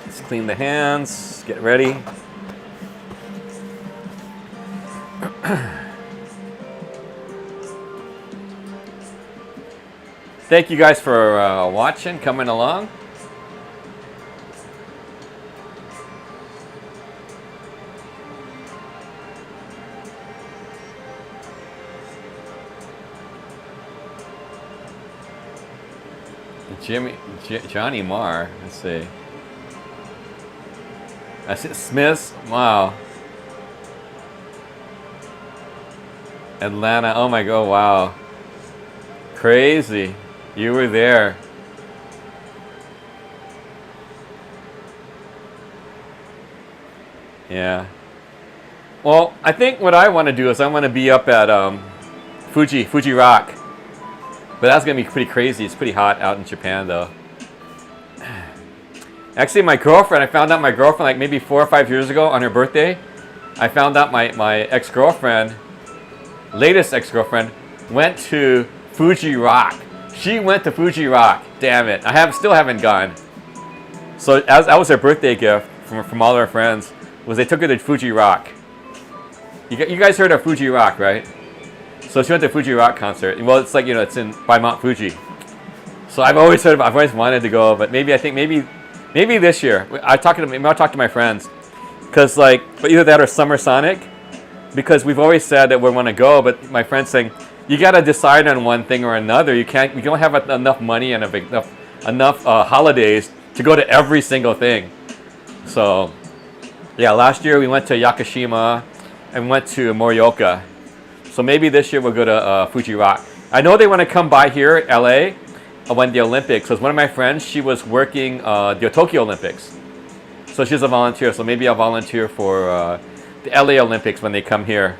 Let's clean the hands. Get ready. Thank you guys for watching, coming along. Johnny Marr, let's see. I see Smiths, wow. Atlanta, oh my god, wow. Crazy. You were there. Yeah. Well, I think what I want to do is I want to be up at Fuji Rock. But that's going to be pretty crazy. It's pretty hot out in Japan, though. Actually, my girlfriend, I found out my girlfriend like maybe 4 or 5 years ago on her birthday. I found out my ex-girlfriend, latest ex-girlfriend, went to Fuji Rock. She went to Fuji Rock. Damn it. Still haven't gone. So that was her birthday gift from all her friends, was they took her to Fuji Rock. You guys heard of Fuji Rock, right? So she went to Fuji Rock concert. Well, it's like, you know, it's by Mount Fuji. So I've always wanted to go, but maybe this year. I'll talk to my friends. Because like, but either that or Summer Sonic. Because we've always said that we want to go, but my friend's saying, you got to decide on one thing or another. You don't have enough money and enough holidays to go to every single thing. So, yeah, last year we went to Yakushima and went to Morioka. So maybe this year we'll go to Fuji Rock. I know they want to come by here, LA, when the Olympics. Because one of my friends, she was working the Tokyo Olympics. So she's a volunteer. So maybe I'll volunteer for the LA Olympics when they come here.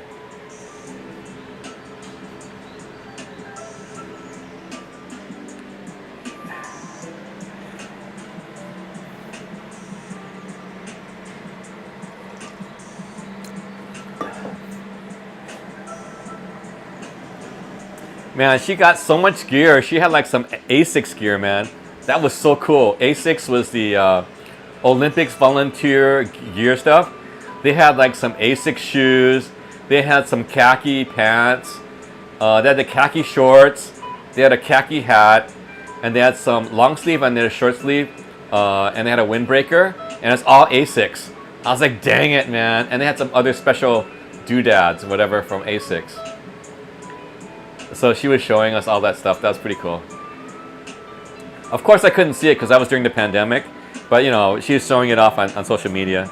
Man, she got so much gear. She had like some Asics gear, man. That was so cool. Asics was the Olympics volunteer gear stuff. They had like some Asics shoes. They had some khaki pants. They had the khaki shorts. They had a khaki hat. And they had some long sleeve and then a short sleeve. And they had a windbreaker. And it's all Asics. I was like, dang it, man. And they had some other special doodads, whatever, from Asics. So she was showing us all that stuff. That was pretty cool. Of course, I couldn't see it because that was during the pandemic. But, you know, she was showing it off on social media.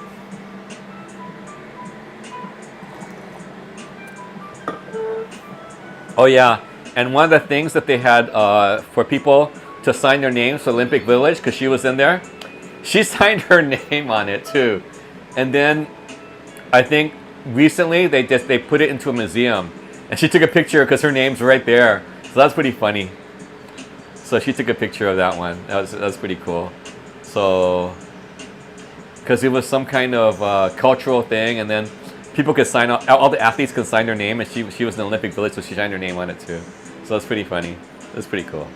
Oh, yeah. And one of the things that they had for people to sign their names for Olympic Village, because she was in there, she signed her name on it, too. And then I think recently they put it into a museum. And she took a picture because her name's right there. So that's pretty funny. So she took a picture of that one. That was pretty cool. So, because it was some kind of cultural thing, and then people could sign up. All the athletes could sign their name, and she was in the Olympic Village, so she signed her name on it too. So that's pretty funny. That's pretty cool.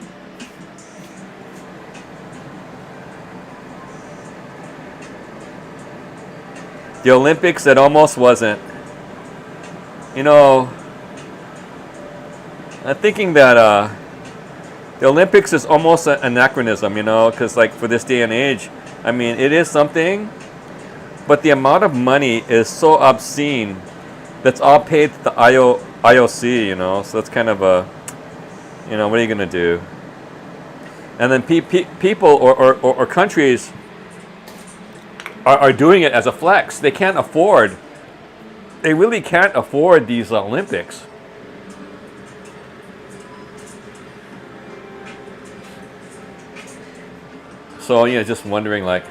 The Olympics, it almost wasn't. You know, I'm thinking that the Olympics is almost an anachronism, you know, because like for this day and age, I mean, it is something, but the amount of money is so obscene that's all paid to the IOC, you know, so that's kind of a, you know, what are you going to do? And then people or countries are doing it as a flex. They can't afford, they really can't afford these Olympics. So, you know, just wondering like,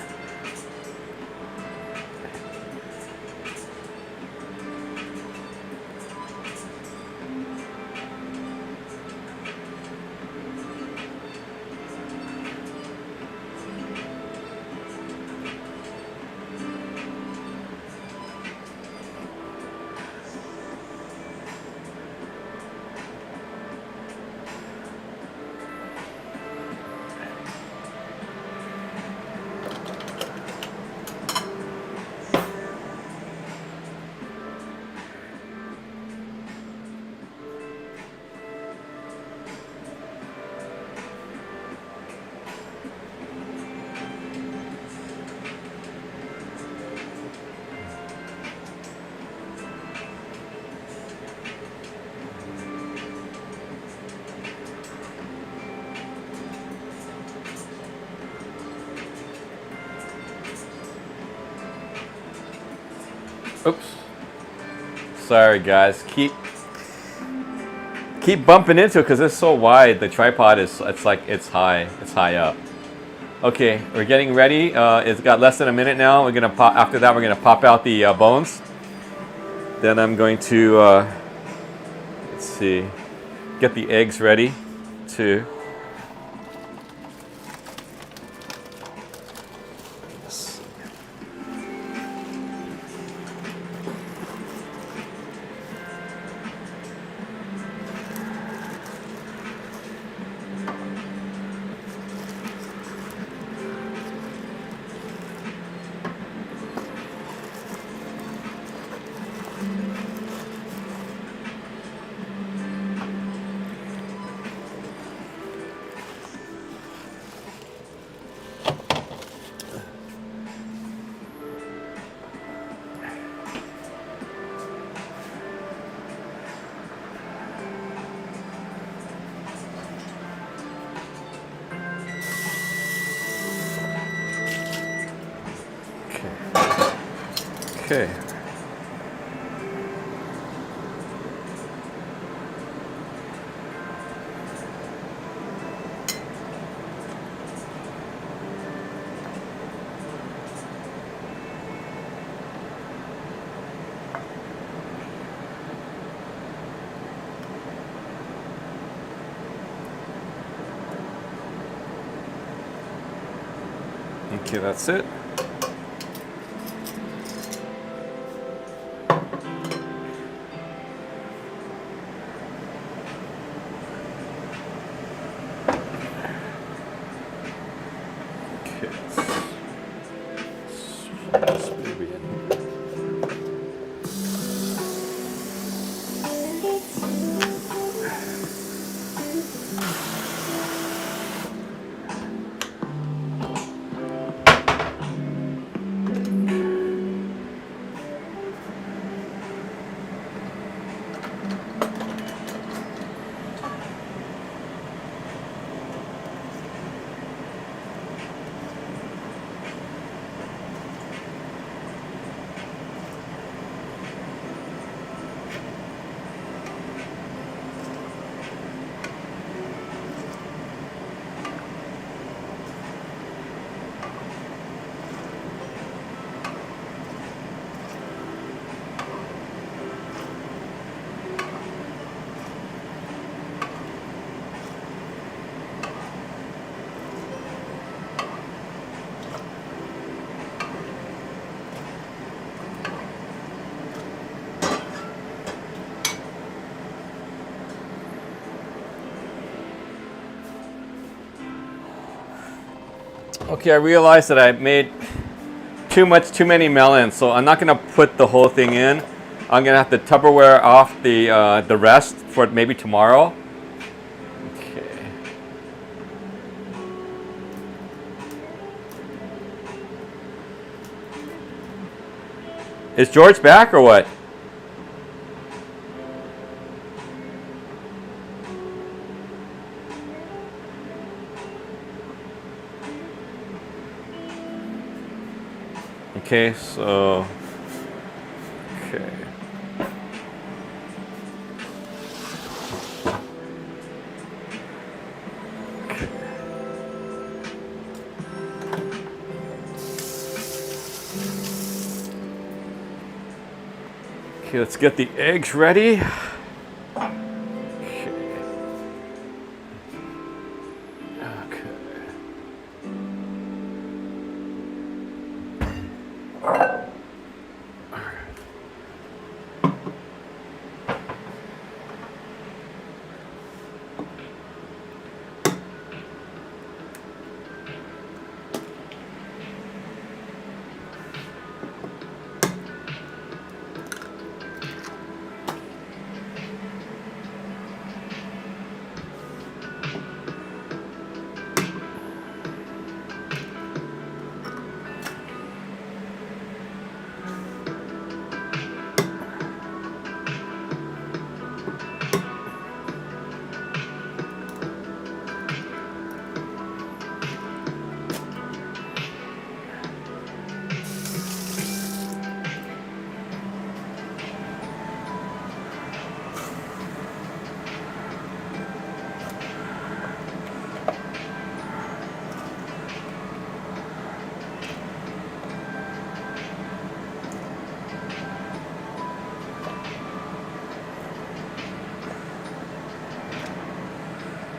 oops. Sorry guys, keep bumping into it because it's so wide. The tripod is, it's high up. Okay, we're getting ready. It's got less than a minute now. We're gonna pop. After that, we're gonna pop out the bones. Then I'm going to let's see, get the eggs ready too. Okay. Okay, that's it. Okay, I realized that I made too many melons, so I'm not gonna put the whole thing in. I'm gonna have to Tupperware off the rest for maybe tomorrow. Okay. Is George back or what? Okay, so okay. Okay, let's get the eggs ready. Okay. Okay.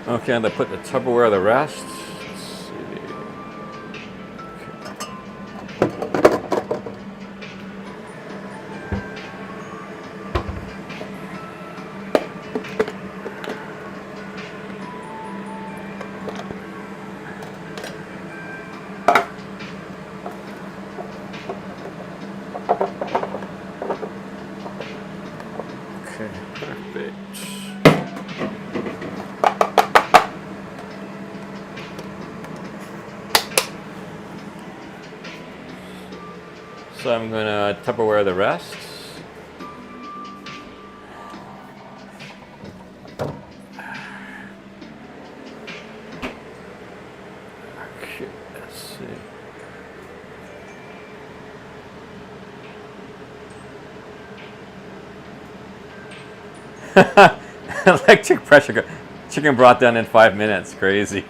Okay, I'm gonna put the Tupperware the rest. Let's see. Okay, perfect. So I'm gonna Tupperware the rest. Okay, let's see. Electric pressure chicken brought down in 5 minutes. Crazy.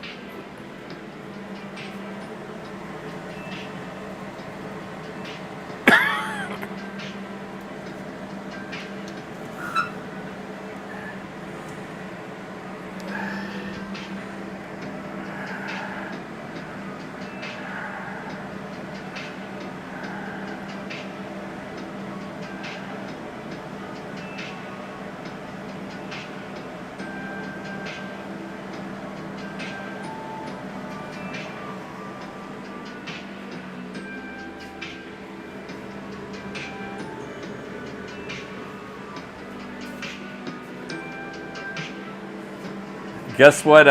Guess what?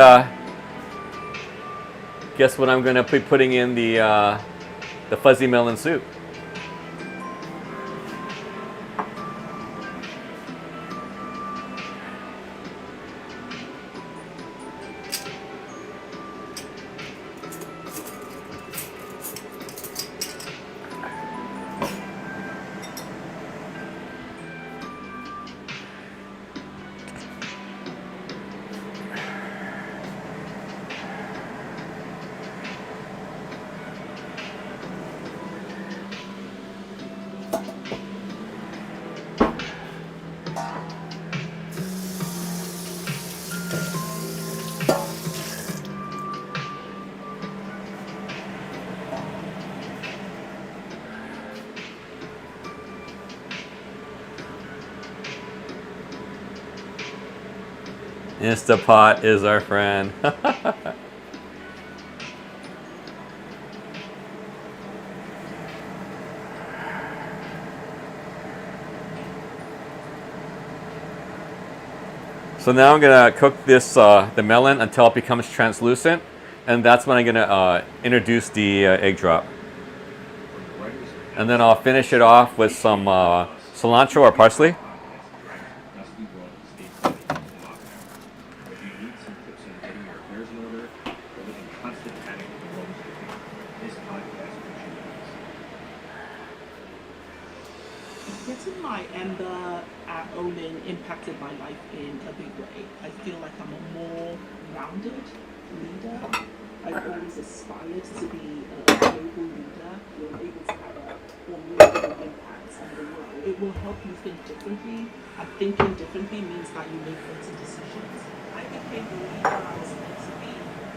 Guess what? I'm gonna be putting in the fuzzy melon soup. Instapot is our friend. So now I'm gonna cook this the melon until it becomes translucent, and that's when I'm gonna introduce the egg drop. And then I'll finish it off with some cilantro or parsley. Getting my Ember at Olin impacted my life in a big way. I feel like I'm a more rounded leader. I've always aspired to be a global leader. You're able to have a more meaningful impact on the world. It will help you think differently, and thinking differently means that you make better decisions. I became the leader I was meant to be.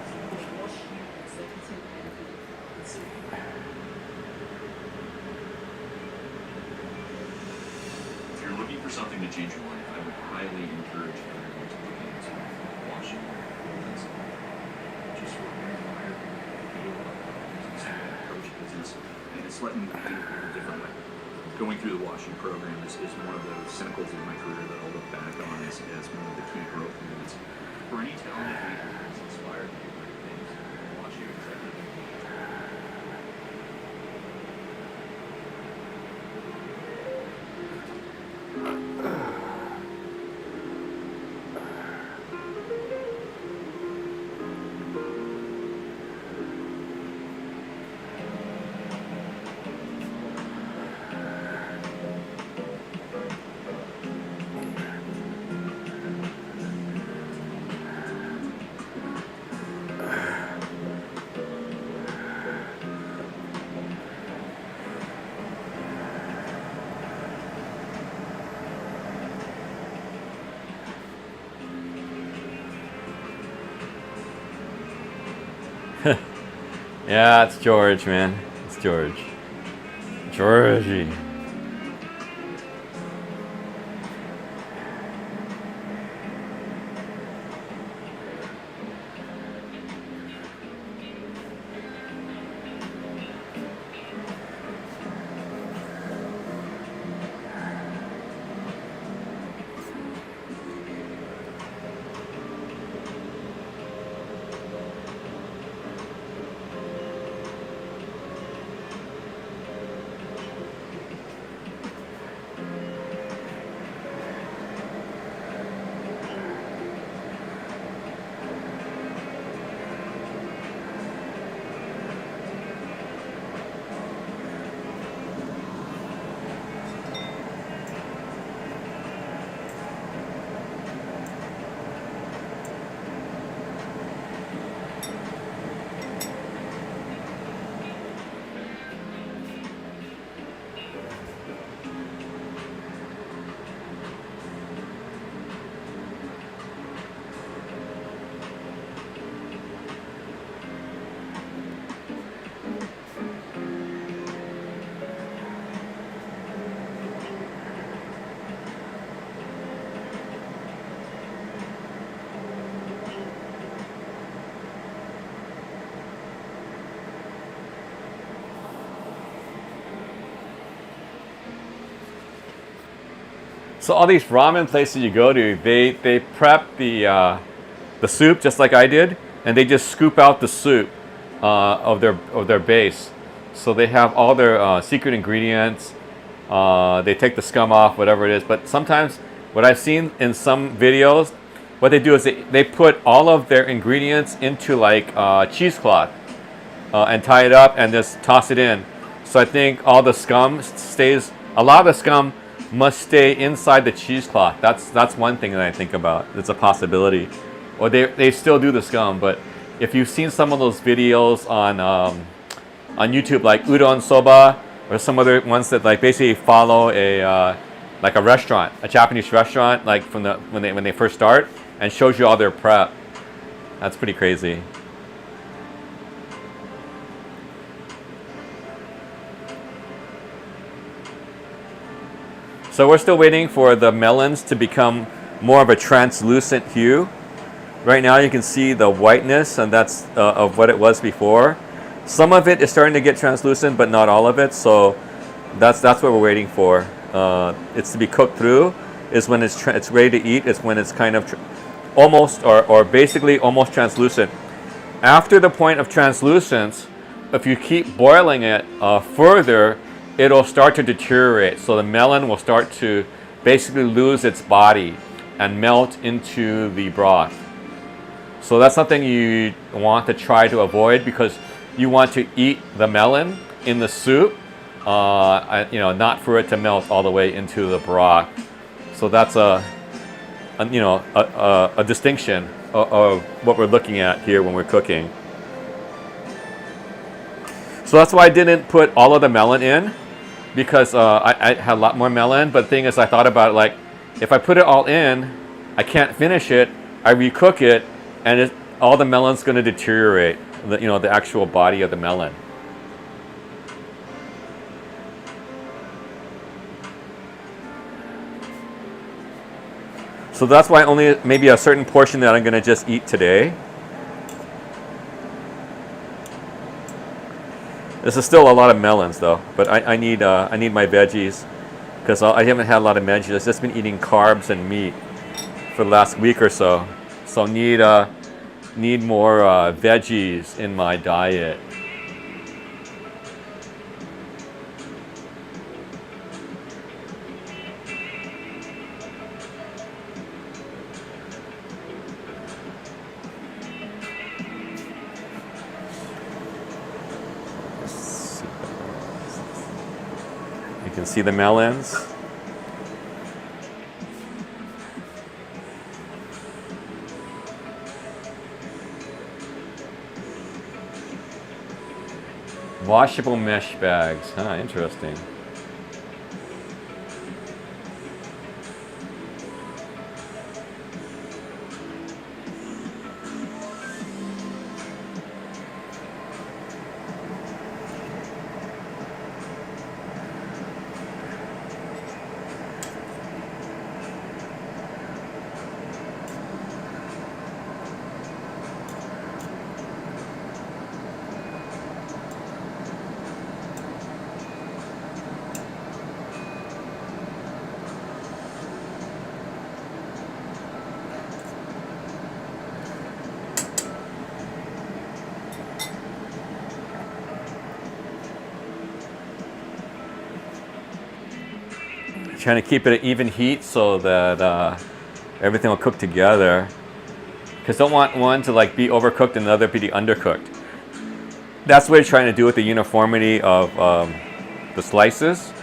So the wash you executive envy. And so if you're looking for something to change your life, I would highly encourage everyone to look into washing movements. Just for approach business, and it's letting me think in a different way. Going through the washing program is one of those cynicals in my career that I'll look back on as one of the key growth movements. For any talented leader who's inspired to do great things, washing executive Yeah, it's George, man. It's George. Georgie. So all these ramen places you go to, they prep the soup just like I did, and they just scoop out the soup of their base. So they have all their secret ingredients. They take the scum off, whatever it is. But sometimes, what I've seen in some videos, what they do is they put all of their ingredients into like cheesecloth and tie it up and just toss it in. So I think all the scum stays. A lot of the scum must stay inside the cheesecloth. That's one thing that I think about. It's a possibility. Or they still do the scum, but if you've seen some of those videos on YouTube, like udon soba, or some other ones that like basically follow a like a restaurant, a Japanese restaurant, like from the when they first start, and shows you all their prep. That's pretty crazy. So we're still waiting for the melons to become more of a translucent hue. Right now you can see the whiteness, and that's of what it was before. Some of it is starting to get translucent, but not all of it. So that's what we're waiting for. It's to be cooked through. is when it's ready to eat. It's when it's kind of almost or basically almost translucent. After the point of translucence, if you keep boiling it further, it'll start to deteriorate. So the melon will start to basically lose its body and melt into the broth. So that's something you want to try to avoid, because you want to eat the melon in the soup, not for it to melt all the way into the broth. So that's a distinction of what we're looking at here when we're cooking. So that's why I didn't put all of the melon in, because I had a lot more melon. But the thing is, I thought about it, like, if I put it all in, I can't finish it. I recook it, and all the melon's going to deteriorate. The actual body of the melon. So that's why only maybe a certain portion that I'm going to just eat today. This is still a lot of melons though, but I need my veggies, because I haven't had a lot of veggies. I've just been eating carbs and meat for the last week or so. So need more veggies in my diet. You can see the melons. Washable mesh bags. Interesting. Trying to keep it at even heat so that everything will cook together. Because don't want one to like be overcooked and the other be undercooked. That's what you're trying to do with the uniformity of the slices,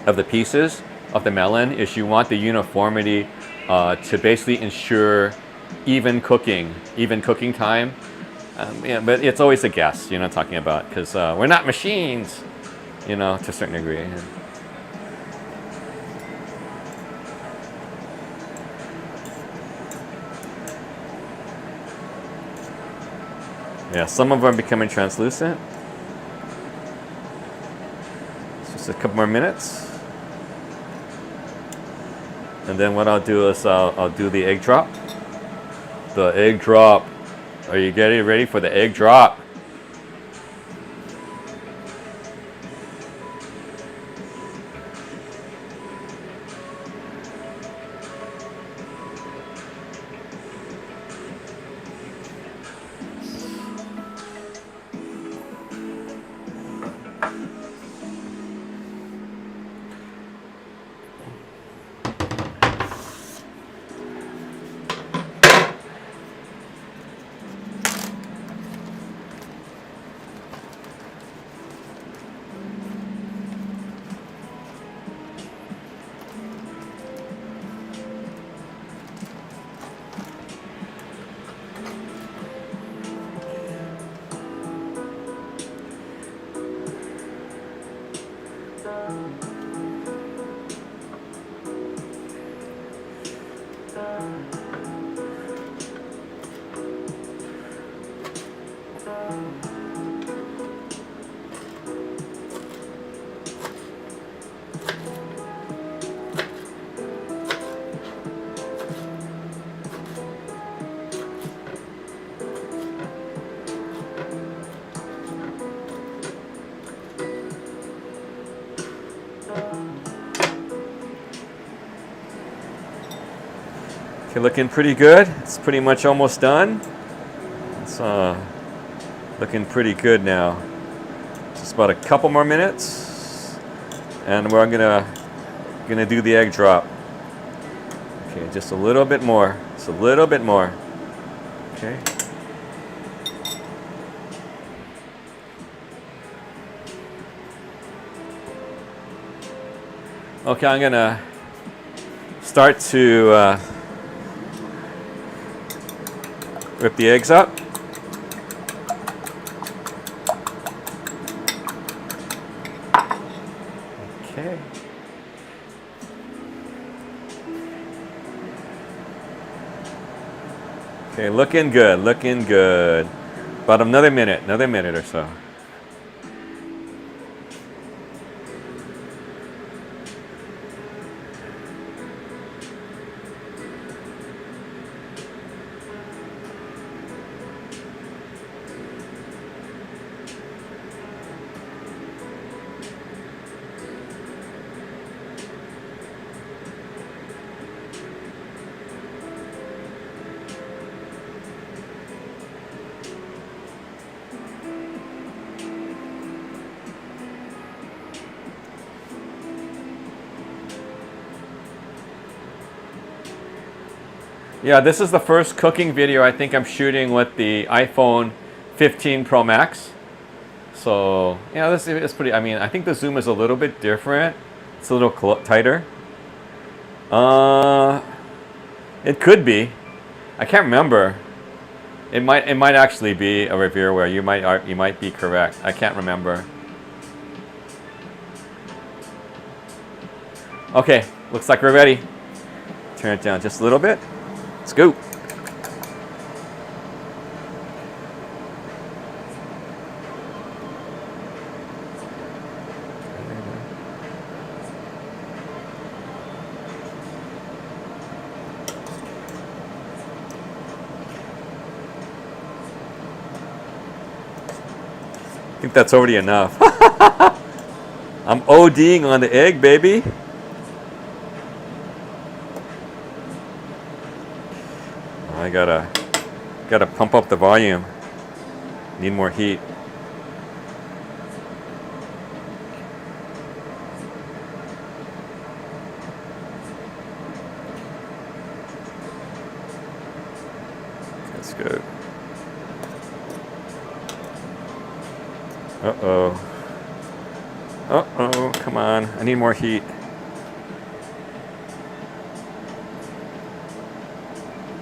of the pieces of the melon, is you want the uniformity to basically ensure even cooking time. But it's always a guess, talking about, because we're not machines, to a certain degree. Yeah, some of them are becoming translucent. It's just a couple more minutes. And then what I'll do is I'll do the egg drop. The egg drop. Are you getting ready for the egg drop? Okay, looking pretty good. It's pretty much almost done. It's looking pretty good now. Just about a couple more minutes, and we're gonna do the egg drop. Okay, just a little bit more. Just a little bit more. Okay. Okay, I'm gonna start to rip the eggs up. Okay. Okay, looking good, looking good. About another minute or so. Yeah, this is the first cooking video I think I'm shooting with the iPhone 15 Pro Max. So, yeah, this is pretty, I mean, I think the zoom is a little bit different. It's a little tighter. It could be. I can't remember. It might actually be a review where you might be correct. I can't remember. Okay, looks like we're ready. Turn it down just a little bit. Let's go. I think that's already enough. I'm ODing on the egg, baby. I gotta pump up the volume. Need more heat. That's good. Uh-oh. Uh-oh, come on. I need more heat.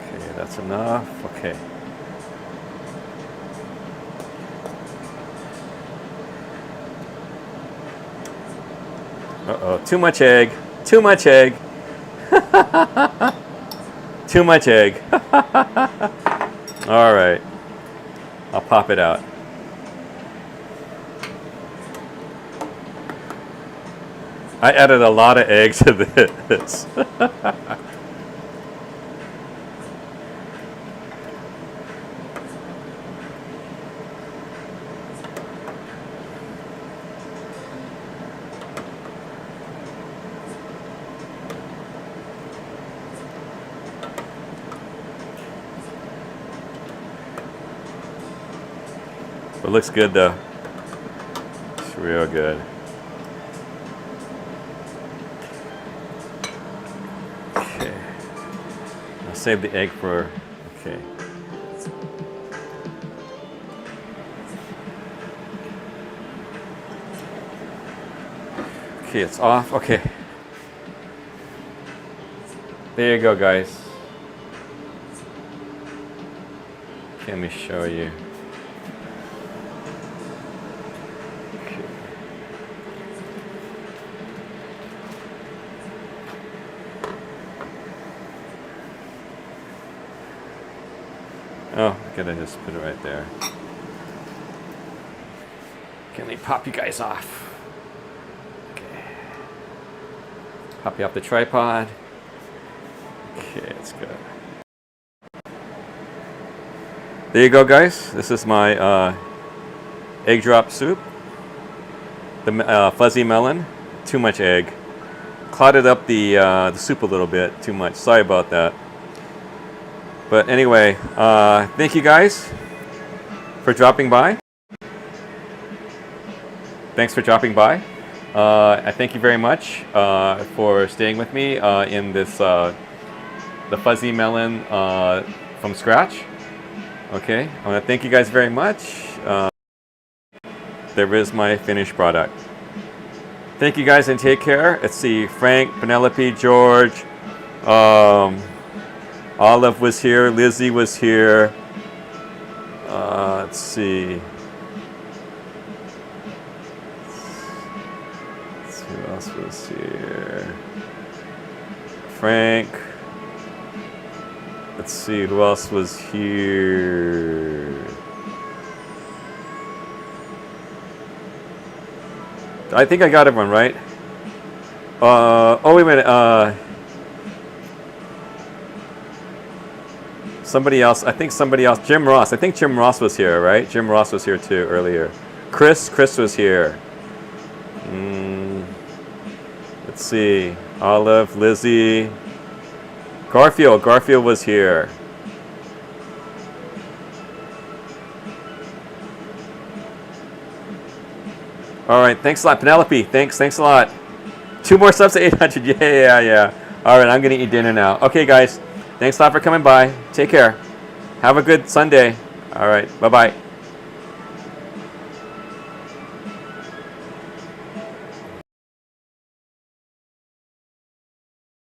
Okay, that's enough. Okay. Uh-oh, too much egg. Too much egg. Too much egg. All right. I'll pop it out. I added a lot of eggs to this. It looks good though. It's real good. Okay. I'll save the egg for, okay. Okay, it's off. Okay. There you go, guys. Let me show you. Oh, I gotta just put it right there. Can we pop you guys off? Okay. Pop you off the tripod. Okay, that's good. There you go, guys. This is my egg drop soup. The fuzzy melon. Too much egg. Clouded up the soup a little bit. Too much. Sorry about that. But anyway, thank you guys for dropping by. Thanks for dropping by. I thank you very much for staying with me in this the fuzzy melon from scratch. Okay, I want to thank you guys very much. There is my finished product. Thank you guys and take care. Let's see, Frank, Penelope, George, Olive was here, Lizzie was here. Let's see. Who else was here? Frank. Let's see, who else was here? I think I got everyone right. Oh, wait a minute. Somebody else. I think somebody else. Jim Ross. I think Jim Ross was here, right? Jim Ross was here too earlier. Chris was here. Let's see. Olive, Lizzie. Garfield was here. All right, thanks a lot, Penelope. Thanks a lot. 2 more subs to 800. Yeah. All right, I'm gonna eat dinner now. Okay, guys. Thanks a lot for coming by. Take care. Have a good Sunday. All right, bye-bye.